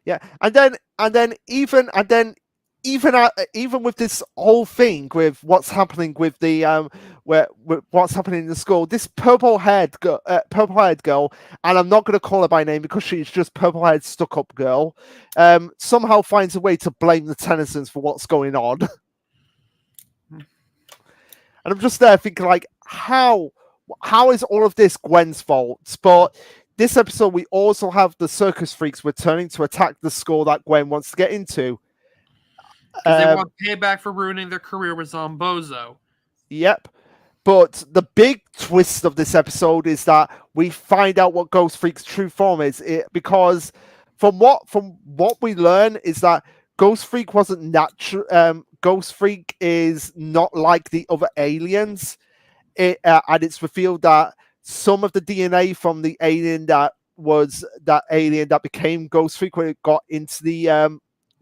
Yeah, and then even with this whole thing with what's happening with the with what's happening in the school, this purple haired girl, and I'm not going to call her by name because she's just purple haired stuck up girl, somehow finds a way to blame the Tennysons for what's going on. And I'm just there thinking, like, how is all of this Gwen's fault? But this episode, we also have the circus freaks returning to attack the school that Gwen wants to get into.
Because they want payback for ruining their career with Zombozo.
Yep. But the big twist of this episode is that we find out what Ghost Freak's true form is. Because from what we learn is that Ghost Freak wasn't natural. Ghost Freak is not like the other aliens. And it's revealed that some of the DNA from the alien that became Ghost Freak when it got into the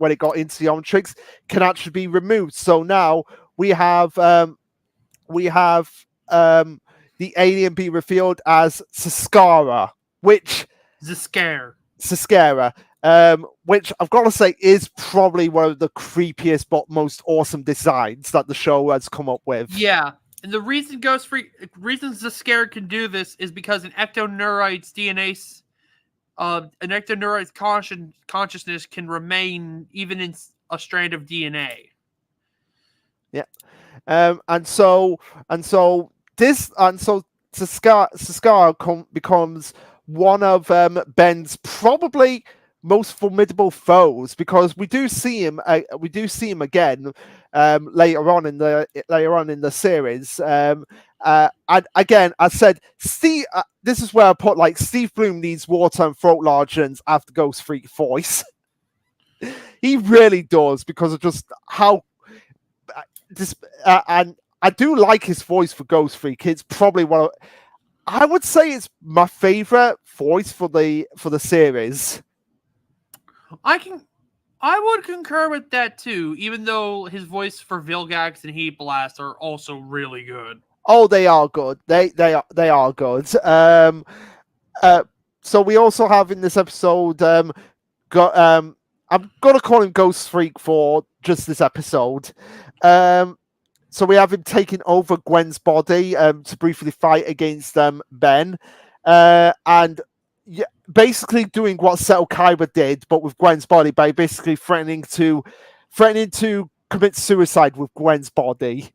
Omnitrix can actually be removed. So now we have the alien be revealed as Saskara, which Saskara, which I've got to say is probably one of the creepiest but most awesome designs that the show has come up with.
Yeah. And the reason Saskara can do this is because an ectoneuroid's DNA, an ectoneuroid's consciousness can remain even in a strand of DNA.
Yeah, and so Saskara becomes one of Ben's probably most formidable foes, because we do see him again later on in the series. And again, I said, Steve. This is where I put, like, Steve Bloom needs wartime throat lozenges after Ghost Freak voice. He really does, because of just how. And I do like his voice for Ghost Freak. It's probably I would say it's my favorite voice for the series.
I would concur with that too, even though his voice for Vilgax and Heat Blast are also really good.
Oh, they are good. They are good. So we also have in this episode I'm gonna call him Ghost Freak for just this episode. So we have him taking over Gwen's body to briefly fight against Ben, and basically doing what Seto Kaiba did, but with Gwen's body, by basically threatening to commit suicide with Gwen's body.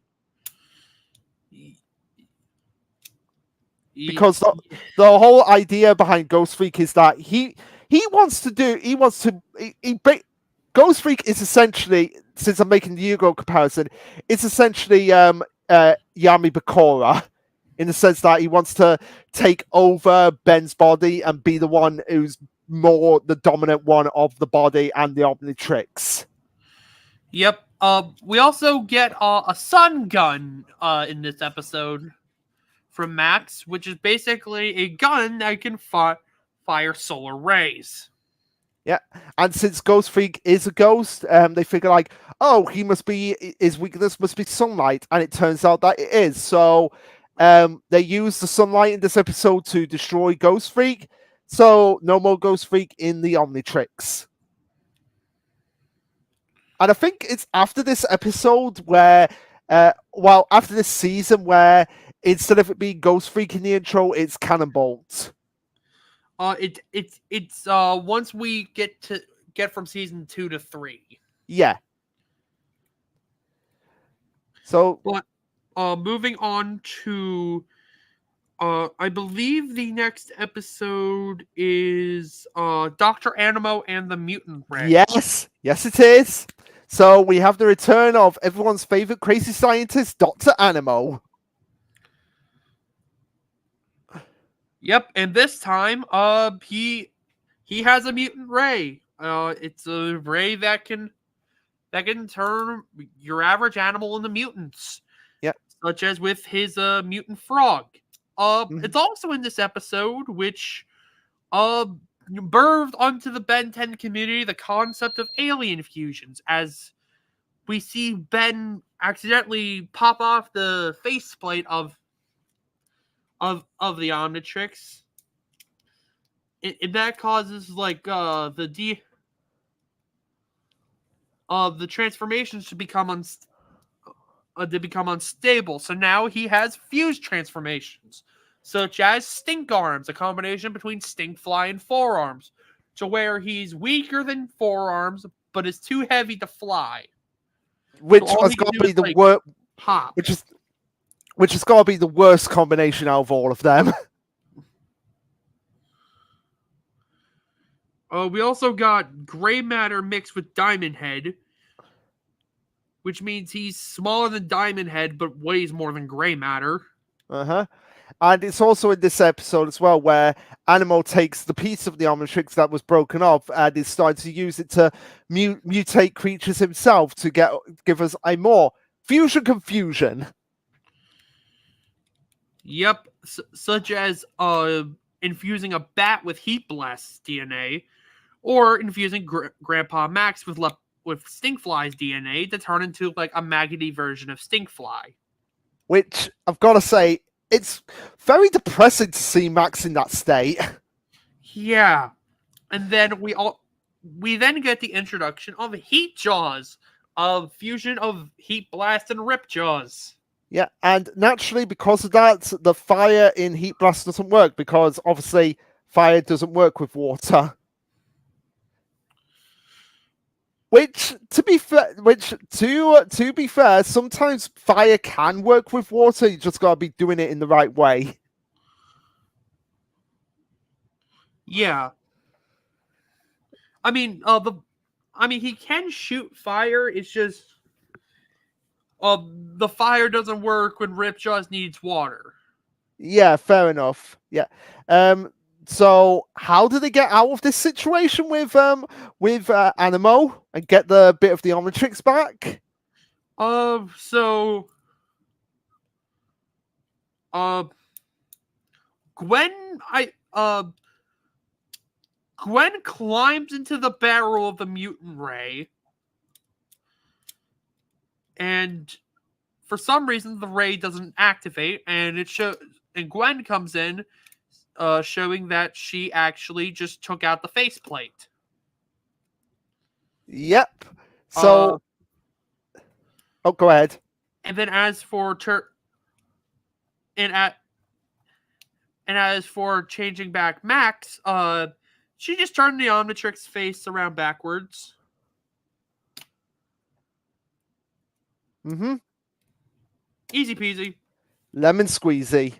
Because the whole idea behind Ghost Freak is that Ghost Freak is essentially, since I'm making the Yugo comparison, it's essentially Yami Bakura, in the sense that he wants to take over Ben's body and be the one who's more the dominant one of the body and the Omnitrix.
Yep. We also get a sun gun in this episode from Max, which is basically a gun that can fire solar rays.
Yeah, and since Ghost Freak is a ghost, they figure, like, oh, his weakness must be sunlight, and it turns out that it is. So they use the sunlight in this episode to destroy Ghost Freak. So no more Ghost Freak in the Omnitrix. And I think it's after this episode where, after this season where instead of it being Ghost Freak in the intro, it's Cannonbolt.
It's once we get from season 2 to 3.
Yeah. So,
but moving on to, I believe the next episode is Dr. Animo and the Mutant Ray.
yes, it is. So we have the return of everyone's favorite crazy scientist, Dr. Animo.
Yep, and this time, he has a mutant ray. It's a ray that can turn your average animal into mutants.
Yep.
Such as with his mutant frog. It's also in this episode which birthed onto the Ben 10 community the concept of alien fusions, as we see Ben accidentally pop off the faceplate of the Omnitrix. And that causes like the transformations to become unstable. So now he has fused transformations, such as Stink Arms, a combination between Stinkfly and Forearms, to where he's weaker than Forearms, but is too heavy to fly.
Which has got to be the worst.
Pop.
Which has got to be the worst combination out of all of them.
We also got Gray Matter mixed with Diamond Head, which means he's smaller than Diamond Head, but weighs more than Gray Matter.
And it's also in this episode as well where Animo takes the piece of the Omnitrix that was broken off and is starting to use it to mutate creatures himself to give us a more fusion confusion.
Yep, such as infusing a bat with Heat Blast's DNA, or infusing Grandpa Max with Stinkfly's DNA to turn into like a maggoty version of Stinkfly.
Which I've got to say, it's very depressing to see Max in that state.
Yeah, and then we then get the introduction of Heat Jaws, of fusion of Heat Blast and Rip Jaws.
Yeah, and naturally, because of that, the fire in Heat Blast doesn't work, because obviously fire doesn't work with water. Which, to be fair, sometimes fire can work with water. You just gotta be doing it in the right way.
Yeah. I mean, he can shoot fire. It's just the fire doesn't work when Ripjaws needs water.
Yeah, fair enough. Yeah. So how do they get out of this situation with Animo and get the bit of the Omnitrix back?
Gwen climbs into the barrel of the mutant ray, and for some reason the ray doesn't activate, and and Gwen comes in, showing that she actually just took out the faceplate.
Yep. So, go ahead.
And then as for changing back Max, she just turned the Omnitrix face around backwards. Easy peasy.
Lemon squeezy.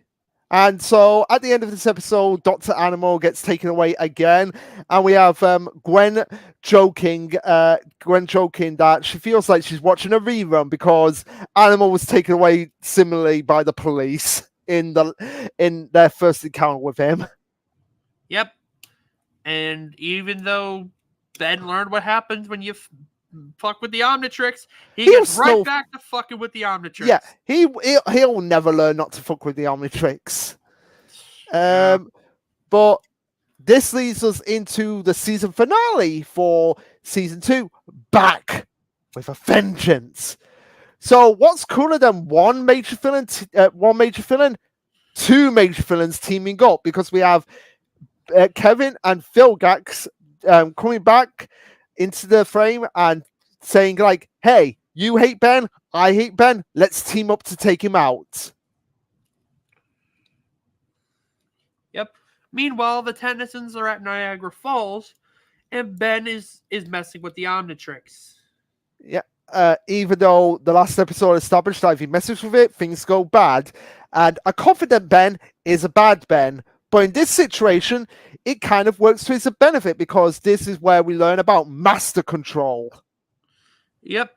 And so at the end of this episode, Dr. Animo gets taken away again, and we have Gwen joking that she feels like she's watching a rerun because Animo was taken away similarly by the police in their first encounter with him.
Yep. And even though Ben learned what happens when you fuck with the Omnitrix, he gets right back to fucking with the Omnitrix.
Yeah, he'll never learn not to fuck with the Omnitrix. But this leads us into the season finale for season 2, back with a vengeance. So what's cooler than one major villain, two major villains teaming up? Because we have Kevin and Vilgax coming back into the frame and saying like, "Hey, you hate Ben, I hate Ben. Let's team up to take him out."
Yep. Meanwhile, the Tennysons are at Niagara Falls, and Ben is messing with the Omnitrix.
Yeah. Even though the last episode established that if he messes with it, things go bad, and a confident Ben is a bad Ben. But in this situation, it kind of works to his benefit because this is where we learn about master control.
Yep.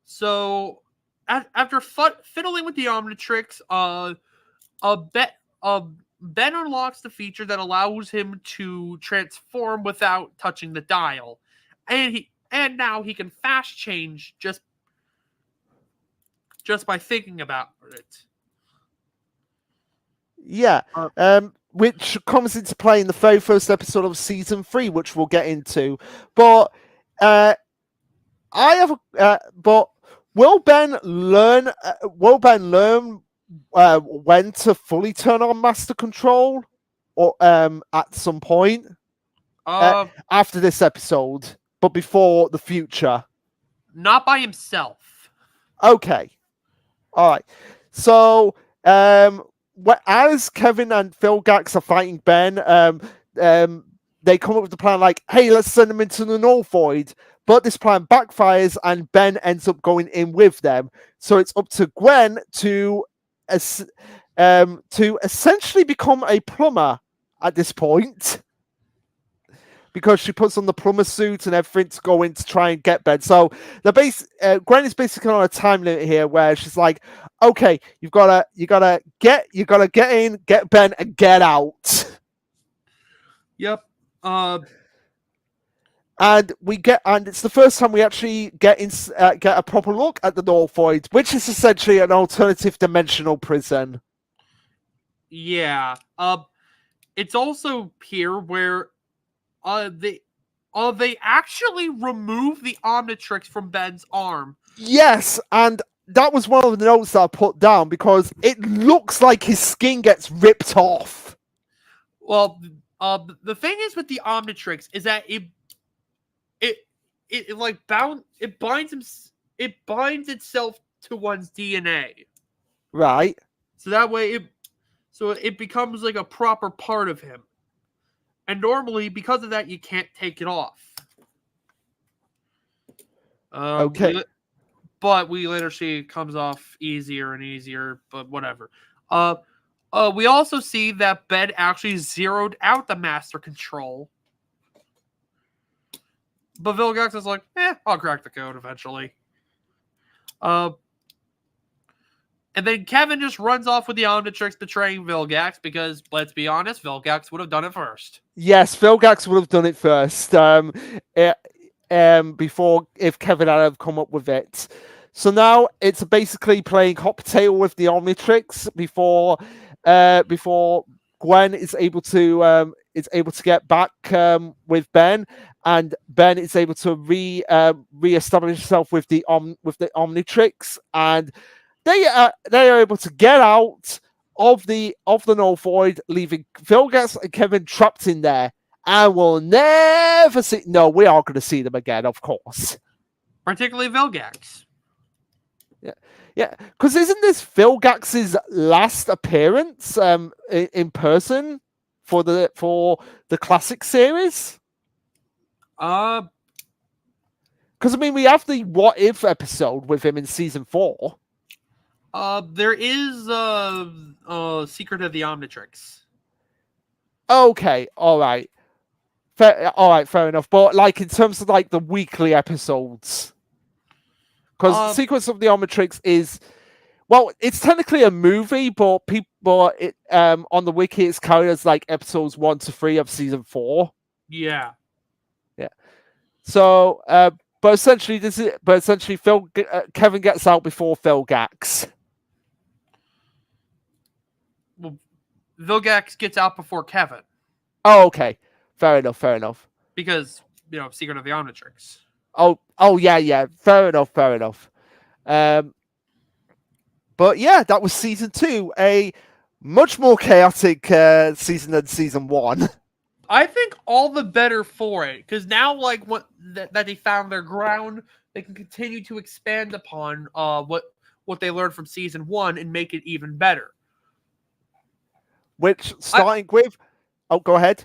So after fiddling with the Omnitrix, Ben unlocks the feature that allows him to transform without touching the dial, and now he can fast change just by thinking about it.
Yeah, which comes into play in the very first episode of season 3, which we'll get into. But but will Ben learn? When to fully turn on master control, or at some point after this episode, but before the future?
Not by himself.
Okay, all right. So as Kevin and Vilgax are fighting Ben, they come up with the plan like, "Hey, let's send them into the Null Void." But this plan backfires, and Ben ends up going in with them. So it's up to Gwen to essentially become a plumber at this point, because she puts on the plumber suit and everything to go in to try and get Ben. So Gwen is basically on a time limit here, where she's like, "Okay, you gotta get in, get Ben, and get out."
Yep.
And it's the first time we actually get a proper look at the Null Void, which is essentially an alternative dimensional prison.
Yeah. It's also here where they actually remove the Omnitrix from Ben's arm.
Yes, and that was one of the notes that I put down, because it looks like his skin gets ripped off.
Well, the thing is with the Omnitrix is that it binds itself to one's DNA.
Right.
So that way it becomes like a proper part of him. And normally, because of that, you can't take it off.
Okay.
But we later see it comes off easier and easier, but whatever. We also see that Ben actually zeroed out the master control. But Vilgax is like, I'll crack the code eventually. And then Kevin just runs off with the Omnitrix, betraying Vilgax, because, let's be honest, Vilgax would have done it first.
Yes, Vilgax would have done it first. Before, if Kevin had come up with it. So now it's basically playing hot potato with the Omnitrix before Gwen is able to get back with Ben, and Ben is able to reestablish himself with the Omnitrix, and they are able to get out of the Null Void, leaving Vilgax and Kevin trapped in there. And we'll never see. No, we are going to see them again, of course.
Particularly Vilgax.
Yeah. Because isn't this Vilgax's last appearance in person for the classic series?
Because
I mean, we have the What If episode with him in season 4.
There is Secret of the Omnitrix.
Okay, all right. Fair enough. But like in terms of like the weekly episodes, because Secrets of the Omnitrix is, well, it's technically a movie, but it on the wiki it's carried as like episodes 1 to 3 of season 4.
Yeah.
So, but essentially Kevin gets out before Vilgax.
Well, Vilgax gets out before Kevin.
Oh, okay. Fair enough.
Because, Secret of the Omnitrix.
Oh, yeah. Fair enough. But yeah, that was season 2, a much more chaotic season than season 1.
I think all the better for it, because now, like, that they found their ground, they can continue to expand upon what they learned from season 1 and make it even better.
Which, starting with... Oh, go ahead.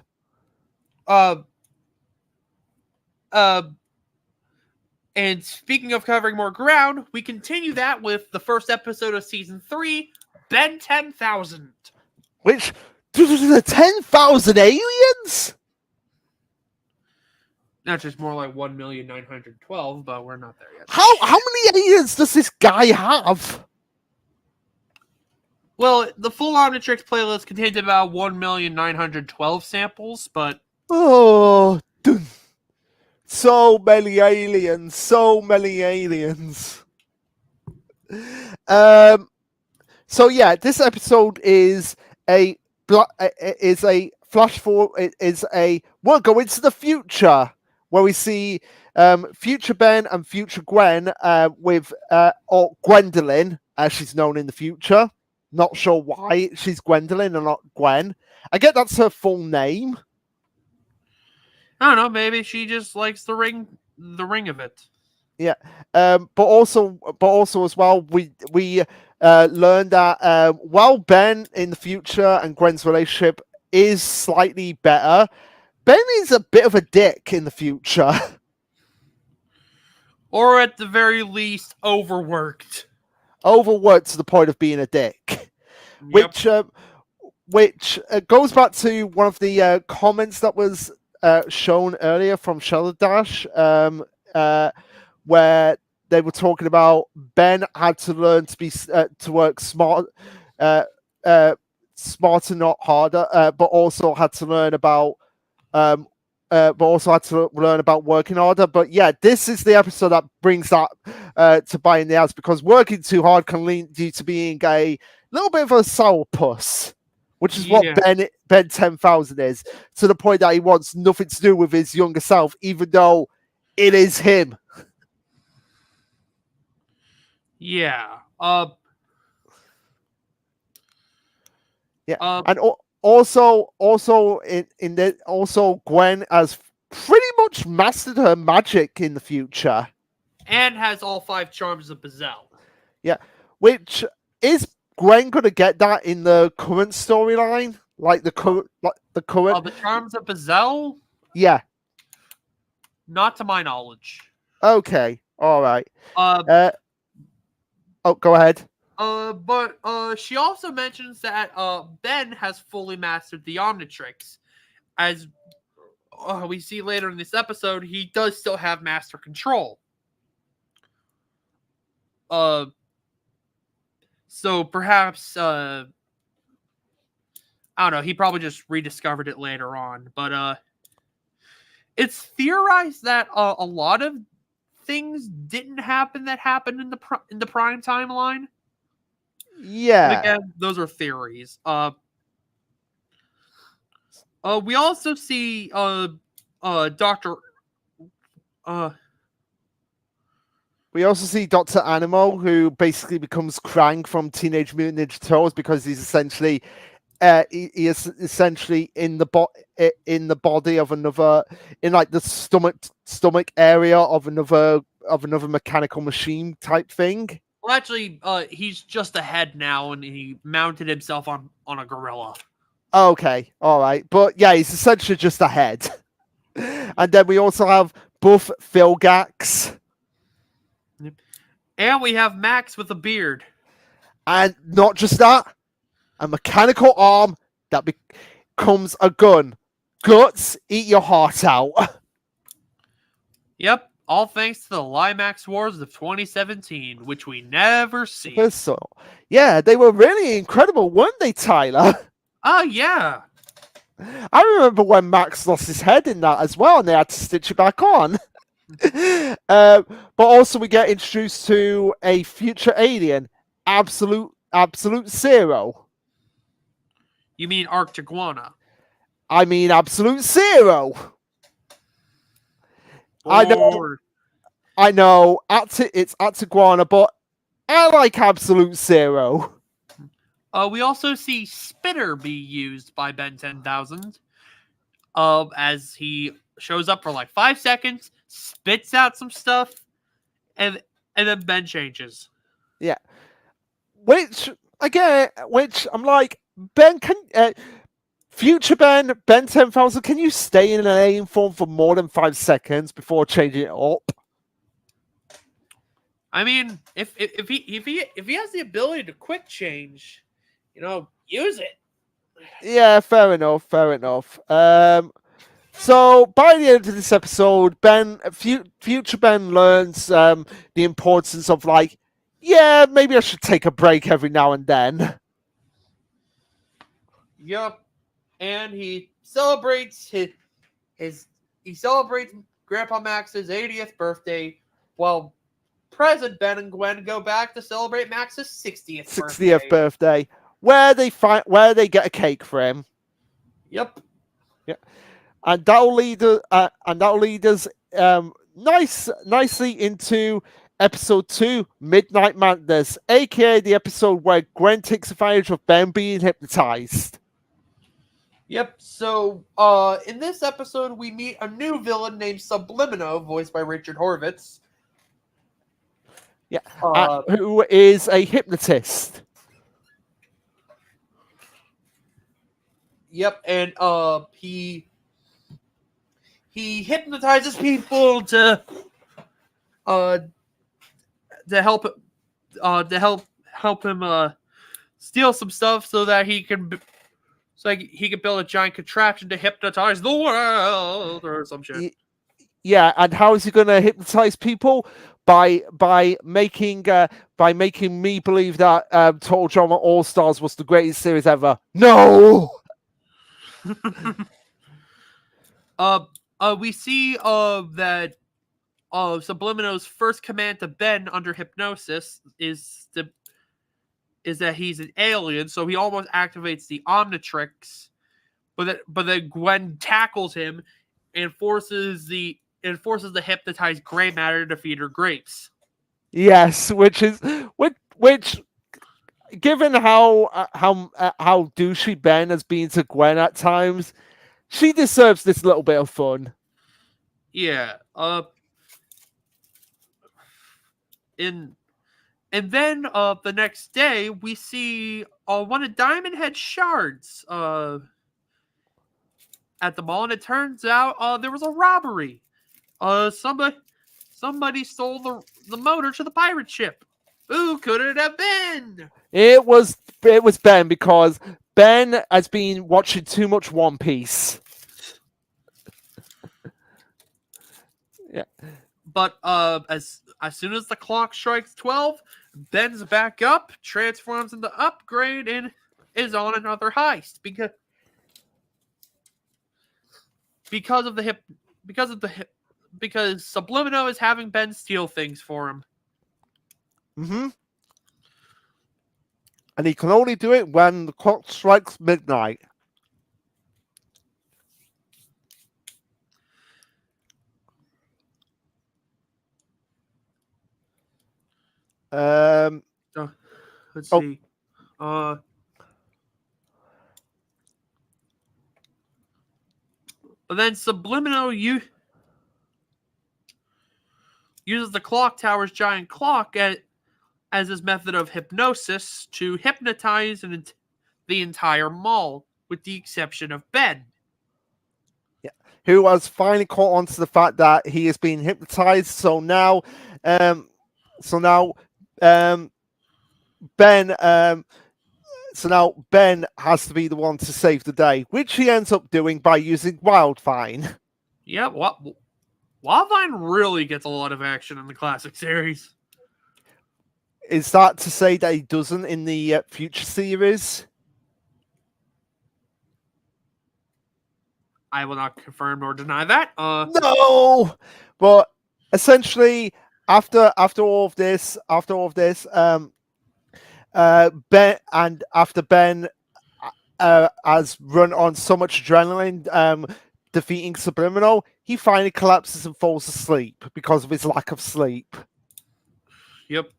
Uh, uh, and speaking of covering more ground, we continue that with the first episode of season 3, Ben 10,000.
Which... 10,000 aliens?
That's just more like 1,912,000, but we're not there yet.
How many aliens does this guy have?
Well, the full Omnitrix playlist contains about 1,912,000 samples, but...
Oh, so many aliens, so many aliens. So yeah, this episode is a flash forward. We'll go into the future where we see future Ben and future Gwen with or Gwendolyn, as she's known in the future. Not sure why she's Gwendolyn and not Gwen. I get that's her full name.
I don't know. Maybe she just likes the ring of it.
Yeah, but also as well, we learned that while Ben in the future and Gwen's relationship is slightly better, Ben is a bit of a dick in the future.
Or at the very least, overworked.
Overworked to the point of being a dick. Yep. Which goes back to one of the comments that was shown earlier from Shadow Dash, where they were talking about Ben had to learn to work smart, smarter, not harder, but also had to learn about working harder. But yeah, this is the episode that brings that to biting the ass, because working too hard can lead you to being a little bit of a sourpuss, which is what Ben 10,000 is, to the point that he wants nothing to do with his younger self, even though it is him.
Yeah.
And also Gwen has pretty much mastered her magic in the future,
and has all 5 charms of Bazel.
Yeah, which is Gwen gonna get that in the current storyline, like the current.
The charms of Bazel?
Yeah.
Not to my knowledge.
Okay. All right. Go ahead.
But she also mentions that Ben has fully mastered the Omnitrix. As we see later in this episode, he does still have master control. So perhaps I don't know, he probably just rediscovered it later on. But it's theorized that a lot of things didn't happen that happened in the Prime timeline.
Yeah.
But again, those are theories. We also see Dr.
We also see Dr. Animal, who basically becomes Krang from Teenage Mutant Ninja Turtles, because he's essentially he is essentially in the body of another, in like the stomach area of another mechanical machine type thing.
Well, actually, he's just a head now, and he mounted himself on a gorilla.
Okay, all right, but yeah, he's essentially just a head. And then we also have Buff Philgax.
And we have Max with a beard.
And not just that, a mechanical arm that becomes a gun. Guts, eat your heart out.
Yep, all thanks to the Limax Wars of 2017, which we never see.
So, yeah, they were really incredible, weren't they, Tyler?
Oh, yeah.
I remember when Max lost his head in that as well, and they had to stitch it back on. But also we get introduced to a future alien, Absolute Zero.
You mean Arctiguana?
I mean Absolute Zero. I know. It's Arctiguana, but I like Absolute Zero.
We also see Spitter be used by Ben 10,000. as he shows up for like 5 seconds, spits out some stuff, and then Ben changes.
Yeah. Which again, which I'm like, Ben can future Ben 10,000, can you stay in an alien form for more than 5 seconds before changing it up?
I mean, if he has the ability to quick change, use it.
Yeah, fair enough, fair enough. So by the end of this episode, future Ben learns the importance of like, yeah, maybe I should take a break every now and then.
Yup, and he celebrates he celebrates Grandpa Max's 80th birthday, while present Ben and Gwen go back to celebrate Max's 60th
60th birthday, where they get a cake for him.
Yep.
Yeah, and that'll lead us nicely into episode 2, Midnight Madness, aka the episode where Gwen takes advantage of Ben being hypnotized.
Yep. So, in this episode, we meet a new villain named Sublimino, voiced by Richard Horvitz.
Yeah, who is a hypnotist.
Yep, and he hypnotizes people to help him steal some stuff so that he can build a giant contraption to hypnotize the world or some shit.
Yeah, and how is he going to hypnotize people? By making me believe that Total Drama All Stars was the greatest series ever. No.
We see that Sublimino's first command to Ben under hypnosis is that he's an alien, so he almost activates the Omnitrix, but then Gwen tackles him and forces the hypnotized gray matter to feed her grapes.
Yes, which given how douchey Ben has been to Gwen at times, she deserves this little bit of fun.
Yeah. And then the next day we see one of Diamond Head's shards at the mall, and it turns out there was a robbery. Somebody stole the motor to the pirate ship. Who could it have been?
It was Ben, because Ben has been watching too much One Piece. Yeah.
But as soon as the clock strikes 12, Ben's back up, transforms into Upgrade, and is on another heist because Sublimino is having Ben steal things for him.
Mm-hmm. And he can only do it when the clock strikes midnight.
Let's see. But then Sublimino uses the clock tower's giant clock as his method of hypnosis to hypnotize the entire mall, with the exception of Ben.
Yeah, who has finally caught on to the fact that he is being hypnotized. So now Ben has to be the one to save the day, which he ends up doing by using Wildvine.
Yeah, Wildvine really gets a lot of action in the classic series.
Is that to say that he doesn't in the future series?
I will not confirm nor deny that.
No, but essentially, after all of this, Ben has run on so much adrenaline, defeating Subliminal, he finally collapses and falls asleep because of his lack of sleep.
Yep.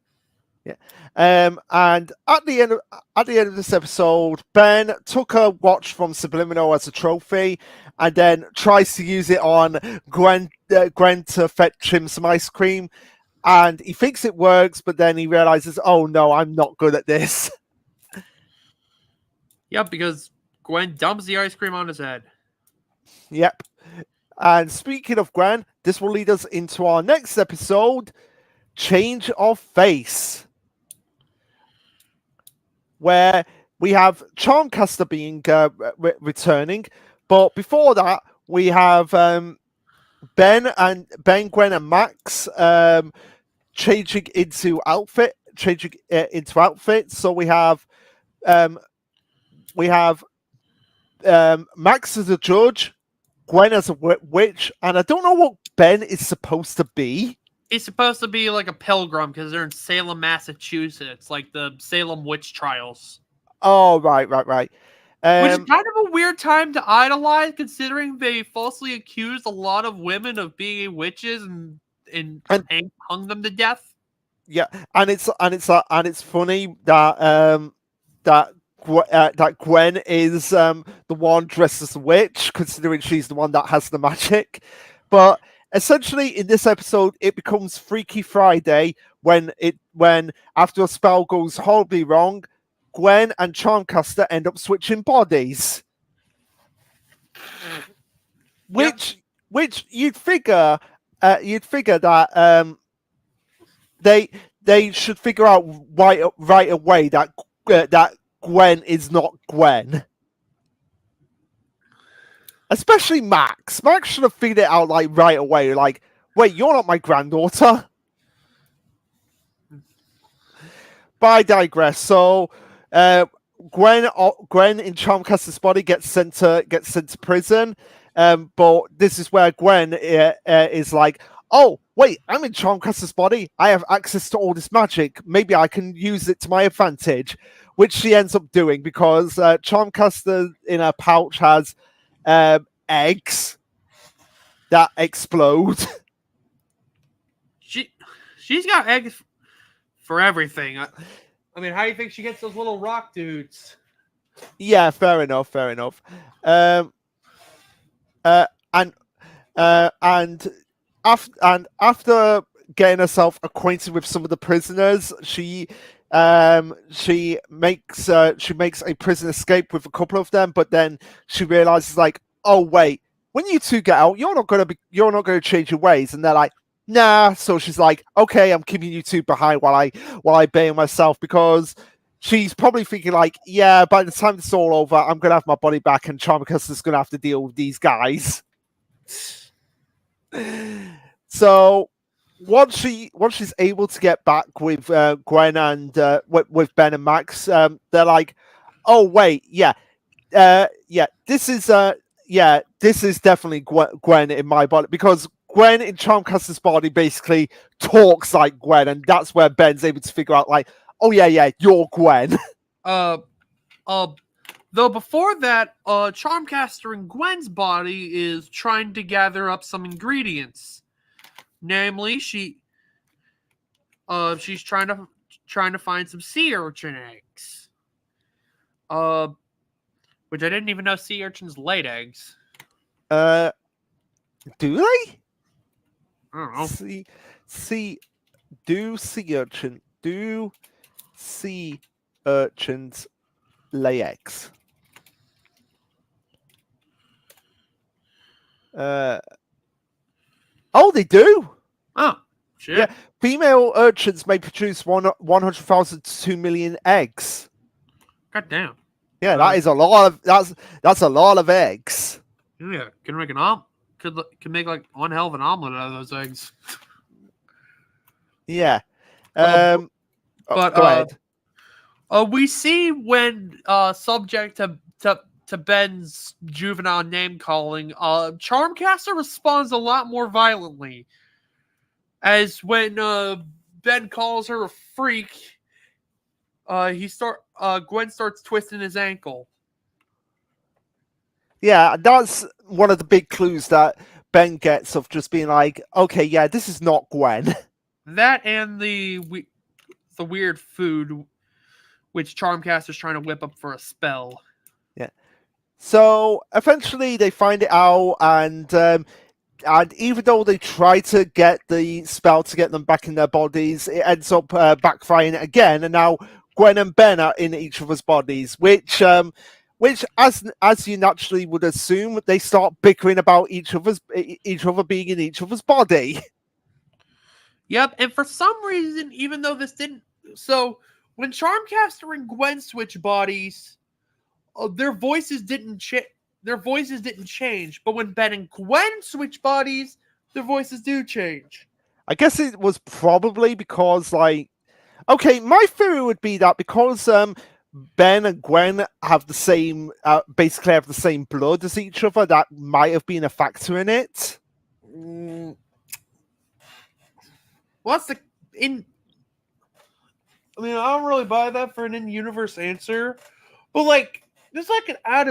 Yeah. And at the end of this episode, Ben took a watch from Subliminal as a trophy, and then tries to use it on Gwen to fetch him some ice cream, and he thinks it works, but then he realizes, oh no, I'm not good at this.
Yep, because Gwen dumps the ice cream on his head.
Yep. And speaking of Gwen, this will lead us into our next episode, Change of Face, where we have Charmcaster being returning, but before that we have Ben, Gwen, and Max changing into outfits. So we have Max as a judge, Gwen as a witch, and I don't know what Ben is supposed to be.
He's supposed to be like a pilgrim because they're in Salem, Massachusetts, like the Salem witch trials.
Oh, right.
Which is kind of a weird time to idolize, considering they falsely accused a lot of women of being witches and hung them to death.
Yeah, and it's funny that that Gwen is the one dressed as a witch, considering she's the one that has the magic. But essentially, in this episode, it becomes Freaky Friday when after a spell goes horribly wrong, Gwen and Charmcaster end up switching bodies. Which you'd figure that they should figure out right away that Gwen is not Gwen. Especially Max. Max should have figured it out like right away. Like, wait, you're not my granddaughter. But I digress. So, Gwen in Charmcaster's body gets sent to prison. But this is where Gwen is like, oh, wait, I'm in Charmcaster's body. I have access to all this magic. Maybe I can use it to my advantage, which she ends up doing because Charmcaster in her pouch has eggs that explode.
She's got eggs for everything. I mean, how do you think she gets those little rock dudes?
Yeah, fair enough. And after getting herself acquainted with some of the prisoners, she makes a prison escape with a couple of them, but then she realizes like, oh wait, when you two get out, you're not gonna change your ways, and they're like, nah. So she's like, okay, I'm keeping you two behind while I bail myself, because she's probably thinking like, yeah, by the time it's all over, I'm gonna have my body back, and Charmcaster's gonna have to deal with these guys. So once she's able to get back with Gwen and with Ben and Max, they're like, oh wait, this is definitely Gwen in my body, because Gwen in Charmcaster's body basically talks like Gwen, and that's where Ben's able to figure out like, oh yeah, you're Gwen.
Though before that, Charmcaster in Gwen's body is trying to gather up some ingredients. Namely, she's trying to find some sea urchin eggs. Which I didn't even know sea urchins laid eggs.
Do they?
I don't know.
Do sea urchins lay eggs? Oh, they do.
Oh, shit.
Yeah, female urchins may produce 100,000 to 2 million eggs.
God damn.
Yeah, that is a lot of that's a lot of eggs.
Yeah, can make an omelet. Could make like one hell of an omelet out of those eggs.
Yeah.
But
go ahead.
We see when subject to Ben's juvenile name calling, Charmcaster responds a lot more violently. As when Ben calls her a freak, Gwen starts twisting his ankle.
Yeah, that's one of the big clues that Ben gets of just being like, okay, yeah, this is not Gwen.
That and the the weird food which Charmcaster's trying to whip up for a spell.
Yeah. So eventually they find it out, and even though they try to get the spell to get them back in their bodies, it ends up backfiring again. And now Gwen and Ben are in each other's bodies, which as you naturally would assume, they start bickering about each other being in each other's body.
Yep, and for some reason, even though this didn't, so when Charmcaster and Gwen switch bodies, their voices didn't change. But when Ben and Gwen switch bodies, their voices do change.
I guess it was probably because, like, okay, my theory would be that because Ben and Gwen have the same, basically have the same blood as each other, that might have been a factor in it.
What's the in? I mean, I don't really buy that for an in-universe answer, but like, there's like an out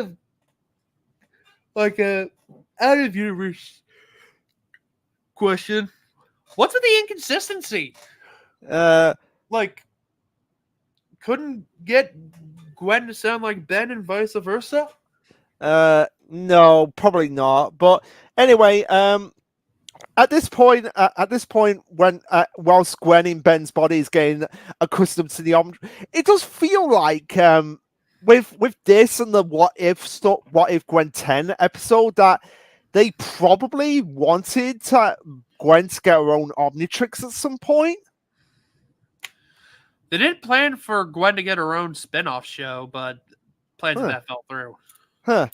of universe question. What's with the inconsistency? Like, couldn't get Gwen to sound like Ben and vice versa?
No, probably not. But anyway, at this point, when whilst Gwen in Ben's body is getting accustomed to the it does feel like with this and the what if Gwen 10 episode, that they probably wanted Gwen to get her own Omnitrix at some point.
They did plan for Gwen to get her own spin-off show, but plans of that fell through.
Huh.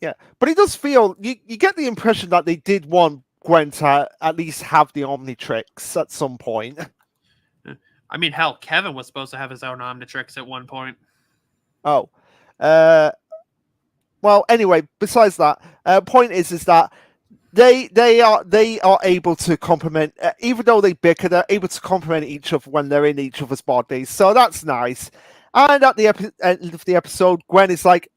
Yeah, but it does feel, you get the impression that they did want Gwen to at least have the Omnitrix at some point.
I mean, hell, Kevin was supposed to have his own Omnitrix at one point.
Oh. Well, anyway, besides that, point is that they are able to complement, even though they bicker, they're able to complement each other when they're in each other's bodies. So that's nice. And at the end of the episode, Gwen is like,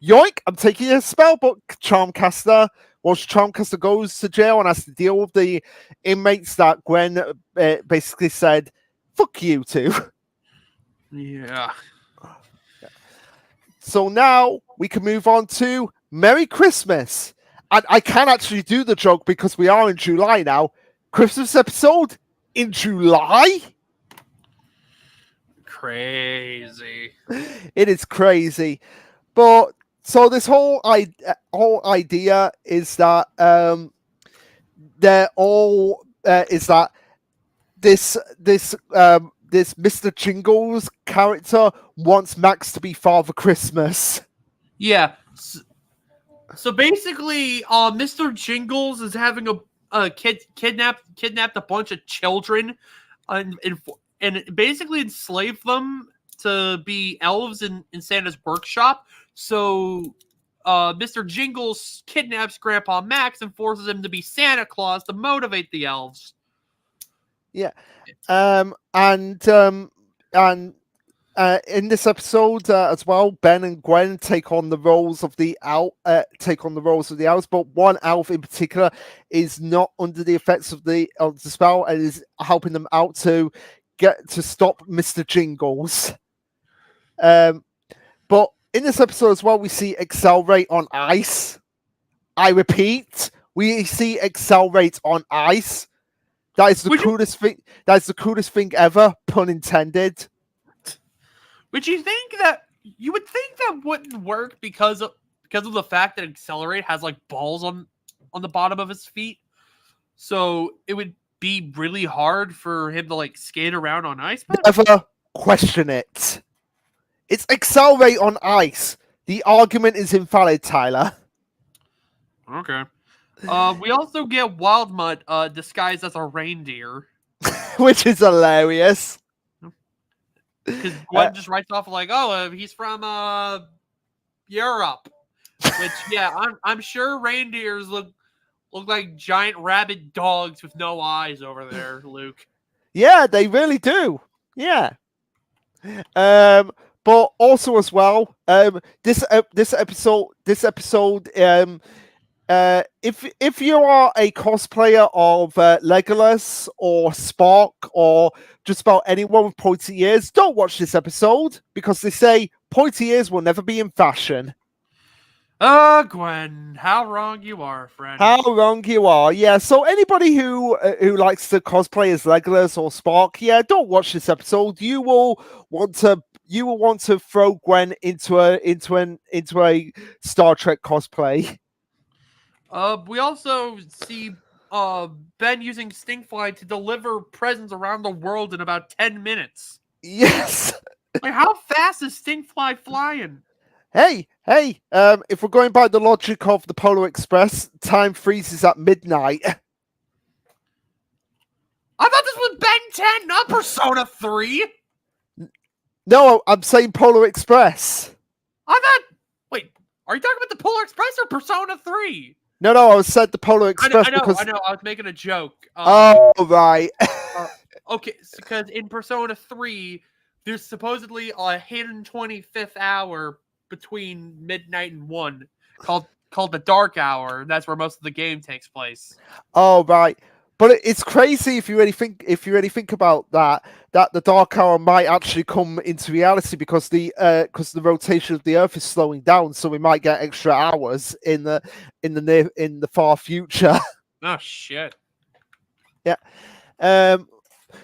yoink, I'm taking a spellbook, Charmcaster. Once Charmcaster goes to jail and has to deal with the inmates that Gwen basically said, fuck you two.
Yeah.
So now we can move on to Merry Christmas. And I can actually do the joke because we are in July now. Christmas episode in July?
Crazy.
It is crazy. But so this whole idea is that they're all is that this Mr. Jingles character wants Max to be Father Christmas.
Yeah. So basically, Mr. Jingles is having a kidnapped a bunch of children, and basically enslaved them to be elves in Santa's workshop. So Mr. Jingles kidnaps Grandpa Max and forces him to be Santa Claus to motivate the elves.
Yeah. And in this episode as well, Ben and Gwen take on the roles of the elves, but one elf in particular is not under the effects of the spell and is helping them out to get to stop Mr. Jingles. But in this episode as well, we see Accelerate on ice. I repeat, we see Accelerate on ice. That is the coolest thing. That is the coolest thing ever. Pun intended.
Would you think that you would think that wouldn't work because of the fact that Accelerate has like balls on the bottom of his feet, so it would be really hard for him to like skate around on ice.
Never question it. It's Accelerate on ice. The argument is invalid, Tyler.
Okay. We also get Wild Mutt disguised as a reindeer,
which is hilarious.
Because Gwen just writes off like, "Oh, he's from Europe," which yeah, I'm sure reindeers look like giant rabid dogs with no eyes over there, Luke.
Yeah, they really do. Yeah. But also as well, this episode if you are a cosplayer of Legolas or Spock or just about anyone with pointy ears, don't watch this episode because they say pointy ears will never be in fashion.
Gwen, how wrong you are, friend.
How wrong you are. Yeah, so anybody who likes to cosplay as Legolas or Spock, yeah, don't watch this episode. You will want to throw Gwen into a Star Trek cosplay.
We also see Ben using Stinkfly to deliver presents around the world in about 10 minutes.
Yes.
Like, how fast is Stinkfly flying?
Hey, if we're going by the logic of the Polar Express, time freezes at midnight.
I thought this was Ben 10, not Persona 3.
No, I'm saying Polar Express.
Wait, are you talking about the Polar Express or Persona 3?
No, I said the Polar Express
I know,
because...
I was making a joke.
Oh, right.
Okay, because in Persona 3, there's supposedly a hidden 25th hour between midnight and 1 called the Dark Hour. That's where most of the game takes place.
Oh, right. But it's crazy if you really think about that the Dark Hour might actually come into reality because the rotation of the Earth is slowing down, so we might get extra hours in the far future.
Oh shit.
Yeah.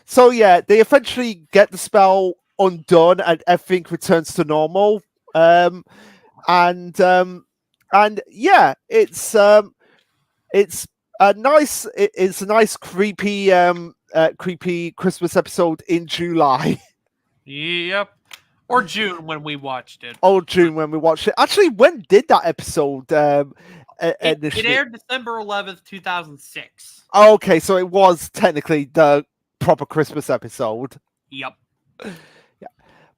So yeah, they eventually get the spell undone and everything returns to normal. And yeah, it's a nice creepy Christmas episode in July.
Yep. Or June when we watched it.
Oh, June when we watched it. Actually, when did that episode
it aired December 11th, 2006.
Oh, okay, so it was technically the proper Christmas episode.
Yep.
Yeah.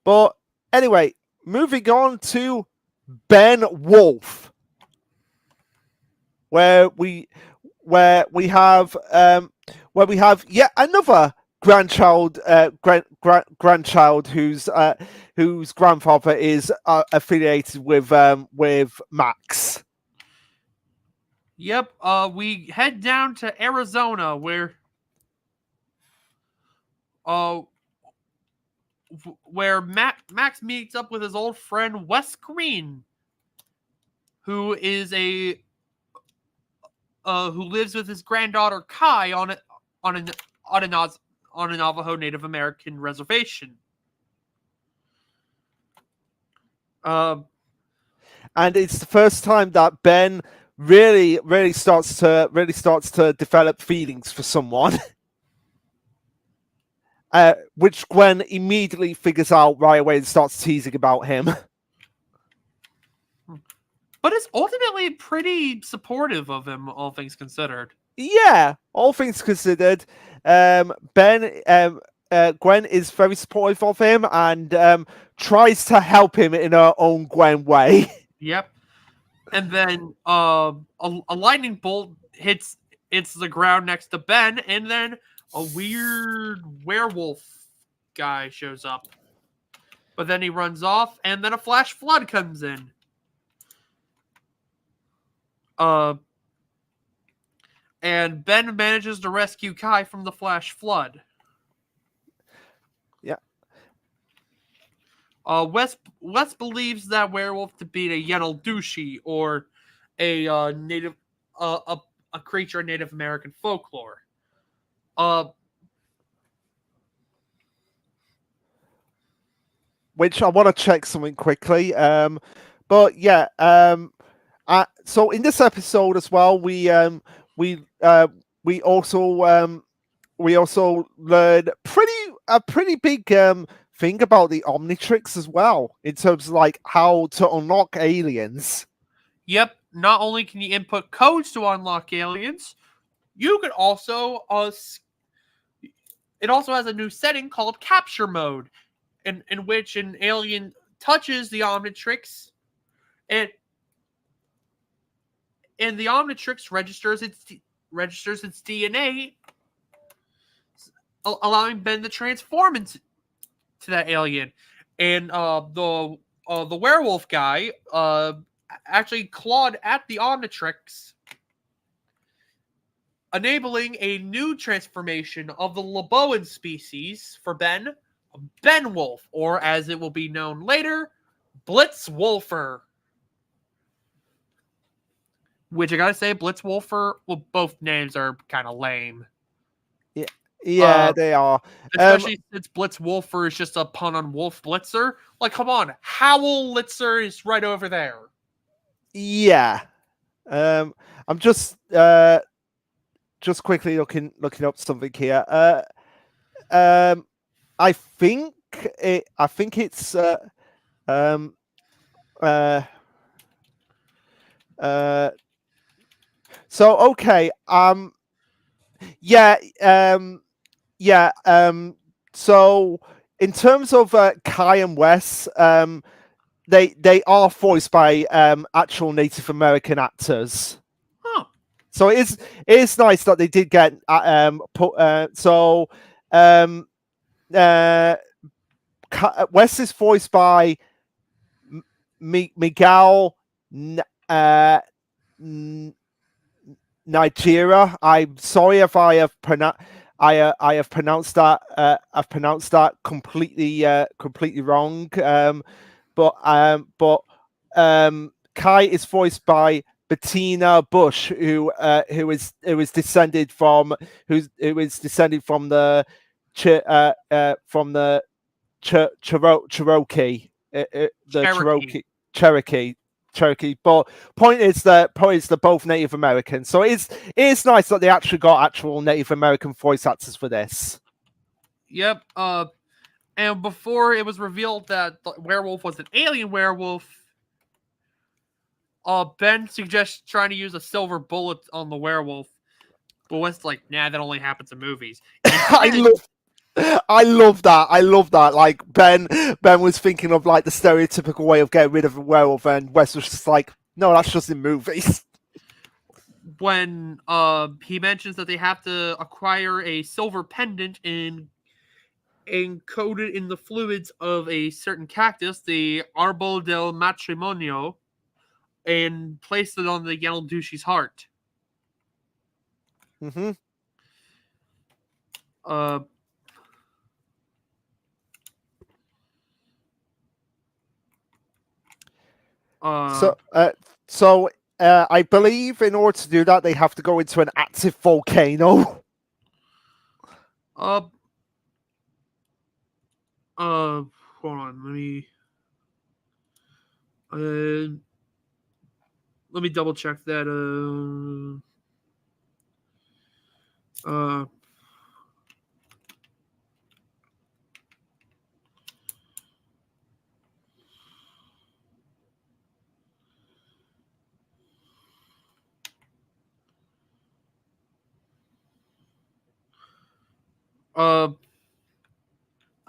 But anyway, moving on to Ben Wolf, where we have yet another grandchild whose grandfather is affiliated with Max.
Yep. We head down to Arizona where Max meets up with his old friend Wes Green, who is who lives with his granddaughter Kai on a Navajo Native American reservation.
And it's the first time that Ben really starts to develop feelings for someone. Which Gwen immediately figures out right away and starts teasing about him.
But is ultimately pretty supportive of him, all things considered.
Yeah, all things considered, Gwen is very supportive of him and tries to help him in her own Gwen way.
Yep. And then a lightning bolt hits the ground next to Ben, and then a weird werewolf guy shows up. But then he runs off, and then a flash flood comes in. And Ben manages to rescue Kai from the flash flood.
Yeah.
Wes believes that werewolf to be a Yenaldushi, or a native a creature in Native American folklore.
Which I want to check something quickly. But yeah. So in this episode as well, we also learned a pretty big thing about the Omnitrix as well, in terms of like how to unlock aliens.
Yep. Not only can you input codes to unlock aliens, you could also it also has a new setting called capture mode, in which an alien touches the Omnitrix, and the Omnitrix registers its DNA, allowing Ben to transform into that alien. And the werewolf guy actually clawed at the Omnitrix enabling a new transformation of the Leboan species for Ben, Ben Wolf, or as it will be known later, Blitzwolfer. Which I gotta say, Blitzwolfer, well, both names are kind of lame.
Yeah, they are.
Especially since Blitzwolfer is just a pun on Wolf Blitzer. Like, come on, Howlitzer is right over there.
Yeah. I'm just quickly looking up something here. I think it's so okay. Yeah. Yeah. So in terms of Kai and Wes, they are voiced by actual Native American actors.
Huh.
So it's nice that they did get put. Wes is voiced by Miguel Nigeria. I'm sorry if I have pronounced. I have pronounced that. I've pronounced that completely wrong. But Kai is voiced by Bettina Bush, who is descended from the Cherokee, Cherokee. But point is that they're both Native American, so it's nice that they actually got actual Native American voice actors for this.
Yep. And before it was revealed that the werewolf was an alien werewolf, Ben suggests trying to use a silver bullet on the werewolf. But Wes like, nah, that only happens in movies.
I love that. Like Ben was thinking of like the stereotypical way of getting rid of a werewolf, and Wes was just like, no, that's just in movies.
When he mentions that they have to acquire a silver pendant encoded in the fluids of a certain cactus, the Arbol del Matrimonio, and place it on the Yelduchi's heart.
Mm-hmm. So I believe in order to do that, they have to go into an active volcano.
Hold on, let me double check that.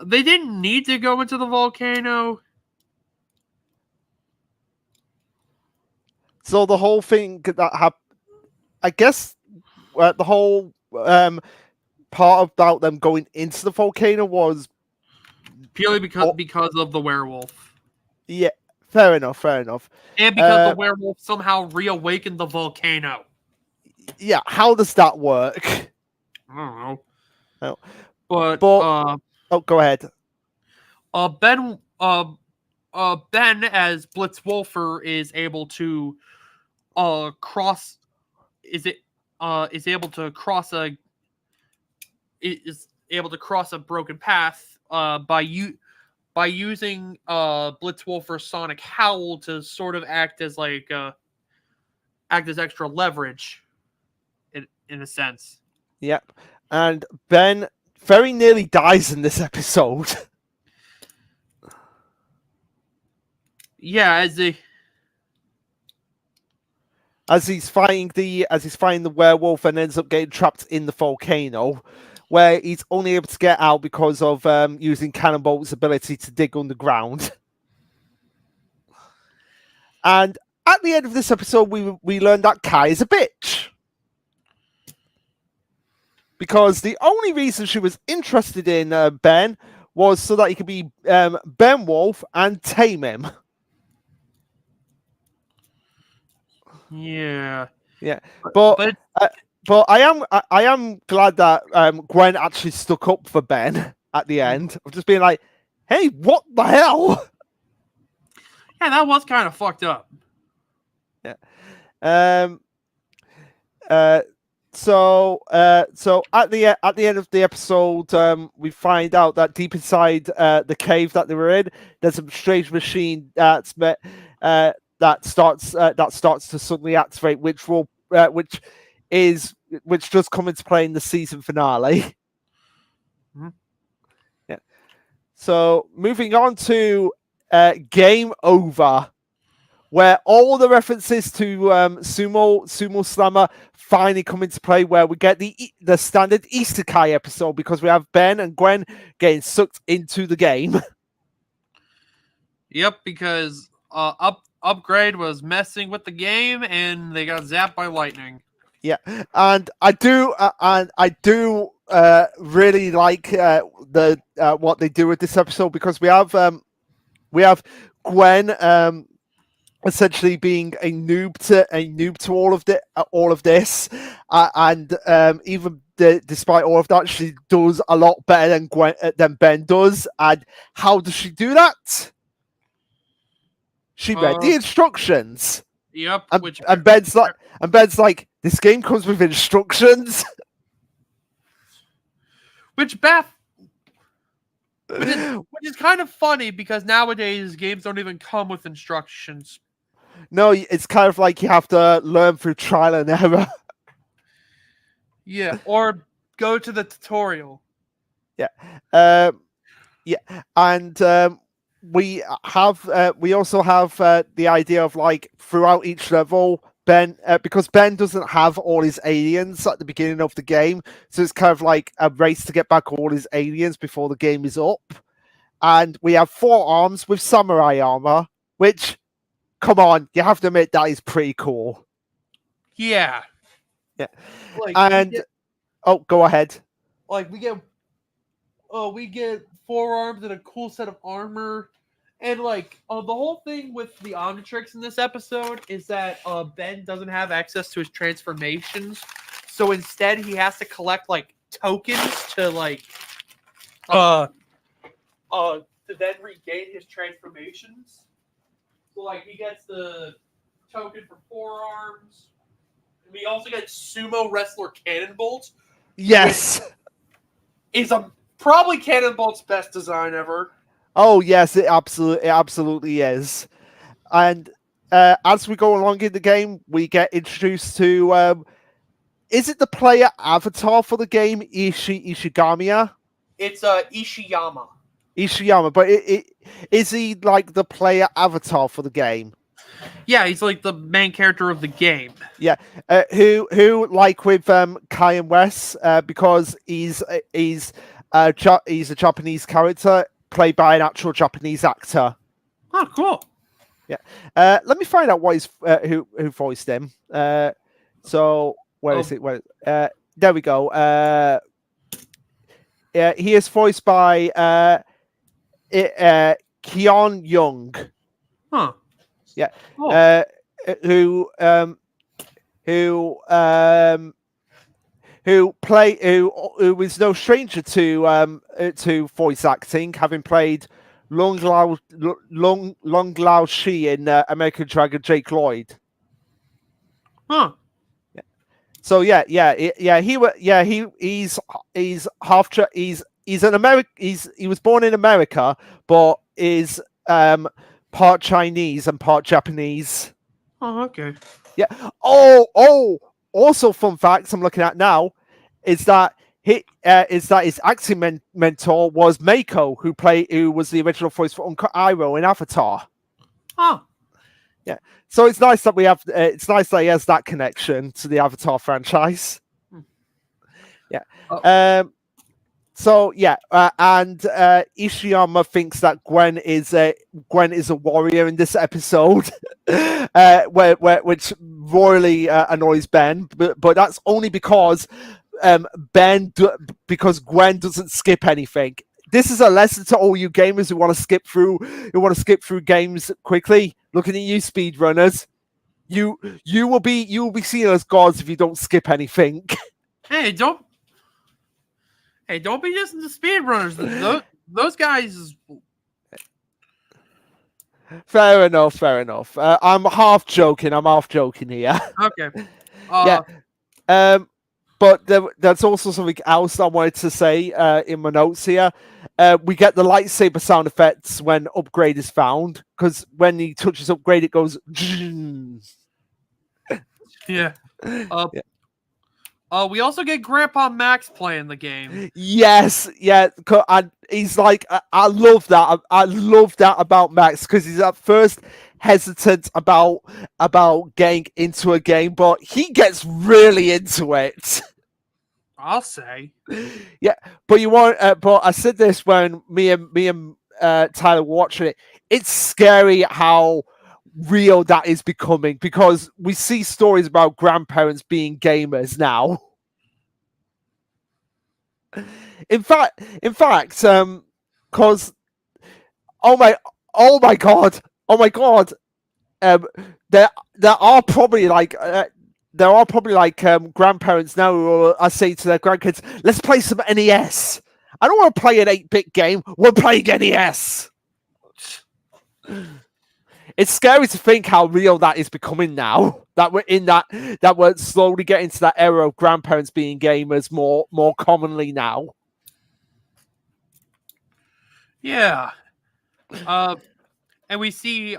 They didn't need to go into the volcano.
So the whole thing that happened, I guess, the whole part about them going into the volcano was
purely because of the werewolf.
Yeah, fair enough.
And because the werewolf somehow reawakened the volcano.
Yeah, how does that work?
I don't know.
No.
But
go ahead.
Ben as Blitzwolfer is able to cross is able to cross a broken path by using Blitzwolfer's sonic howl to sort of act as extra leverage in a sense.
Yep. And Ben very nearly dies in this episode.
Yeah,
as he's fighting the werewolf and ends up getting trapped in the volcano, where he's only able to get out because of using Cannonbolt's ability to dig underground. And at the end of this episode, we learned that Kai is a bitch. Because the only reason she was interested in Ben was so that he could be Ben Wolf and tame him.
Yeah.
Yeah. But but I am glad that Gwen actually stuck up for Ben at the end of just being like, "Hey, what the hell?"
Yeah, that was kind of fucked up.
Yeah. So at the end of the episode, we find out that deep inside the cave that they were in, there's a strange machine that starts to suddenly activate, which does come into play in the season finale.
Mhm.
Yeah. So moving on to Game Over, where all the references to Sumo Slammer finally come into play, where we get the standard Isekai episode because we have Ben and Gwen getting sucked into the game.
Yep, because upgrade was messing with the game and they got zapped by lightning.
Yeah, and I do really like the what they do with this episode, because we have Gwen essentially being a noob to all of this, and even despite all of that, she does a lot better than Ben does. And how does she do that? She read the instructions,
Yep,
and Ben's like, this game comes with instructions.
which is kind of funny because nowadays games don't even come with instructions.
No, it's kind of like you have to learn through trial and error.
Yeah, or go to the tutorial.
Yeah, and we also have the idea of, like, throughout each level, Ben, because Ben doesn't have all his aliens at the beginning of the game, so it's kind of like a race to get back all his aliens before the game is up. And we have 4 arms with samurai armor, which, come on, you have to admit, that is pretty cool.
Yeah.
Yeah.
Like,
and go ahead.
Like we get 4 arms and a cool set of armor. And like the whole thing with the Omnitrix in this episode is that Ben doesn't have access to his transformations, so instead he has to collect like tokens to like to then regain his transformations. So like he gets the token for 4 arms. And we also get Sumo Wrestler Cannonbolt.
Yes.
Is probably Cannonbolt's best design ever.
Oh yes, it absolutely is. And as we go along in the game, we get introduced to is it the player avatar for the game, Ishigamiya?
It's Ishiyama.
Ishiyama, but is he like the player avatar for the game?
Yeah, he's like the main character of the game.
Yeah, who like with Kai and Wes, because he's a Japanese character played by an actual Japanese actor.
Oh, cool.
Yeah. Let me find out what is who voiced him. So where is it? Where? There we go. He is voiced by Keon Young.
Huh.
Yeah.
Oh.
Who is no stranger to voice acting, having played Long Lao Shi in American Dragon Jake Lloyd.
Huh.
Yeah. So he's half he's an American. He was born in America, but is part Chinese and part Japanese.
Oh, okay.
Yeah. Also, fun facts I'm looking at now is that his acting mentor was Mako, who was the original voice for Uncle Iroh in Avatar.
Oh.
Yeah. So it's nice that it's nice that he has that connection to the Avatar franchise. Yeah.
Oh.
So yeah, and Ishiyama thinks that Gwen is a warrior in this episode, which royally annoys Ben, but that's only because because Gwen doesn't skip anything. This is a lesson to all you gamers who want to skip through games quickly. Looking at you, speedrunners. you will be seen as gods if you don't skip anything.
Hey, don't be just the speedrunners. Those guys.
Fair enough. Fair enough. I'm half joking. Here.
Okay.
Yeah. But there's also something else I wanted to say in my notes here. We get the lightsaber sound effects when upgrade is found, because when he touches upgrade, it goes.
Yeah.
Yeah.
We also get Grandpa Max playing the game.
Yes, yeah, and he's like, I love that. I love that about Max, because he's at first hesitant about getting into a game, but he gets really into it.
I'll say.
Yeah, but you want, but I said this when me and Tyler were watching it. It's scary how real that is becoming, because we see stories about grandparents being gamers now. In fact, because oh my, oh my god, um, there are probably like. Grandparents now who are saying to their grandkids, let's play some NES. I don't want to play an 8-bit game. We're playing NES. It's scary to think how real that is becoming now. That we're in that we're slowly getting to that era of grandparents being gamers more commonly now.
Yeah. And we see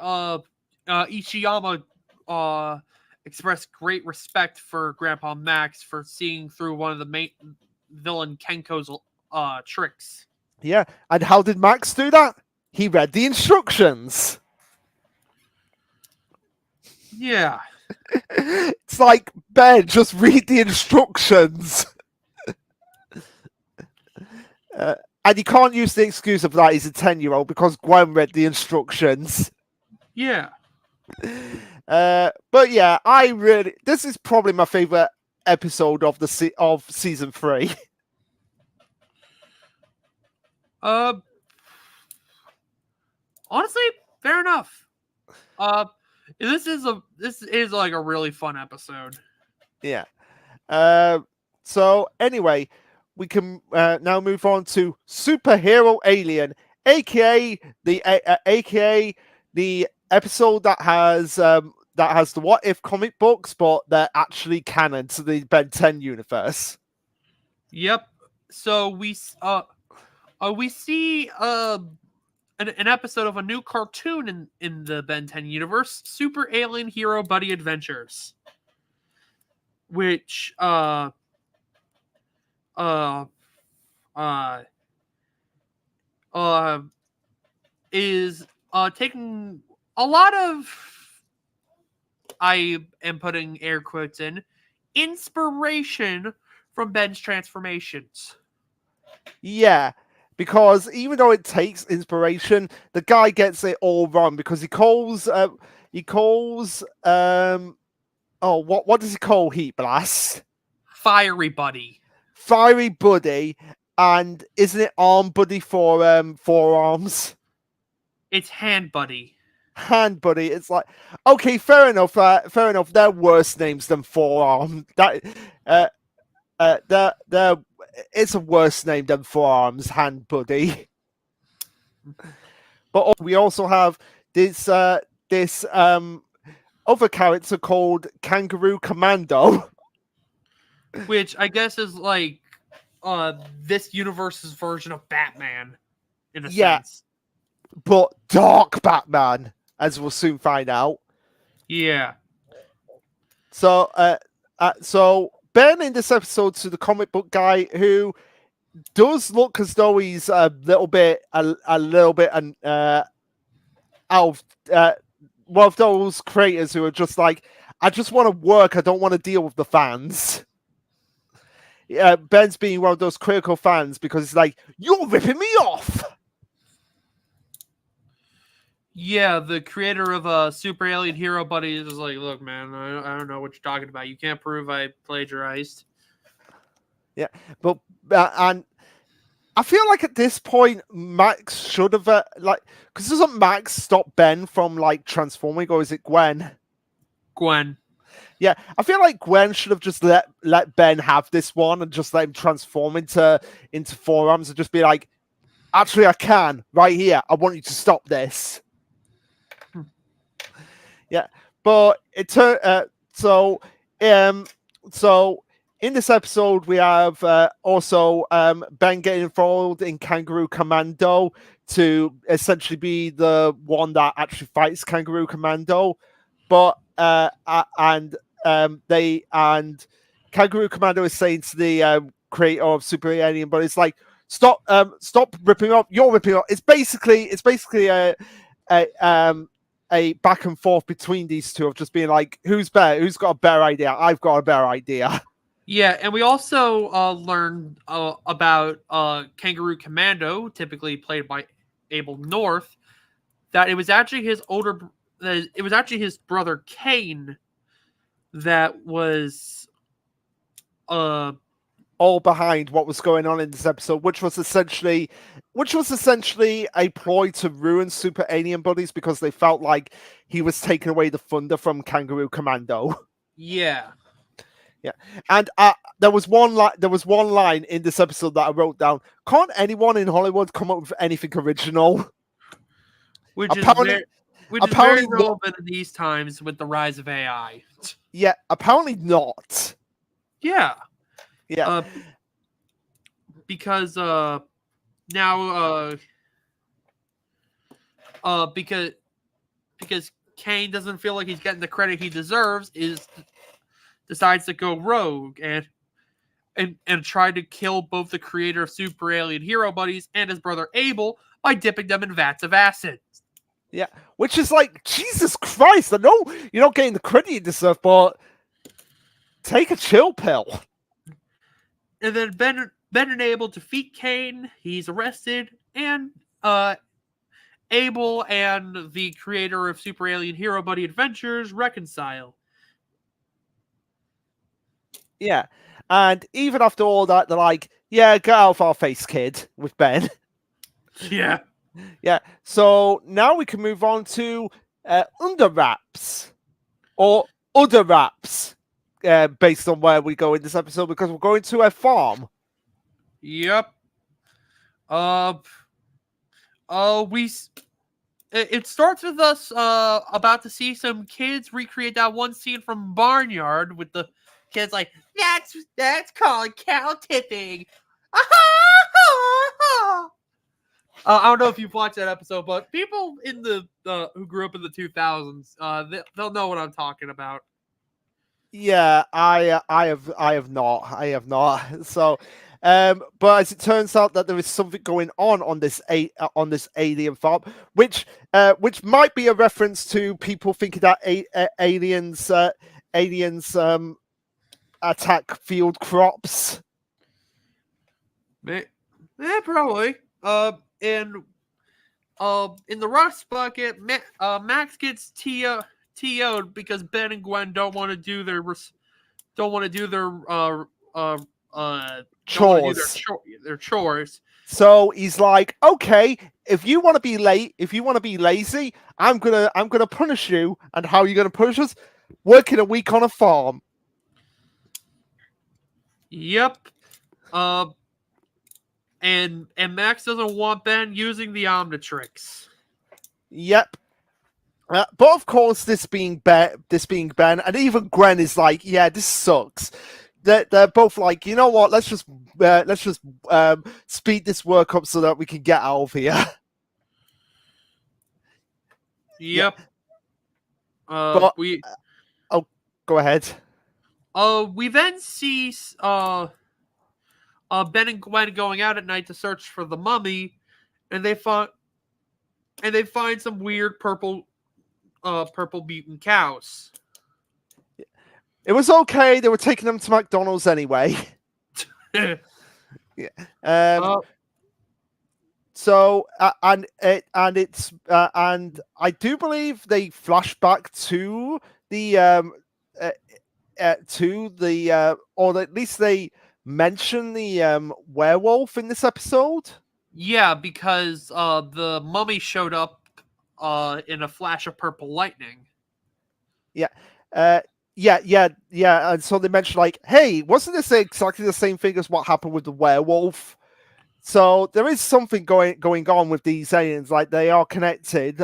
Ichiyama express great respect for Grandpa Max for seeing through one of the main villain Kenko's tricks.
Yeah, and how did Max do that? He read the instructions.
Yeah.
It's like, Ben, just read the instructions. And you can't use the excuse of that he's a 10-year-old because Gwen read the instructions.
Yeah.
But yeah, this is probably my favorite episode of of season 3.
Honestly, fair enough. This is like a really fun episode.
Yeah. So anyway, we can now move on to Superhero Alien, aka the episode that has the What If comic books, but they're actually canon to the Ben 10 universe.
Yep. So we see an episode of a new cartoon in the Ben 10 universe, Super Alien Hero Buddy Adventures, which is taking a lot of, I am putting air quotes in, inspiration from Ben's transformations.
Yeah, because even though it takes inspiration, the guy gets it all wrong, because he calls what does he call Heat Blast?
Fiery Buddy.
Fiery Buddy, and isn't it Arm Buddy for forearms?
It's Hand Buddy.
Hand Buddy. It's like, okay, fair enough. They're worse names than forearm. It's a worse name than forearms. Hand Buddy. But we also have this other character called Kangaroo Commando,
which I guess is like this universe's version of Batman, in a sense.
But Dark Batman, as we'll soon find out.
Yeah.
So Ben in this episode to the comic book guy, who does look as though he's a little bit out of one of those creators who are just like, I just want to work, I don't want to deal with the fans. Ben's being one of those critical fans because it's like, you're ripping me off.
Yeah, the creator of Super Alien Hero Buddy is like, look, man, I don't know what you're talking about. You can't prove I plagiarized.
Yeah, but and I feel like at this point Max should have because doesn't Max stop Ben from like transforming, or is it Gwen?
Gwen.
Yeah, I feel like Gwen should have just let Ben have this one and just let him transform into forearms and just be like, actually, I can right here. I want you to stop this. Yeah, but it turned um so in this episode we have also Ben getting involved in Kangaroo Commando to essentially be the one that actually fights Kangaroo Commando, but they and Kangaroo Commando is saying to the creator of Super Alien, but it's like stop ripping off. You're ripping off. It's basically a back and forth between these two of just being like, who's better? Who's got a better idea? I've got a better idea.
Yeah, and we also learned about Kangaroo Commando, typically played by Abel North, that it was actually his brother Kane that was
all behind what was going on in this episode, which was essentially a ploy to ruin Super Alien Buddies because they felt like he was taking away the thunder from Kangaroo Commando.
Yeah.
Yeah, and there was one line in this episode that I wrote down. Can't anyone in Hollywood come up with anything original?
Which
apparently,
is very
apparently
relevant in these times with the rise of AI.
Yeah, apparently not.
Yeah.
Yeah.
Because now because Kane doesn't feel like he's getting the credit he deserves, decides to go rogue and try to kill both the creator of Super Alien Hero Buddies and his brother Abel by dipping them in vats of acid.
Yeah, which is like, Jesus Christ, I know you're not getting the credit you deserve, but take a chill pill.
And then Ben and Abel defeat Kane. He's arrested, and Abel and the creator of Super Alien Hero Buddy Adventures reconcile.
Yeah, and even after all that, they're like, yeah, get out of our face, kid, with Ben.
Yeah.
Yeah, so now we can move on to Under Wraps, or Other Wraps, based on where we go in this episode, because we're going to a farm.
Yep. It starts with us about to see some kids recreate that one scene from Barnyard with the kids like, that's called cow tipping. I don't know if you've watched that episode, but people in the who grew up in the 2000s, they'll know what I'm talking about.
Yeah, I have not. So, but as it turns out that there is something going on this alien farm, which might be a reference to people thinking that aliens attack field crops.
Probably. In the rust bucket, Max gets TO'd because Ben and Gwen don't want to do their chores.
So he's like, okay, if you want to be lazy, I'm gonna punish you. And how are you gonna punish us? Working a week on a farm.
Yep. And Max doesn't want Ben using the Omnitrix.
Yep. But of course, this being Ben, and even Gwen is like, yeah, this sucks. They're both like, you know what? Let's just speed this work up so that we can get out of here.
Yep.
But go ahead.
We then see Ben and Gwen going out at night to search for the mummy, and they find some weird purple mutant cows.
It was okay. They were taking them to McDonald's anyway. Yeah. So and I do believe they flash back to the or at least they mention the werewolf in this episode.
Yeah, because the mummy showed up in a flash of purple lightning.
Yeah, Uh, yeah. And so they mentioned like, hey, wasn't this exactly the same thing as what happened with the werewolf? So there is something going on with these aliens, like they are connected.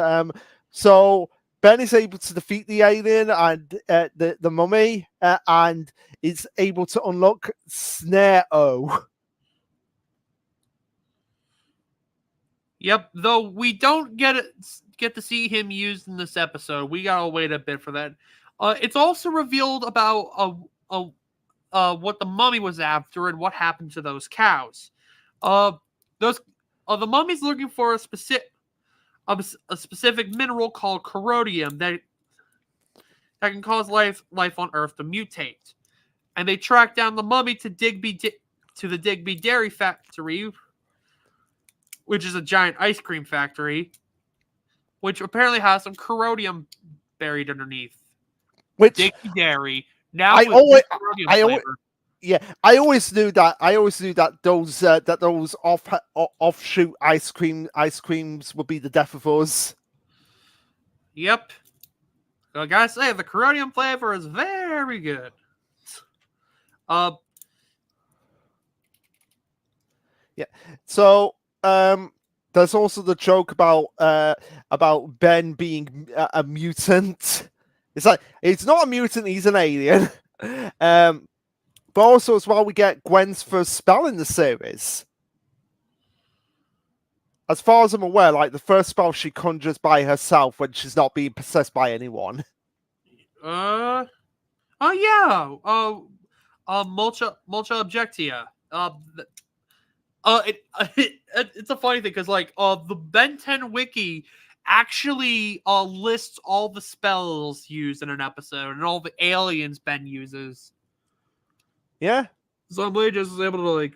So Ben is able to defeat the alien and the mummy, and is able to unlock Snare O.
Yep, though we don't get to see him used in this episode. We gotta wait a bit for that. It's also revealed about what the mummy was after and what happened to those cows. Uh, those the mummy's looking for a specific mineral called corrodium that can cause life on Earth to mutate. And they track down the mummy to the Digby Dairy Factory, which is a giant ice cream factory, which apparently has some corrodium buried underneath.
Which
Digby Dairy now
I
with
always,
corrodium
I always,
flavor.
yeah, I always knew that. I always knew that those offshoot ice creams would be the death of us.
Yep. So I gotta say, the corrodium flavor is very good. Uh,
Yeah. So there's also the joke about Ben being a mutant. It's like he's not a mutant; he's an alien. But also as well, we get Gwen's first spell in the series. As far as I'm aware, like the first spell she conjures by herself when she's not being possessed by anyone.
oh yeah. Mulcha Objectia. It's a funny thing because the Ben 10 wiki actually lists all the spells used in an episode and all the aliens Ben uses.
Yeah.
Somebody just was able to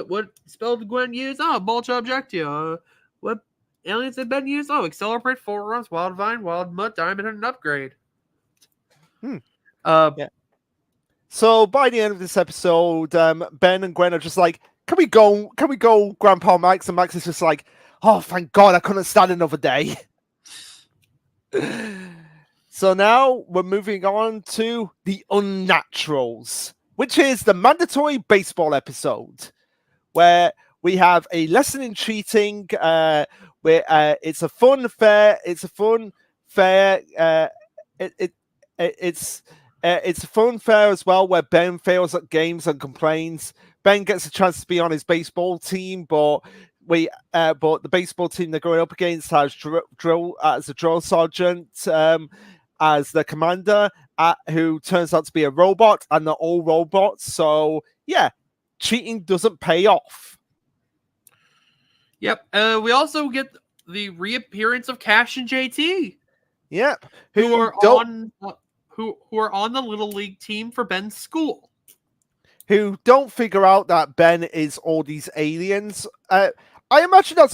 what spell did Gwen use? Oh, Mulcha Objectia. What aliens did Ben use? Oh, Accelerate, Foreruns, Wild Vine, Wild Mud, Diamond, and an Upgrade.
Yeah. So by the end of this episode, Ben and Gwen are just like, "Can we go? Can we go, Grandpa Max?" And Max is just like, "Oh, thank God, I couldn't stand another day." So now we're moving on to the Unnaturals, which is the mandatory baseball episode where we have a lesson in cheating. Where it's a fun fair. It's a fun fair. It, it it's a fun fair as well, where Ben fails at games and complains. Ben gets a chance to be on his baseball team, but but the baseball team they're going up against has drill as a drill sergeant, as the commander, who turns out to be a robot, and they're all robots. So yeah, cheating doesn't pay off.
Yep. We also get the reappearance of Cash and JT.
Yep.
Who are on the little league team for Ben's school.
Who don't figure out that Ben is all these aliens. I imagine they're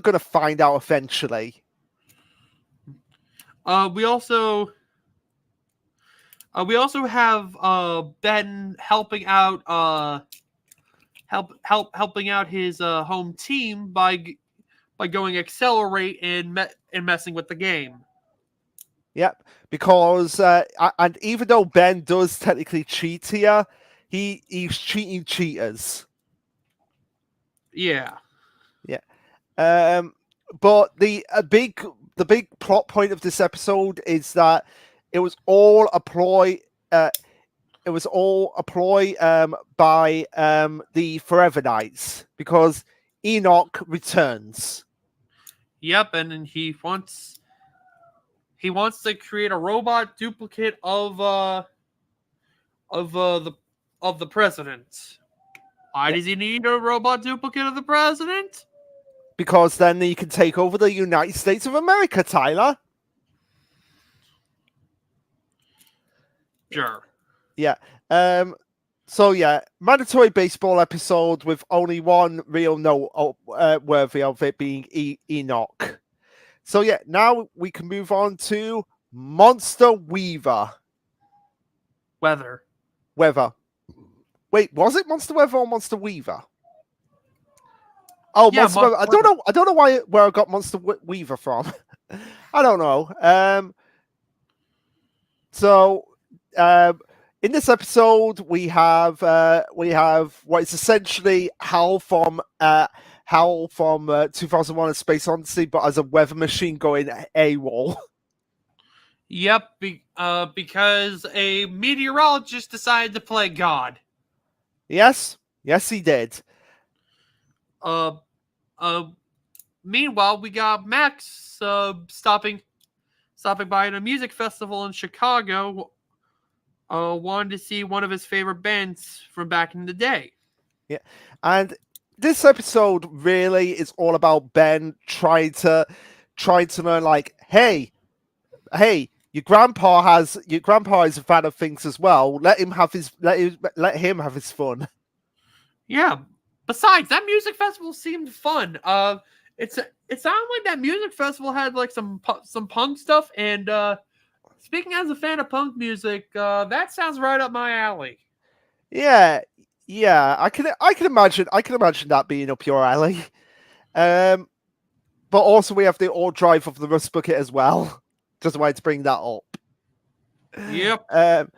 gonna find out eventually.
We also have Ben helping out helping out his home team by going Accelerate and messing with the game.
Yep, because and even though Ben does technically cheat here, he's cheating cheaters.
Yeah.
Yeah. But the big plot point of this episode is that it was all a ploy. It was all a ploy by the Forever Knights, because Enoch returns.
Yep, and he wants to create a robot duplicate of the president. Why does he need a robot duplicate of the president?
Because then he can take over the United States of America, Tyler.
Sure.
Yeah. So yeah, mandatory baseball episode with only one real note worthy of it being Enoch. So yeah, now we can move on to Monster Weaver.
Weather.
Wait, was it Monster Weather or Monster Weaver? Oh, yeah, Monster Weather. I don't know where I got Monster Weaver from. I don't know. So, um, in this episode, we have what is essentially Hal from 2001: A Space Odyssey, but as a weather machine going AWOL.
Yep, because a meteorologist decided to play God.
Yes, yes, he did.
Uh, uh, Meanwhile, we got Max stopping by at a music festival in Chicago. Wanted to see one of his favorite bands from back in the day.
Yeah, and this episode really is all about Ben trying to learn, like, hey, your grandpa is a fan of things as well. Let him have his fun.
Yeah. Besides, that music festival seemed fun. It sounded like that music festival had like some punk stuff. And speaking as a fan of punk music, that sounds right up my alley.
Yeah, yeah, I can imagine that being up your alley. Um, but also we have the all drive of the Rust Bucket as well. Just wanted to bring that up.
Yep.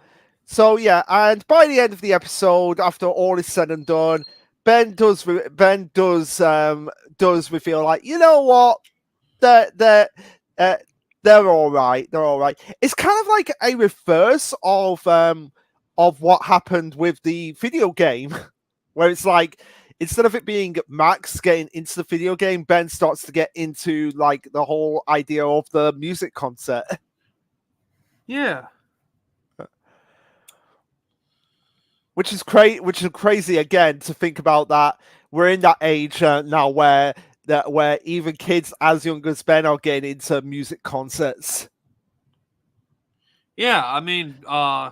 So yeah, and by the end of the episode, after all is said and done, Ben does reveal, like, you know what, they're uh, they're all right. They're all right. It's kind of like a reverse of what happened with the video game, where it's like, instead of it being Max getting into the video game, Ben starts to get into like the whole idea of the music concert.
Yeah.
Which is crazy again to think about that we're in that age now where even kids as young as Ben are getting into music concerts.
Yeah. I mean, uh,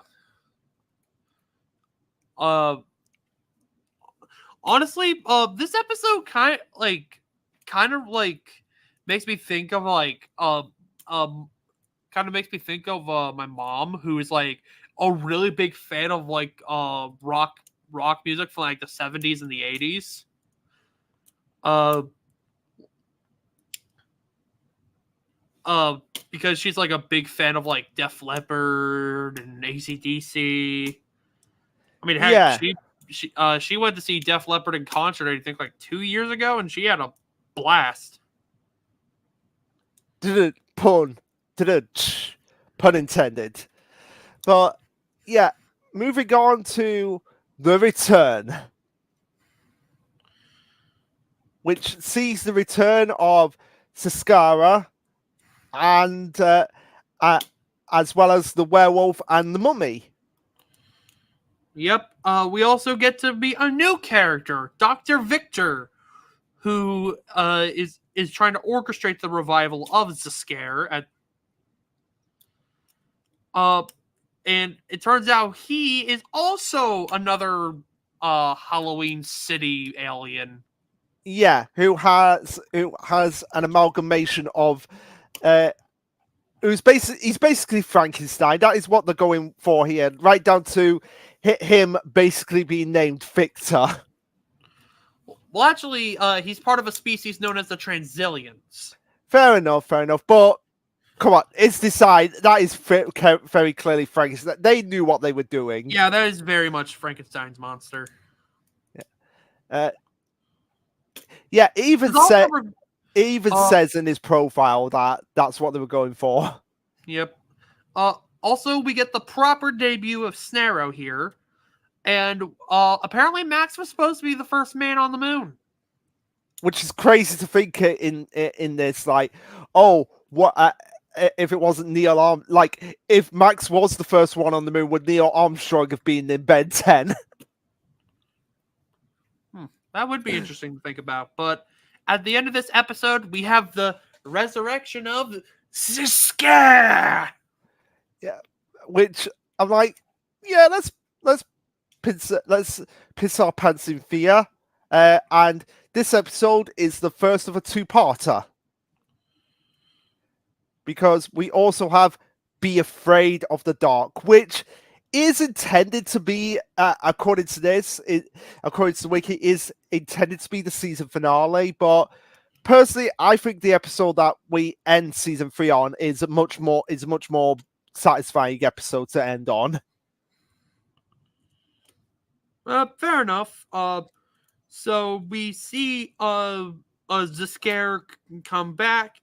honestly, this episode kind of like makes me think of um, kind of makes me think of my mom, who is like a really big fan of like rock music from like the 70s and the 80s. Uh, uh, because she's like a big fan of like Def Leppard and AC/DC. I mean, heck,
Yeah,
she went to see Def Leppard in concert, I think, like 2 years ago, and she had a blast.
did it pun did it pun intended. But yeah, moving on to the return, which sees the return of Saskara and uh, as well as the werewolf and the mummy.
Yep. We also get to meet a new character, Dr. Victor, who is trying to orchestrate the revival of the scare at uh and it turns out he is also another Halloween City alien.
Yeah, who has an amalgamation of he's basically Frankenstein. That is what they're going for here, right down to him basically being named Victor.
Well, actually, he's part of a species known as the Transillians.
Fair enough, fair enough. But come on, it's decided that is very clearly Frankenstein. They knew what they were doing.
Yeah, that is very much Frankenstein's monster.
Uh, yeah, it even
There's also
said it even says in his profile that that's what they were going for.
Yep. Also, we get the proper debut of Snarrow here, and apparently Max was supposed to be the first man on the moon.
Which is crazy to think in this, like, oh, what if it wasn't Neil Arm? Like, if Max was the first one on the moon, would Neil Armstrong have been in Ben 10?
That would be interesting to think about. But at the end of this episode, we have the resurrection of Ziska.
Yeah, which I'm like, yeah, let's piss our pants in fear. And this episode is the first of a two-parter, because we also have Be Afraid of the Dark, which is intended to be, according to according to the wiki, is intended to be the season finale. But personally, I think the episode that we end season 3 on is much more satisfying episode to end on.
Fair enough. So we see Ziskare come back.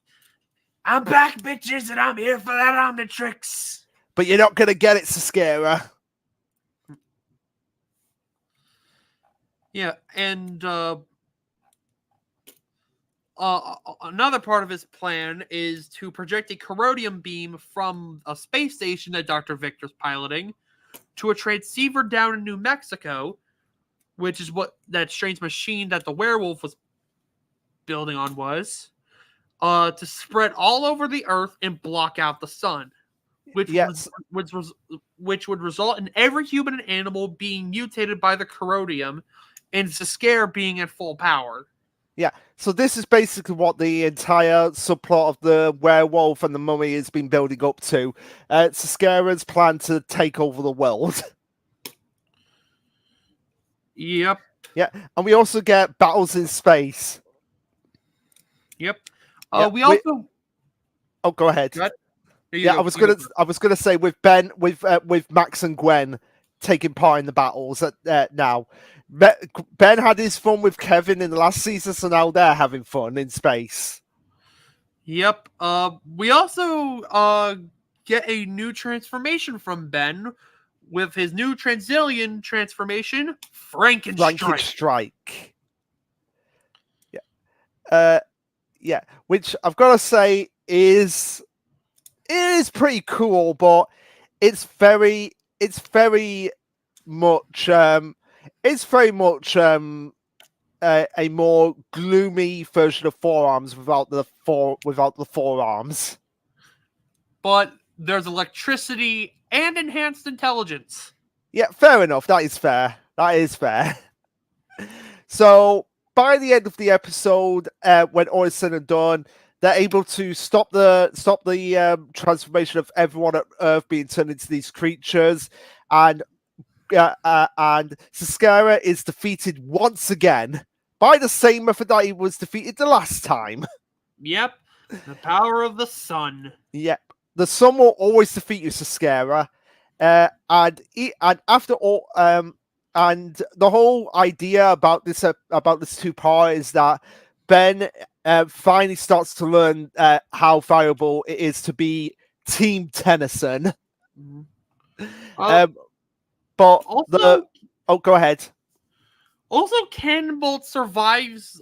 I'm back, bitches, and I'm here for that Omnitrix.
But you're not gonna get it, Saskara.
Yeah, and another part of his plan is to project a corrodium beam from a space station that Dr. Victor's piloting to a transceiver down in New Mexico, which is what that strange machine that the werewolf was building on was, to spread all over the Earth and block out the sun, which would result in every human and animal being mutated by the corrodium, and Ziskare being at full power.
Yeah, so this is basically what the entire subplot of the werewolf and the mummy has been building up to. Ziskara's plan to take over the world.
Yep.
Yeah, and we also get battles in space.
Yep.
Yeah,
we also.
Oh, go ahead.
Yeah,
I was gonna say with Ben, with Max and Gwen taking part in the battles now. Ben had his fun with Kevin in the last season, so now they're having fun in space.
Yep. We also get a new transformation from Ben with his new Transillian transformation, Frankenstrike.
Yeah. Yeah. Which I've got to say is pretty cool, but it's very much a more gloomy version of Forearms without the forearms.
But there's electricity and enhanced intelligence.
Yeah, fair enough. That is fair. So by the end of the episode, when all is said and done, they're able to stop the transformation of everyone at Earth being turned into these creatures, and Ziskara is defeated once again by the same method that he was defeated the last time.
Yep, the power of the sun.
Yep, the sun will always defeat you, Ziskara. And after all, and the whole idea about this two-part is that Ben finally starts to learn how valuable it is to be Team Tennyson. But
also,
go ahead.
Also, Cannonbolt survives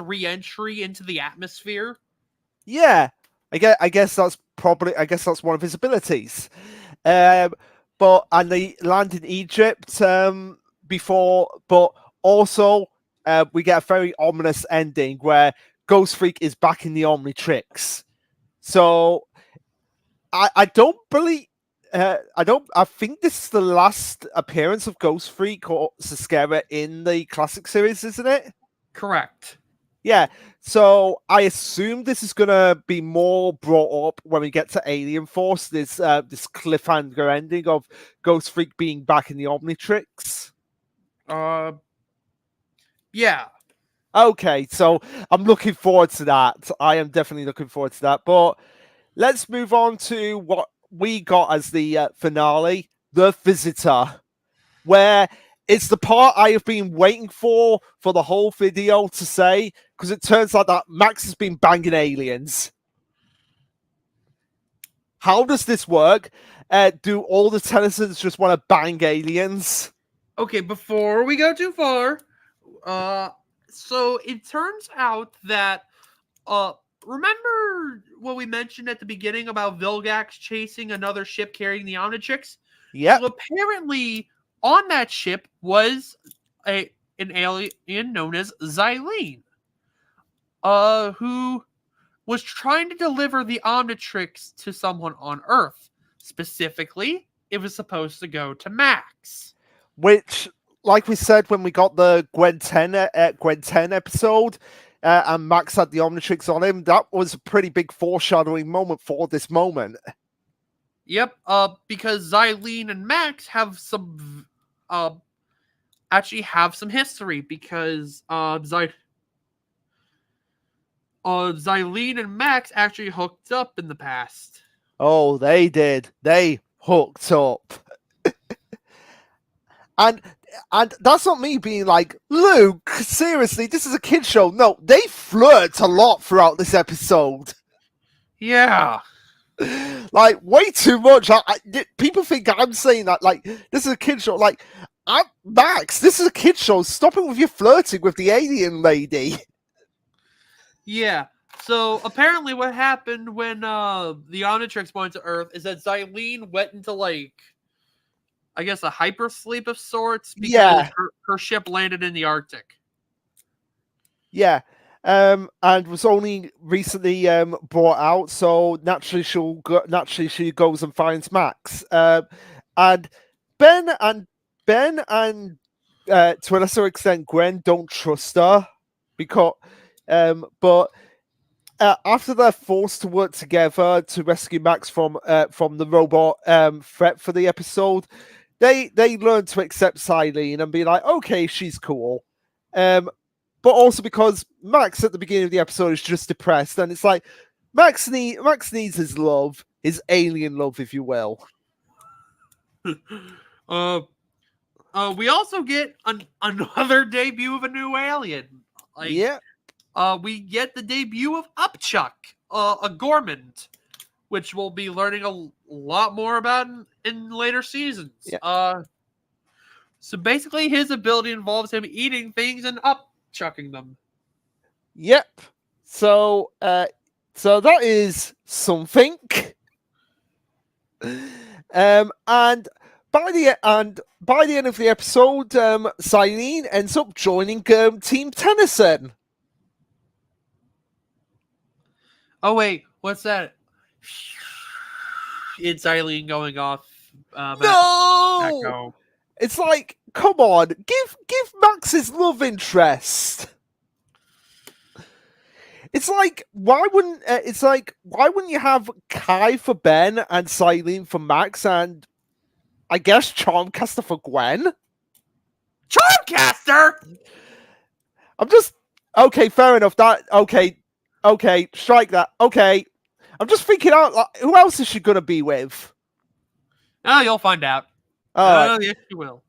re-entry into the atmosphere.
Yeah, I guess that's one of his abilities. And they land in Egypt before, but also we get a very ominous ending where Ghost Freak is back in the Omnitrix. So I don't believe. I think this is the last appearance of Ghost Freak or Ziskara in the classic series, isn't it?
Correct.
Yeah. So I assume this is gonna be more brought up when we get to Alien Force. This cliffhanger ending of Ghost Freak being back in the Omnitrix.
Yeah.
Okay, so I'm looking forward to that. I am definitely looking forward to that. But let's move on to what we got as the finale, The Visitor, where it's the part I have been waiting for the whole video to say, because it turns out that Max has been banging aliens. How does this work? Do all the Tennysons just want to bang aliens?
Okay, before we go too far, so it turns out that, remember what we mentioned at the beginning about Vilgax chasing another ship carrying the Omnitrix?
Yeah.
So apparently, on that ship was an alien known as Xylene, who was trying to deliver the Omnitrix to someone on Earth. Specifically, it was supposed to go to Max.
Which, like we said when we got the Gwen 10 episode, and Max had the Omnitrix on him, that was a pretty big foreshadowing moment for this moment.
Yep, because Xylene and Max have some, actually have some history, because Xylene and Max actually hooked up in the past.
Oh, they did. They hooked up. And that's not me being like, Luke, seriously, this is a kid show. No, they flirt a lot throughout this episode.
Yeah.
Like, way too much. People think I'm saying that, like, this is a kid show. Like, Max, this is a kid show. Stop it with your flirting with the alien lady.
Yeah. So apparently, what happened when the Omnitrix went to Earth is that Xylene went into like, I guess, a hypersleep of sorts because
Yeah.
her ship landed in the Arctic.
Yeah. And was only recently brought out, so naturally she goes and finds Max. And Ben and to a lesser extent Gwen don't trust her because but after they're forced to work together to rescue Max from the robot threat for the episode, they learn to accept Silene and be like, okay, she's cool. But also because Max at the beginning of the episode is just depressed, and it's like Max needs his love, his alien love, if you will.
We also get another debut of a new alien. Like,
Yeah.
We get the debut of Upchuck, a Gormand, which we'll be learning a lot more about in later seasons.
Yeah.
So basically, his ability involves him eating things and upchucking them.
Yep. So that is something. And by the end of the episode, Silene ends up joining Team Tennyson.
Oh wait, what's that? It's Eileen going off.
No, it's like, come on, give Max his love interest. It's like, why wouldn't you have Kai for Ben and Silene for Max and I guess Charmcaster for Gwen?
Charmcaster.
I'm just okay. Fair enough. That okay. Strike that. Okay. I'm just thinking out. Like, who else is she gonna be with?
Oh, you'll find out. Yes, you will.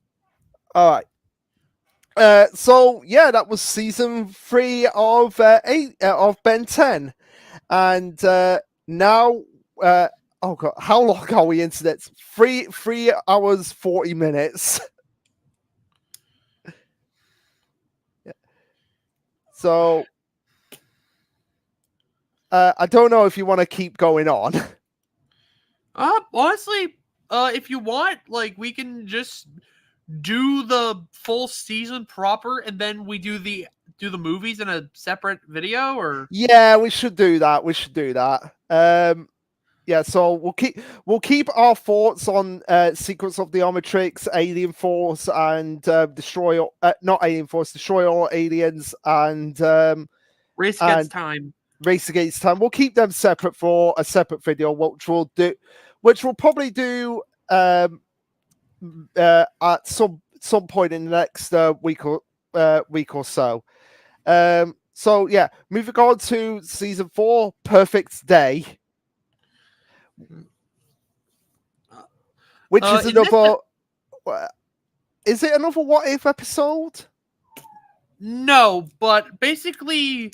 All right. So yeah, that was season 3 of Ben 10, and now oh god, how long are we into this? 3 hours 40 minutes. Yeah. So I don't know if you want to keep going on.
Honestly, if you want, like, we can just do the full season proper, and then we do the movies in a separate video, or
Yeah, we should do that. Yeah, so we'll keep our thoughts on Secrets of the Omnitrix, Alien Force, and Destroy not Alien Force, Destroy All Aliens, and
Race Against Time.
Race Against Time. We'll keep them separate for a separate video, which we'll probably do at some point in the next week or so. So yeah, moving on to season 4, Perfect Day, which is another. Is it another What If episode?
No, but basically,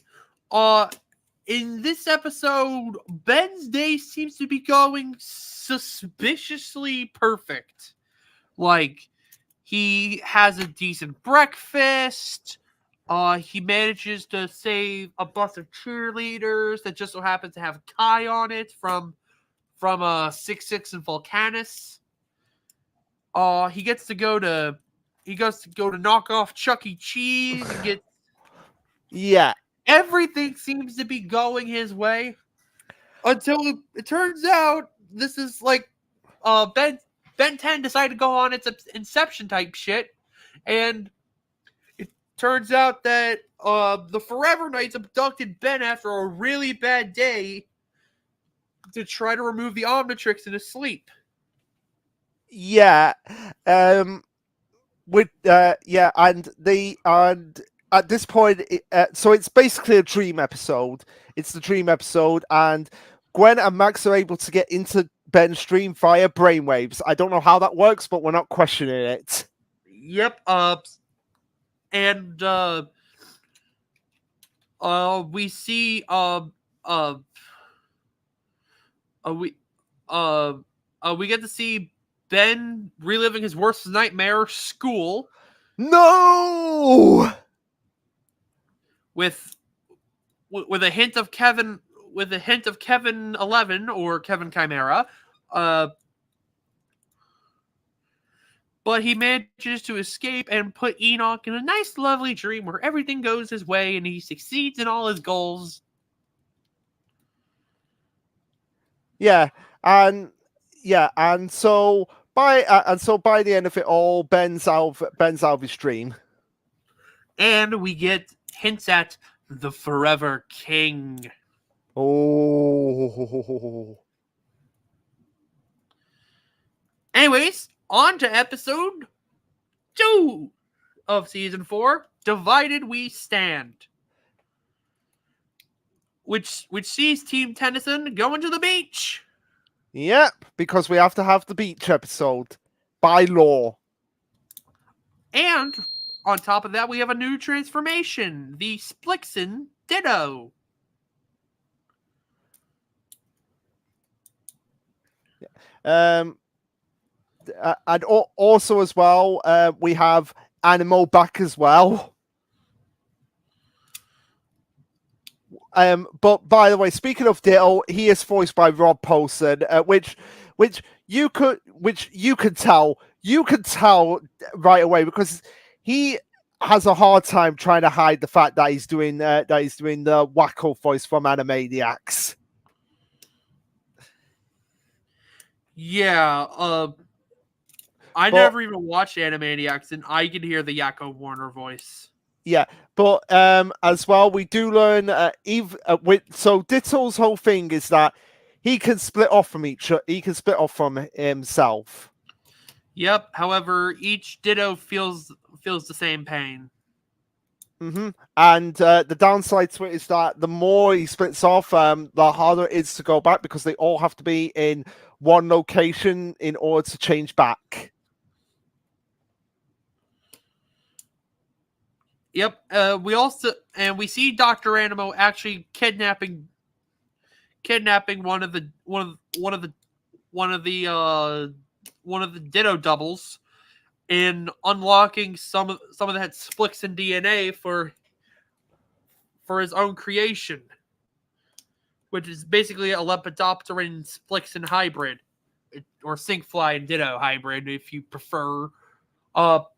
in this episode, Ben's day seems to be going suspiciously perfect. Like, he has a decent breakfast. He manages to save a bus of cheerleaders that just so happens to have Kai on it from 6-6 and Volcanus. He goes to go to knock off Chuck E. Cheese and get.
Yeah.
Everything seems to be going his way until it turns out this is like Ben 10 decided to go on its Inception type shit, and it turns out that the Forever Knights abducted Ben after a really bad day to try to remove the Omnitrix in his sleep.
Yeah. And at this point, so it's basically a dream episode It's the dream episode, and Gwen and Max are able to get into Ben's dream via brainwaves. I don't know how that works, but we're not questioning it.
Yep. And we see we we get to see Ben reliving his worst nightmare, school,
No!
with a hint of Kevin 11 or Kevin Chimera. But he manages to escape and put Enoch in a nice, lovely dream where everything goes his way and he succeeds in all his goals.
Yeah, and so by the end of it all, Ben's out of his dream.
And we get hints at the Forever King.
Oh.
Anyways, on to episode 2 of season 4, Divided We Stand. Which sees Team Tennyson going to the beach.
Yep, because we have to have the beach episode by law.
And on top of that, we have a new transformation, the Splixen Ditto.
And also as well, we have Animal back as well. But by the way, speaking of Ditto, he is voiced by Rob Paulson, which you could tell right away, because he has a hard time trying to hide the fact that he's doing the wacko voice from Animaniacs.
Yeah, I never even watched Animaniacs, and I can hear the Yakko Warner voice.
Yeah, but as well, we do learn so Ditto's whole thing is that he can split off from himself.
Yep. However, each Ditto feels the same pain.
Mm-hmm. And the downside to it is that the more he splits off, the harder it is to go back, because they all have to be in one location in order to change back.
Yep. We see Dr. Animo actually kidnapping one of the Ditto doubles, and unlocking some of that Splixen DNA for his own creation, which is basically a Lepidopteran Splixen hybrid, or Sinkfly and Ditto hybrid, if you prefer. But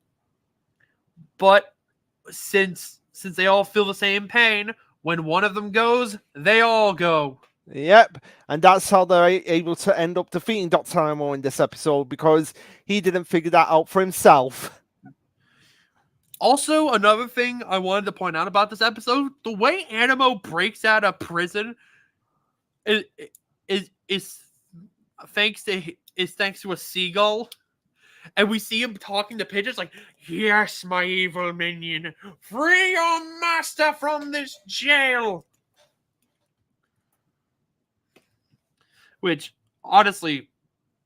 since they all feel the same pain, when one of them goes, they all go.
Yep, and that's how they're able to end up defeating Dr. Animo in this episode, because he didn't figure that out for himself.
Also, another thing I wanted to point out about this episode, the way Animo breaks out of prison is thanks to a seagull. And we see him talking to pigeons like, "Yes, my evil minion, free your master from this jail." Which, honestly,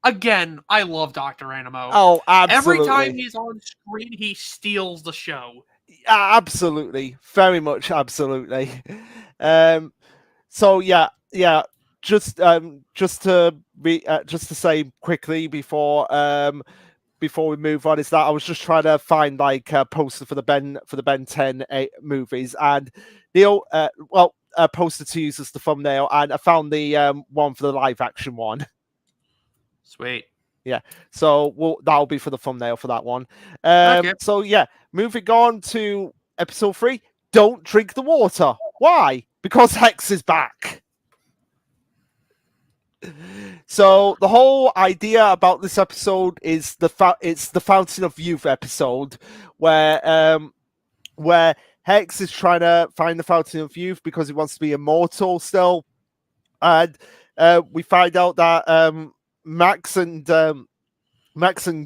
again, I love Dr. Animo.
Oh, absolutely.
Every time he's on screen, he steals the show.
Absolutely. Very much absolutely. So yeah. Just to say quickly before we move on, is that I was just trying to find like a poster for the Ben 10 movies, and Neil poster to use as the thumbnail, and I found the one for the live action one.
Sweet.
Yeah, so that'll be for the thumbnail for that one.
Okay.
So yeah, moving on to episode 3. Don't drink the water. Why? Because Hex is back. So the whole idea about this episode is it's the Fountain of Youth episode, where Hex is trying to find the Fountain of Youth because he wants to be immortal still, and we find out that Max and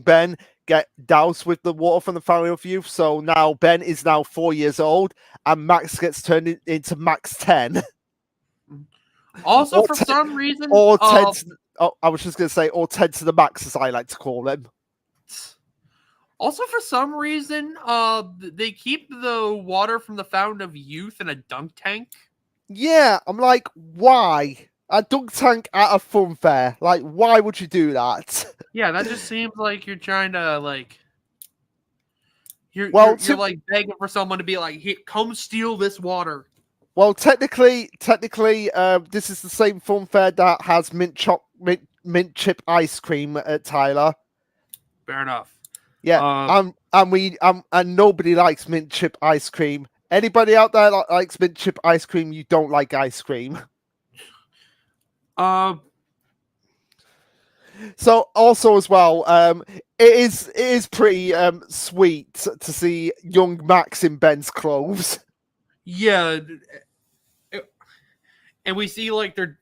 Ben get doused with the water from the Fountain of Youth. So now Ben is now 4 years old, and Max gets turned into Max 10.
Also,
or
for
Ted,
some reason,
or Ted. Oh, I was just going to say, or Ted to the max, as I like to call him.
they keep the water from the Fountain of Youth in a dunk tank.
Yeah, I'm like, why? A dunk tank at a fun fair? Like, why would you do that?
Yeah, that just seems like you're trying to like
Well,
you're like begging for someone to be like, "Here, come steal this water."
well, technically, this is the same fun fair that has mint chip ice cream at Tyler.
Fair enough.
Yeah, and nobody likes mint chip ice cream. Anybody out there that likes mint chip ice cream, you don't like ice cream. So also as well, it is pretty sweet to see young Max in Ben's clothes.
Yeah, and we see like the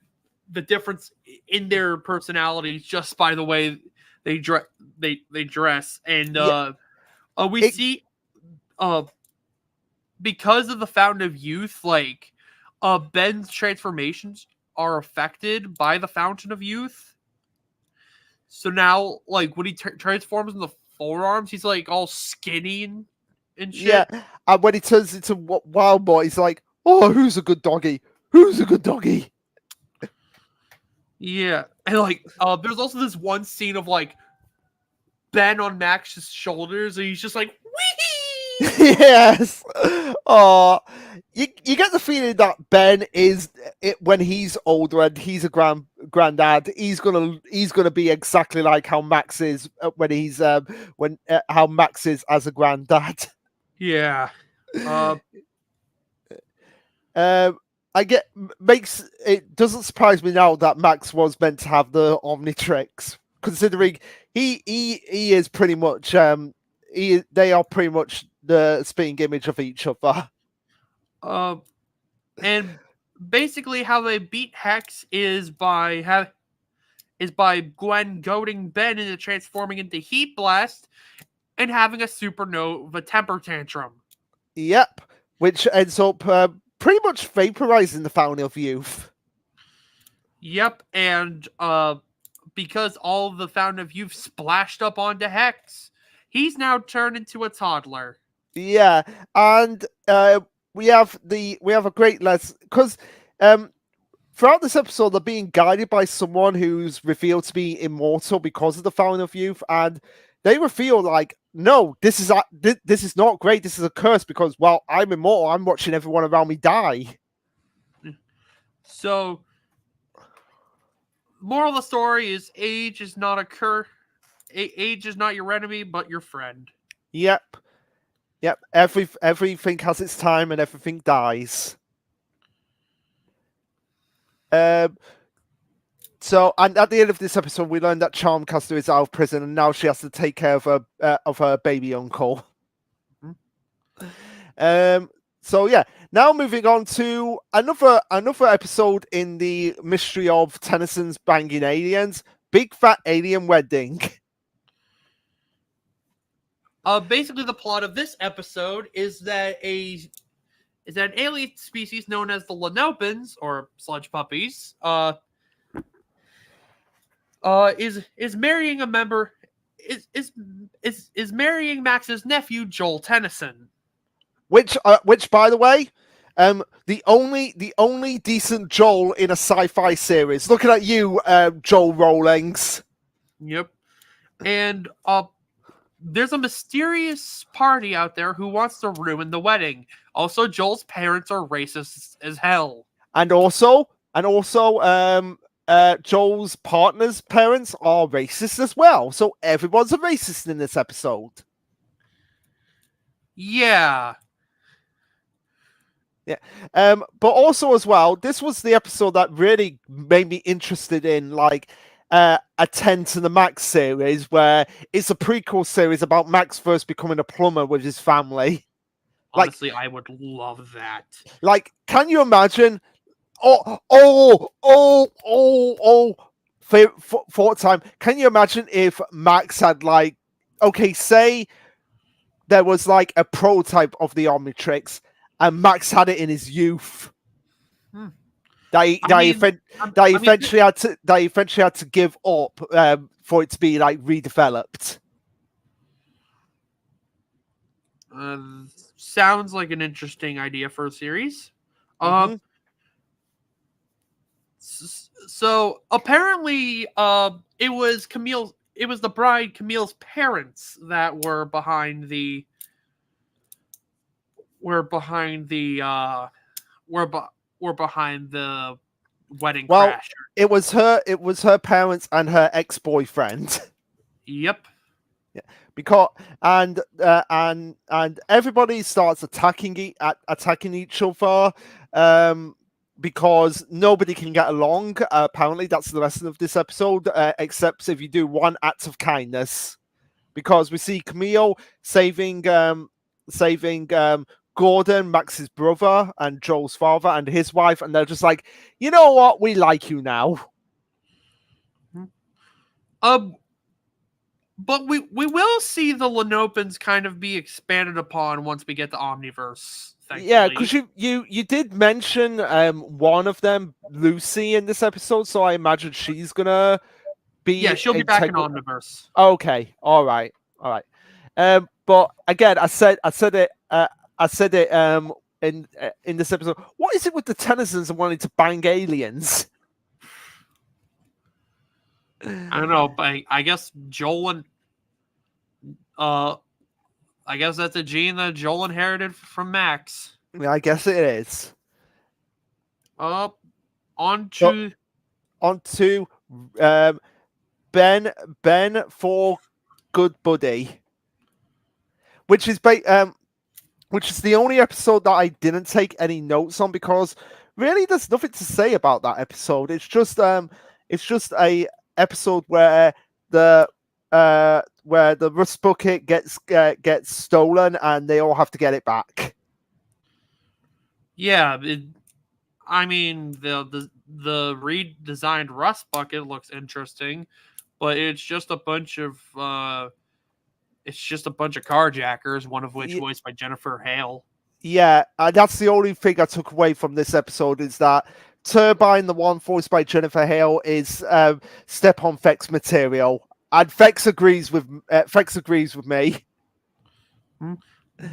difference in their personalities just by the way they dress. They dress, and we see because of the Fountain of Youth, like Ben's transformations are affected by the Fountain of Youth. So now, like when he transforms in the forearms, he's like all skinny and shit.
Yeah, and when he turns into Wild Boy, he's like, "Oh, who's a good doggy? Who's a good doggy?"
Yeah, and like there's also this one scene of like Ben on Max's shoulders, and he's just like, wee.
Yes. Oh, you get the feeling that Ben is when he's older and he's a granddad. He's gonna be exactly like how Max is when he's how Max is as a granddad.
Yeah.
I get makes it doesn't surprise me now that Max was meant to have the Omnitrix, considering he is pretty much they are pretty much the spitting image of each other.
And basically how they beat Hex is by Gwen goading Ben into transforming into Heat Blast and having a supernova temper tantrum.
Yep, which ends up pretty much vaporizing the Fountain of Youth.
Yep, and because all of the Fountain of Youth splashed up onto Hex, he's now turned into a toddler.
Yeah, and we have a great lesson because throughout this episode they're being guided by someone who's revealed to be immortal because of the Fountain of Youth, and they reveal like, no, this is not great. This is a curse because, well, I'm immortal. I'm watching everyone around me die.
So, moral of the story is age is not a curse. Age is not your enemy, but your friend.
Yep. Everything has its time, and everything dies. So, and at the end of this episode, we learned that Charmcaster is out of prison, and now she has to take care of her baby uncle. So yeah, now moving on to another episode in the mystery of Tennyson's banging aliens, Big Fat Alien Wedding.
Basically, the plot of this episode is that an alien species known as the Lenopans or sludge puppies is marrying a member is marrying Max's nephew Joel Tennyson.
Which by the way, the only decent Joel in a sci-fi series. Looking at you, Joel Rawlings.
Yep. And there's a mysterious party out there who wants to ruin the wedding. Also, Joel's parents are racist as hell.
And also, Joel's partner's parents are racist as well. So everyone's a racist in this episode.
Yeah.
Yeah. But also as well, this was the episode that really made me interested in like a 10 to the Max series, where it's a prequel series about Max first becoming a plumber with his family.
Honestly, I would love that.
Like, can you imagine? Thought time. Can you imagine if Max had like, okay, say there was like a prototype of the Omnitrix, and Max had it in his youth.
I mean,
that
I mean,
he eventually had to give up for it to be like redeveloped.
uh, sounds like an interesting idea for a series. Uh,
Hmm.
so apparently, it was the bride Camille's parents that were behind the were be, were behind the wedding
Well,
crash.
it was her parents and her ex-boyfriend.
Yep.
Because and everybody starts attacking each other, because nobody can get along. Apparently, that's the lesson of this episode. Except if you do one act of kindness, because we see Camille saving Gordon, Max's brother, and Joel's father, and his wife, and they're just like, you know what, we like you now.
Um, but we will see the Lenopins kind of be expanded upon once we get the Omniverse.
Yeah,
Thankfully,
because you did mention one of them, Lucy, in this episode, so I imagine she's gonna
yeah,
be
she'll be back in
integral.
Omniverse.
Okay, all right. But again, I said it in this episode. What is it with the Tennysons and wanting to bang aliens?
I don't know, but I guess Joel and uh, I guess that's a gene that Joel inherited from Max.
Yeah, I guess it is.
Uh, on
So
to
on to um, Ben for Good Buddy, which is which is the only episode that I didn't take any notes on, because really there's nothing to say about that episode. It's just a episode where the rust bucket gets stolen and they all have to get it back.
yeah. I mean the redesigned Rust bucket looks interesting, but it's just a bunch of carjackers, one of which voiced by Jennifer Hale.
Yeah, that's the only thing I took away from this episode, is that Turbine, the one voiced by Jennifer Hale, is step on Fex material, and Fex agrees with me.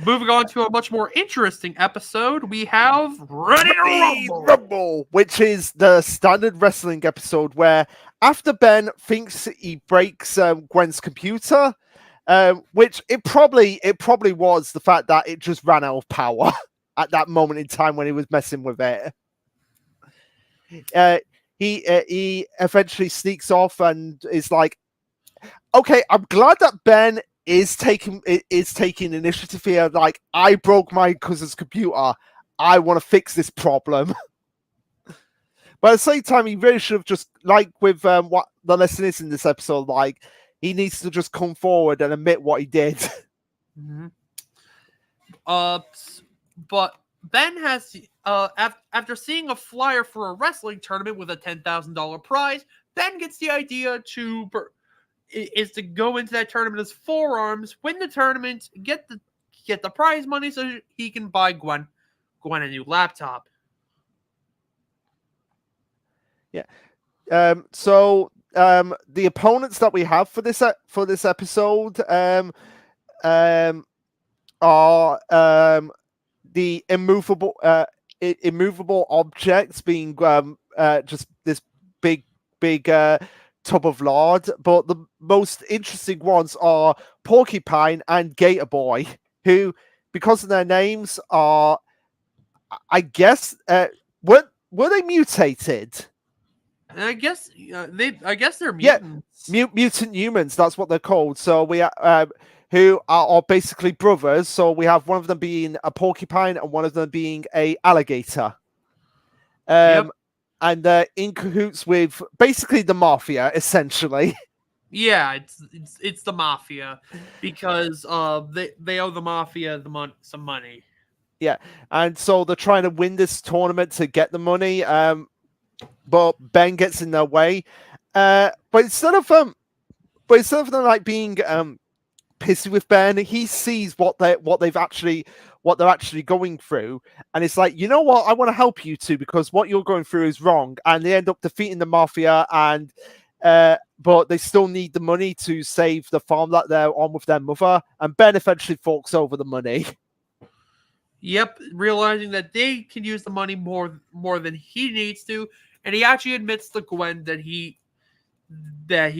Moving on to a much more interesting episode, we have Ready to Rumble.
Rumble, which is the standard wrestling episode where after Ben thinks he breaks Gwen's computer, which it probably was the fact that it just ran out of power at that moment in time when he was messing with it. He eventually sneaks off and is like, "Okay, I'm glad that Ben is taking initiative here. Like, I broke my cousin's computer. I want to fix this problem." But at the same time, he really should have just, like with what the lesson is in this episode, like, he needs to just come forward and admit what he did.
Mm-hmm. But Ben has after seeing a flyer for a wrestling tournament with a $10,000 prize, Ben gets the idea to go into that tournament as forearms, win the tournament, get the prize money so he can buy Gwen a new laptop.
Yeah. So the opponents that we have for this episode are the immovable objects, being just this big tub of lard. But the most interesting ones are Porcupine and Gator Boy, who, because of their names, are, I guess, were they mutated?
I guess they're mutants.
Mutant humans. That's what they're called. So we who are basically brothers. So we have one of them being a porcupine and one of them being a alligator.
Yep.
And they're in cahoots with basically the mafia, essentially.
Yeah, it's the mafia, because they owe the mafia some money.
Yeah, and so they're trying to win this tournament to get the money. But Ben gets in their way. But instead of them like being pissy with Ben, he sees what they've actually what they're actually going through. And it's like, you know what? I want to help you two because what you're going through is wrong. And they end up defeating the mafia, and but they still need the money to save the farm that they're on with their mother. And Ben eventually forks over the money.
Yep, realizing that they can use the money more than he needs to, and he actually admits to Gwen that he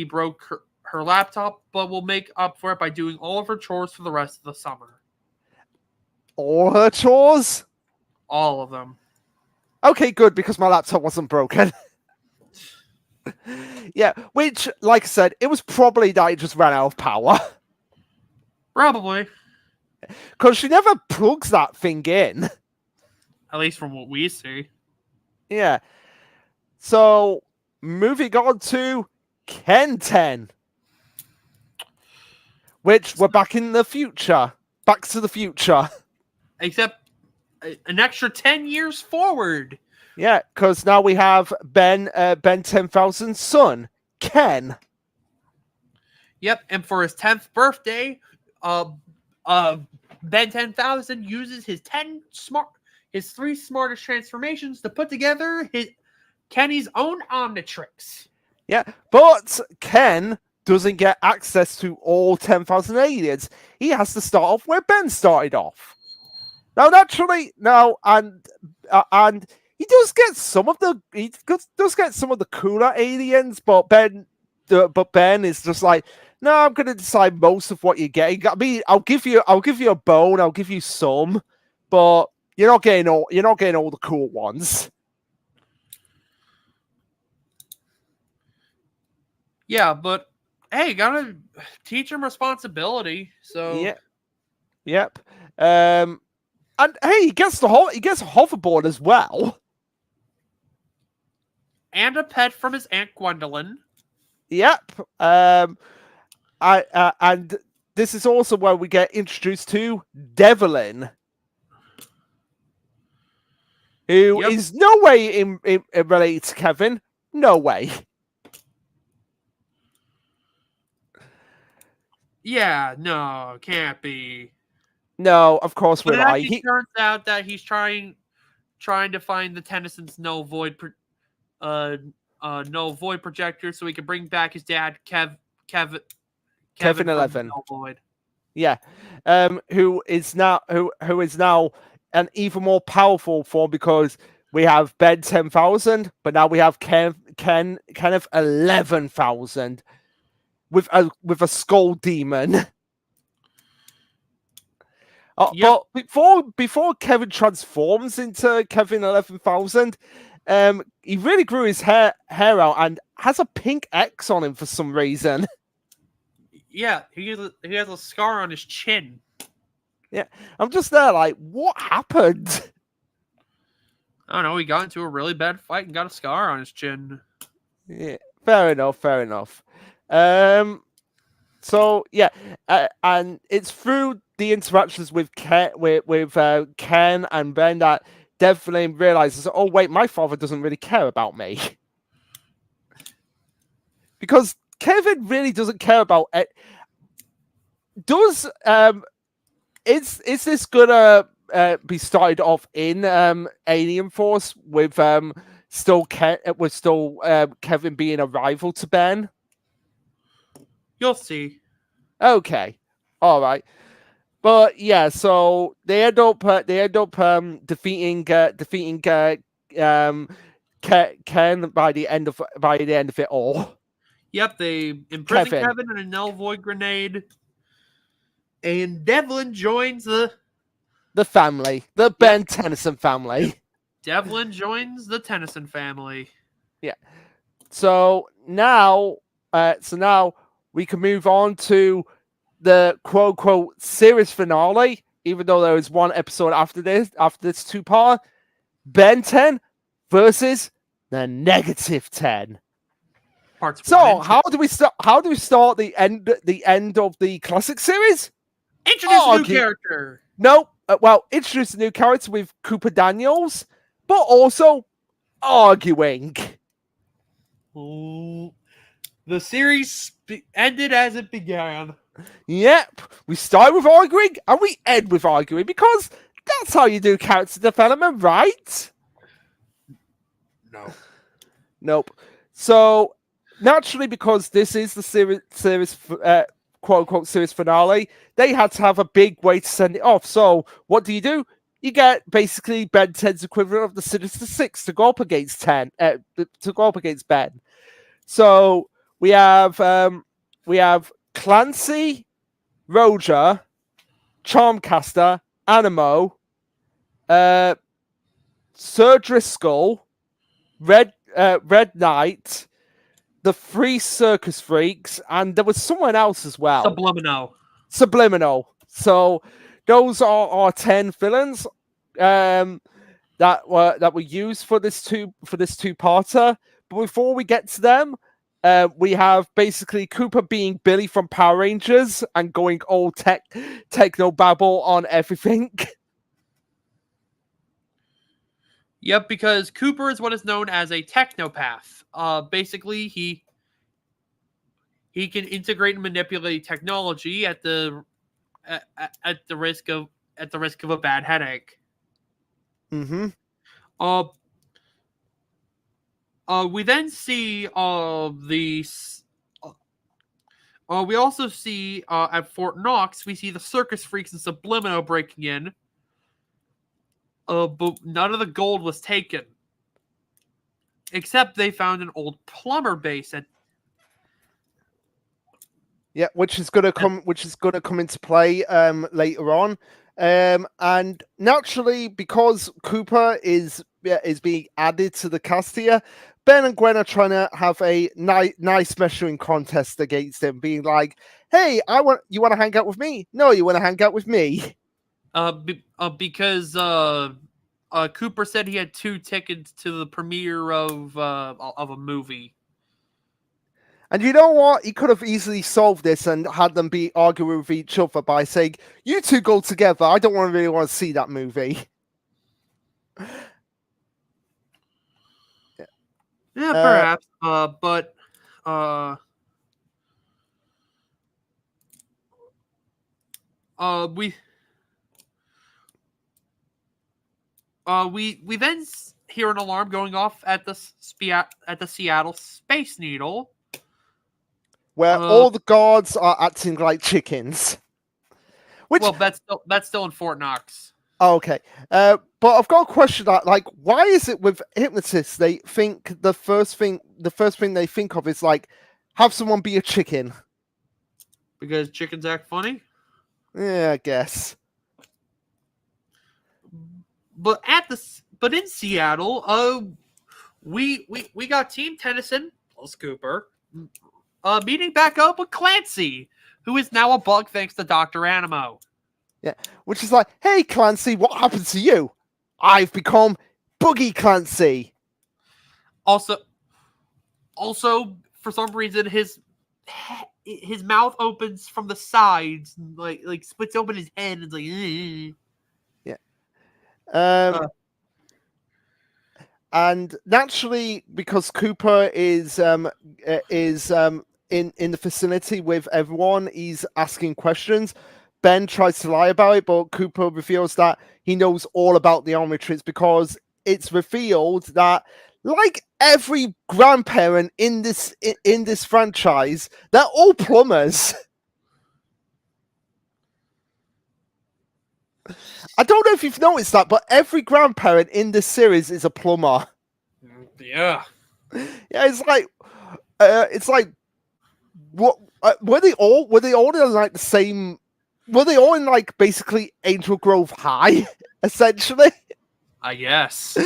broke her laptop, but will make up for it by doing all of her chores for the rest of the summer.
All her chores?
All of them.
Okay, good, because my laptop wasn't broken. Yeah, which, like I said, it was probably that it just ran out of power.
Probably.
Because she never plugs that thing in.
At least from what we see.
Yeah. So, moving on to Ken 10. Which we're back in the future. Back to the future.
Except an extra 10 years forward.
Yeah, because now we have Ben 10,000's son, Ken.
Yep, and for his 10th birthday, Ben 10,000 uses his 3 smartest transformations to put together Kenny's own Omnitrix.
Yeah, but Ken doesn't get access to all 10,000 aliens. He has to start off where Ben started off. Now, naturally, and he does get some of the cooler aliens, but Ben is just like, no, I'm going to decide most of what you're getting. I mean, I'll give you a bone, I'll give you some, but you're not getting all the cool ones.
Yeah, but hey, gotta teach him responsibility. So
yeah, yep. And hey, he gets a hoverboard as well,
and a pet from his Aunt Gwendolyn.
Yep. And this is also where we get introduced to Devlin, who is no way in related to Kevin. No way.
Yeah, no, can't be.
No, of course we're not.
It turns out that he's trying to find the Tennyson's null void projector so he can bring back his dad, Kevin
11.
Null Void.
Yeah, who is now an even more powerful form because we have Ben 10,000, but now we have Kenneth 11,000 with a skull demon. But before Kevin transforms into Kevin 11,000, he really grew his hair out and has a pink X on him for some reason.
Yeah, he has a scar on his chin.
Yeah, I'm just there like, what happened?
I don't know, he got into a really bad fight and got a scar on his chin.
Yeah, fair enough. So yeah, and it's through the interactions with Ken and Ben that Devlin realizes, oh wait, my father doesn't really care about me, because Kevin really doesn't care about it. Is this gonna be started off in Alien Force with Kevin being a rival to Ben?
You'll see.
Okay, all right, but yeah, so they end up defeating Ken by the end of it all.
Yep, they imprison Kevin in a null void grenade, and Devlin joins the
family, the Ben Tennyson family.
Devlin joins the Tennyson family.
Yeah. So now we can move on to the quote-unquote series finale, even though there is one episode after this two-part. Ben 10 versus the negative 10. So how do we start the end of the classic series?
Introduce a new character.
No, introduce a new character with Cooper Daniels, but also arguing.
Ooh. The series ended as it began.
Yep, we start with arguing and we end with arguing because That's how you do character development, right?
No.
Nope. So naturally, because this is the series quote unquote series finale, they had to have a big way to send it off. So what do? You get basically Ben 10's equivalent of the Sinister Six to go up against Ben. So we have Clancy, Roger, Charmcaster, Animo, Sir Driscoll, Red Knight, the three circus freaks, and there was someone else as well. Subliminal. So those are our 10 villains that were used for this two-parter. But before we get to them, we have basically Cooper being Billy from Power Rangers and going all techno babble on everything.
Yep, because Cooper is what is known as a technopath. Basically, he can integrate and manipulate technology at the risk of a bad headache.
Mm-hmm.
We then see we also see at Fort Knox, we see the circus freaks and Subliminal breaking in. But none of the gold was taken, except they found an old plumber base at.
Yeah, which is gonna come into play later on. And naturally, because Cooper is being added to the cast here, Ben and Gwen are trying to have a nice measuring contest against him, being like, "Hey, you want to hang out with me? No, you want to hang out with me?"
Because Cooper said he had 2 tickets to the premiere of a movie.
And you know what? He could have easily solved this and had them be arguing with each other by saying, "You two go together. I don't really want to see that movie."
Yeah, perhaps. But we then hear an alarm going off at the Seattle Space Needle,
where all the guards are acting like chickens.
Well, that's still in Fort Knox.
Oh, okay. But I've got a question that, like, why is it with hypnotists they think the first thing they think of is like have someone be a chicken?
Because chickens act funny?
Yeah, I guess.
But in Seattle, we got Team Tennyson plus Cooper meeting back up with Clancy, who is now a bug thanks to Dr. Animo.
Yeah, which is like, "Hey Clancy, what happened to you? I've become Boogie Clancy."
Also, for some reason, his mouth opens from the sides, like splits open his head, and it's like,
yeah. And naturally, because Cooper is in the vicinity with everyone, he's asking questions. Ben tries to lie about it, but Cooper reveals that he knows all about the Omnitrix because it's revealed that, like every grandparent in this franchise, they're all plumbers. I don't know if you've noticed that, but every grandparent in this series is a plumber.
Yeah.
Yeah, it's like what were they all in like the same? Were they all in like basically Angel Grove High, essentially?
I guess.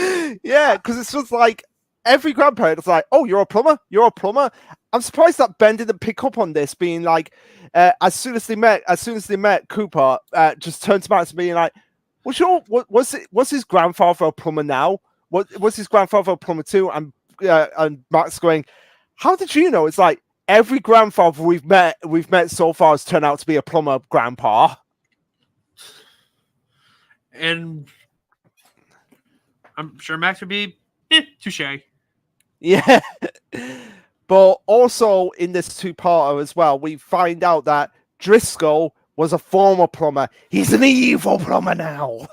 Yeah, because it's just like every grandparent is like, "Oh, you're a plumber. You're a plumber." I'm surprised that Ben didn't pick up on this, being like, as soon as they met Cooper, just turned to Max and being like, was his grandfather a plumber now? Was his grandfather a plumber too? And Max going, "How did you know?" It's like every grandfather we've met so far has turned out to be a plumber, Grandpa.
And I'm sure Max would be touche.
Yeah. But also in this two-parter as well, we find out that Driscoll was a former plumber. He's an evil plumber now.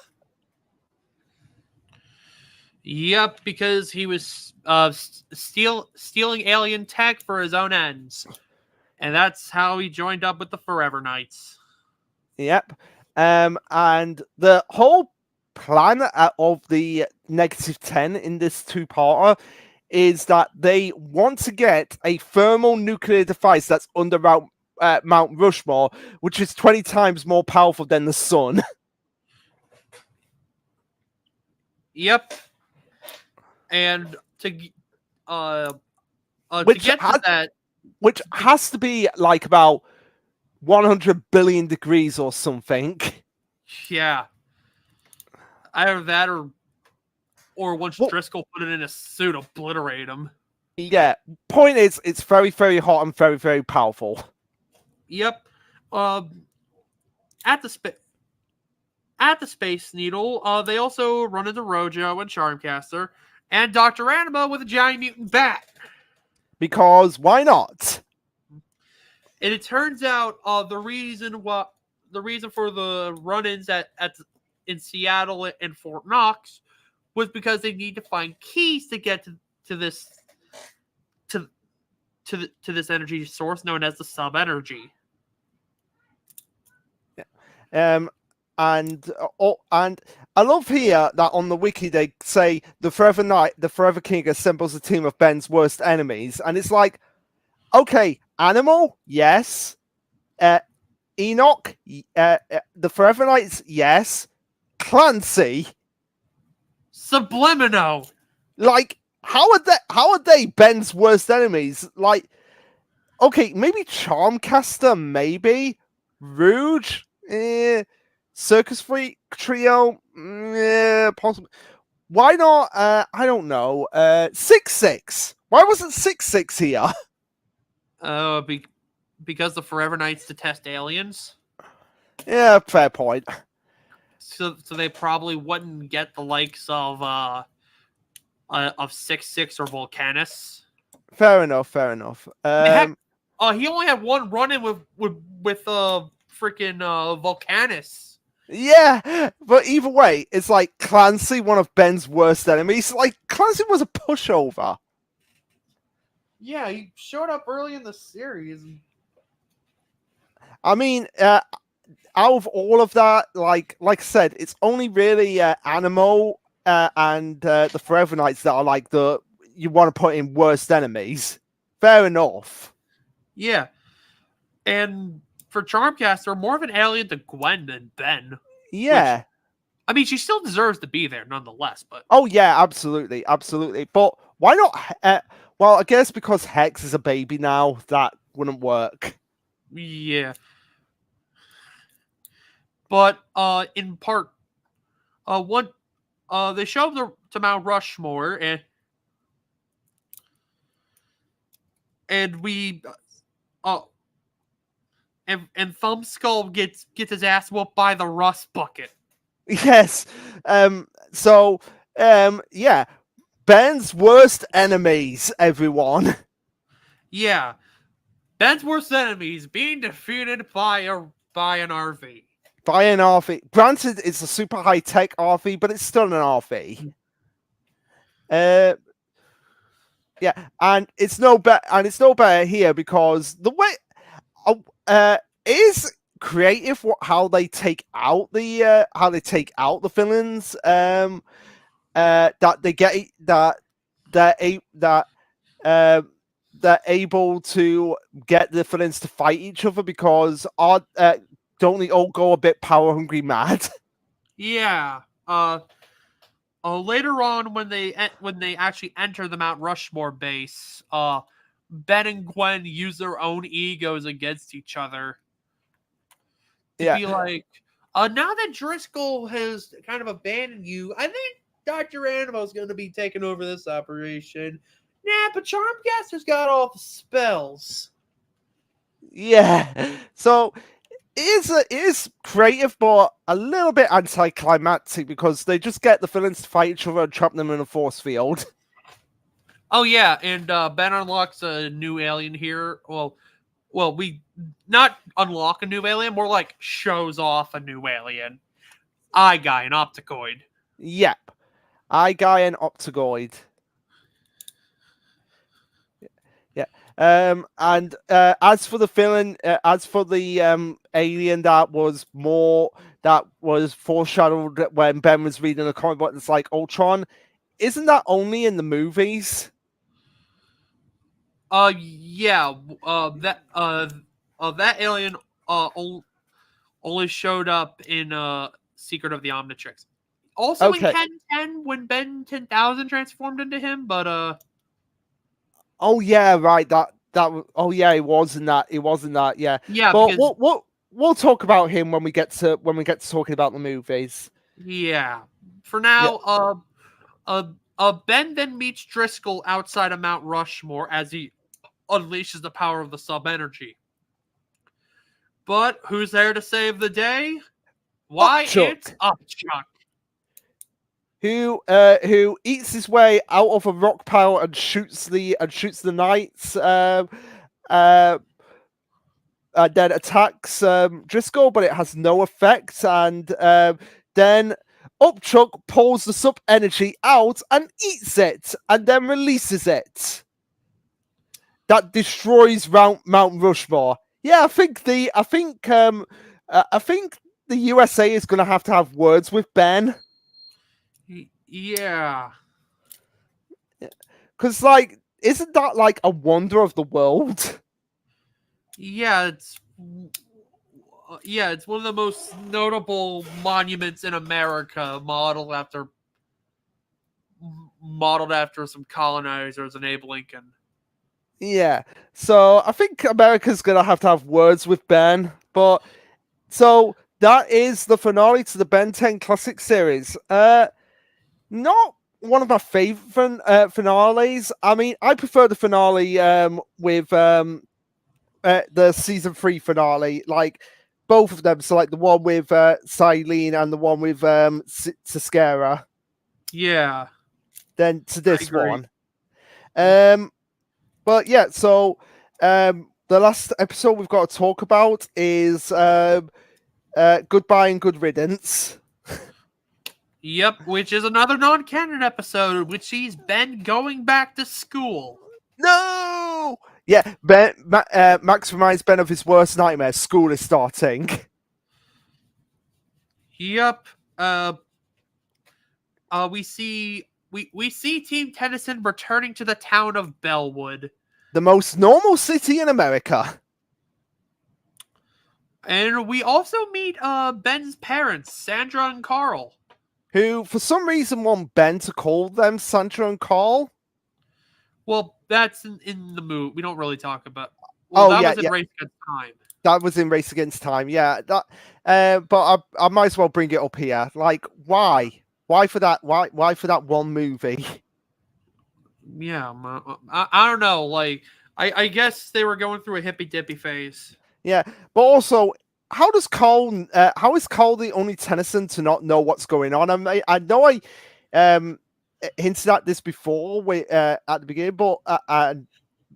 Yep, because he was stealing alien tech for his own ends, and that's how he joined up with the Forever Knights.
Yep. And the whole plan of the -10 in this two-parter is that they want to get a thermal nuclear device that's under Mount Rushmore, which is 20 times more powerful than the sun.
Yep, and uh, to
which
get to that,
which has to be like about 100 billion degrees or something.
yeah, either that or once
Well,
Driscoll put it in a suit, obliterate him.
yeah. Point is, it's very, very hot and very, very powerful.
Yep. At the Space Needle, they also run into Rojo and Charmcaster, and Dr. Anima with a giant mutant bat.
Because why not?
And it turns out the reason for the run-ins in Seattle and Fort Knox was because they need to find keys to get to this to this energy source known as the sub energy.
And I love here that on the wiki they say the Forever King assembles a team of Ben's worst enemies, and it's like, okay, Animal, yes, Enoch, the Forever Knights, yes, Clancy,
Sublimino.
like how are they Ben's worst enemies? Like, okay, maybe Charmcaster, maybe Rouge, Circus Freak Trio, possibly. Why not? I don't know. 6-6. Why wasn't 6-6 here?
Because the Forever Knights detest aliens.
Yeah, fair point.
So they probably wouldn't get the likes of 6-6 or Volcanus.
Fair enough. Fair enough.
Heck, he only had one run-in with freaking Volcanus.
Yeah, but either way, it's like Clancy, one of Ben's worst enemies. Like, Clancy was a pushover.
Yeah, he showed up early in the series.
I mean, out of all of that, like I said, it's only really Animo and the Forever Knights that are like you want to put in worst enemies. Fair enough.
Yeah, and for Charmcaster, more of an alien to Gwen than Ben.
Yeah.
Which, I mean, she still deserves to be there, nonetheless. But
oh yeah, absolutely, absolutely. But why not? Well, I guess because Hex is a baby now, that wouldn't work.
Yeah. But in part one, they show up to Mount Rushmore, and we and Thumbskull gets his ass whooped by the rust bucket.
Yes. So yeah. Ben's worst enemies, everyone.
Yeah. Ben's worst enemies being defeated by an RV.
By an RV. Granted, it's a super high tech RV, but it's still an RV. Yeah, and it's no better here because the way is creative how they take out the villains. That they get that they're able to get the villains to fight each other because don't they all go a bit power hungry mad?
Yeah. Later on, when they actually enter the Mount Rushmore base, Ben and Gwen use their own egos against each other to be like, now that Driscoll has kind of abandoned you, I think Dr. Animo's going to be taking over this operation. Nah, but Charmcaster's got all the spells.
Yeah. So it is creative, but a little bit anticlimactic because they just get the villains to fight each other and trap them in a force field.
Oh yeah, and Ben unlocks a new alien here. Well, we not unlock a new alien, more like shows off a new alien. Eye guy, an Opticoid.
Yep. Guy and Optigoid. Yeah. And as for the villain, as for the alien that was foreshadowed when Ben was reading the comic book, it's like Ultron. Isn't that only in the movies?
Yeah. That alien uh ol- only showed up in Secret of the Omnitrix. Also in
Okay.
Ken 10 when Ben 10,000 transformed into him, but
Oh yeah, right. Oh yeah, it was in that. It was in that. Yeah.
yeah,
But
because
we'll talk about him when we get to talking about the movies.
yeah. For
Yeah.
now, Ben then meets Driscoll outside of Mount Rushmore as he unleashes the power of the sub energy. But who's there to save the day? Why, it's
Upchuck,
Upchuck.
who eats his way out of a rock pile and shoots the knights. Uh, and then attacks Driscoll, but it has no effect. And then Upchuck pulls the sub energy out and eats it, and then releases it. That destroys Mount Rushmore. Yeah, I think the USA is going to have words with Ben.
Yeah.
Because, like, isn't that like a wonder of the world?
Yeah, it's one of the most notable monuments in America, modeled after some colonizers in Abe Lincoln.
Yeah. So I think America's going to have words with Ben. But so that is the finale to the Ben 10 Classic series. Not one of my favorite finales. I mean, I prefer the finale with the season 3 finale, like both of them. So like the one with Silene and the one with Siscara.
Yeah,
Then to
I
this
agree.
one. But yeah, so the last episode we've got to talk about is Goodbye and Good Riddance.
Yep, which is another non-canon episode, which sees Ben going back to school.
No! Yeah, Max reminds Ben of his worst nightmare. School is starting.
Yep. We see Team Tennyson returning to the town of Bellwood.
The most normal city in America.
And we also meet Ben's parents, Sandra and Carl.
Who, for some reason, want Ben to call them Sandra and Carl.
Well, that's in the movie. We don't really talk about. Well,
Oh,
that
yeah,
was in
yeah.
Race Against Time.
That was in Race Against Time, yeah. But I might as well bring it up here. Like, why? Why for that? Why for that one movie?
Yeah, I don't know. Like, I guess they were going through a hippy dippy phase.
Yeah, but also, how is Carl the only Tennyson to not know what's going on? I know I hinted at this before at the beginning, but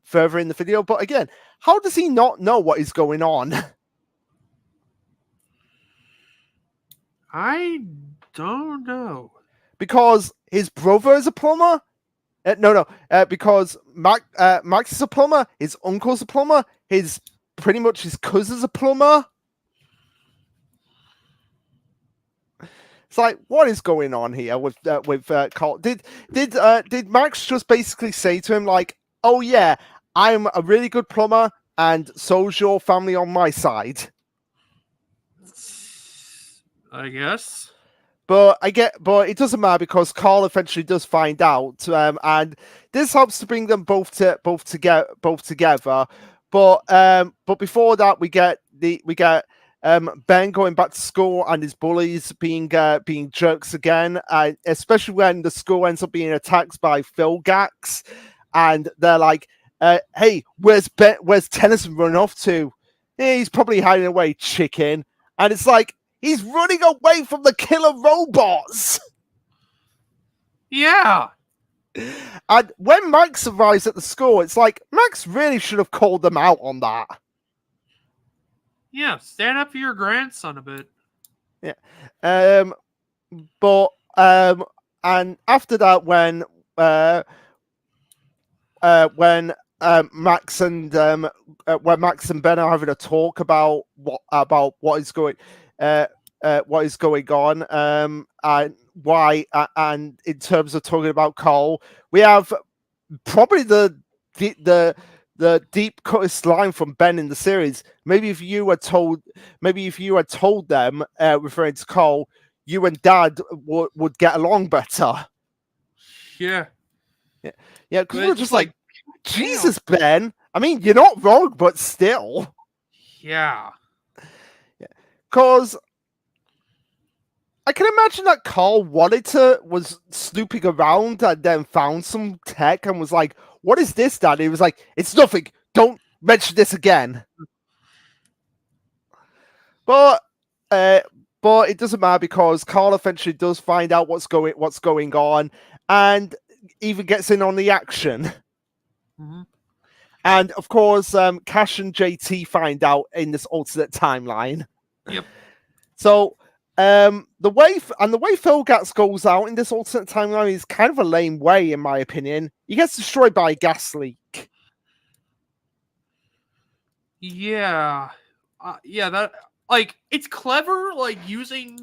further in the video. But again, how does he not know what is going on?
I don't know.
Because his brother is a plumber. No. Because Max is a plumber. His uncle's a plumber. Pretty much his cousin's a plumber. It's like, what is going on here with Carl? Did Max just basically say to him like, "Oh yeah, I'm a really good plumber, and so's your family on my side."
I guess.
But it doesn't matter because Carl eventually does find out, and this helps to bring them both together. But before that, we get Ben going back to school and his bullies being jerks again, especially when the school ends up being attacked by Philgax, and they're like, "Hey, where's Tennyson running off to? He's probably hiding away, chicken." And it's like, he's running away from the killer robots.
Yeah.
And when Max arrives at the school, it's like, Max really should have called them out on that.
Yeah, stand up for your grandson a bit.
Yeah. But and after that, uh, when Max and when Max and Ben are having a talk about uh, what is going on, and why, and in terms of talking about Cole, we have probably the the deep cuttest line from Ben in the series. Maybe if you had told them, referring to Cole, you and Dad would get along better.
Yeah.
Yeah, because we
But
were
it's
just
just
like,
like, damn.
Jesus, Ben. I mean, you're not wrong, but still.
Yeah.
Because I can imagine that Carl was snooping around and then found some tech and was like, "What is this, Dad?" He was like, "It's nothing. Don't mention this again." But uh, but it doesn't matter because Carl eventually does find out what's going on, and even gets in on the action.
Hmm.
And of course, Cash and JT find out in this alternate timeline.
Yep.
So the way Philgatz goes out in this alternate timeline is kind of a lame way, in my opinion. He gets destroyed by a gas leak.
Yeah. Yeah. That like it's clever, like using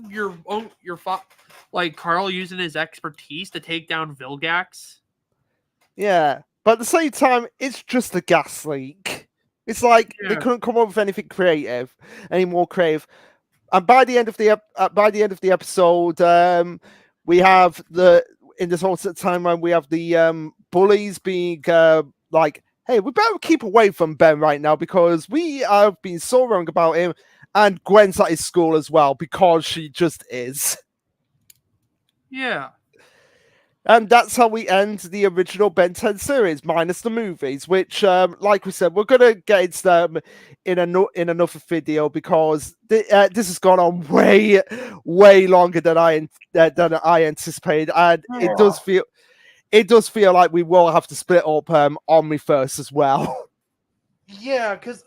like Carl using his expertise to take down Vilgax.
Yeah, but at the same time, it's just a gas leak. It's like they
Yeah.
couldn't come up with anything creative, any more creative. And by the end of the episode, we have the in this alternate timeline we have the bullies being like, "Hey, we better keep away from Ben right now because we have been so wrong about him." And Gwen's at his school as well because she just is.
Yeah.
And that's how we end the original Ben 10 series, minus the movies, which, like we said, we're going to get into them in another video because this has gone on way longer than I anticipated. And it does feel like we will have to split up Omniverse as well.
Yeah, because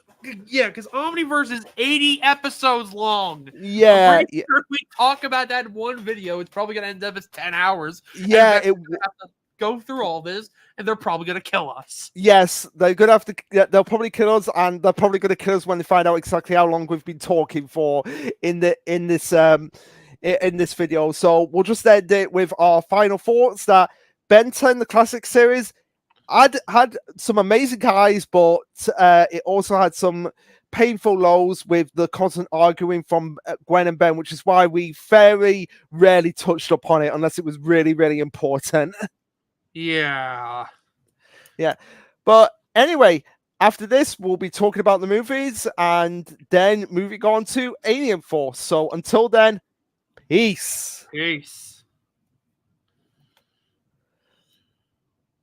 Omniverse is 80 episodes long. I'm
Yeah,
pretty sure if we talk about that in one video, it's probably gonna end up as 10 hours.
yeah,
And we're gonna have to go through all this, and they're probably gonna kill us.
yes, they're gonna have to. They'll probably kill us, and they're probably gonna kill us when they find out exactly how long we've been talking for in this video. So we'll just end it with our final thoughts that Ben 10, the classic series, had some amazing highs, but it also had some painful lows with the constant arguing from Gwen and Ben, which is why we very rarely touched upon it unless it was really important.
Yeah.
Yeah. But anyway, after this, we'll be talking about the movies and then moving on to Alien Force. So until then, peace.
Peace.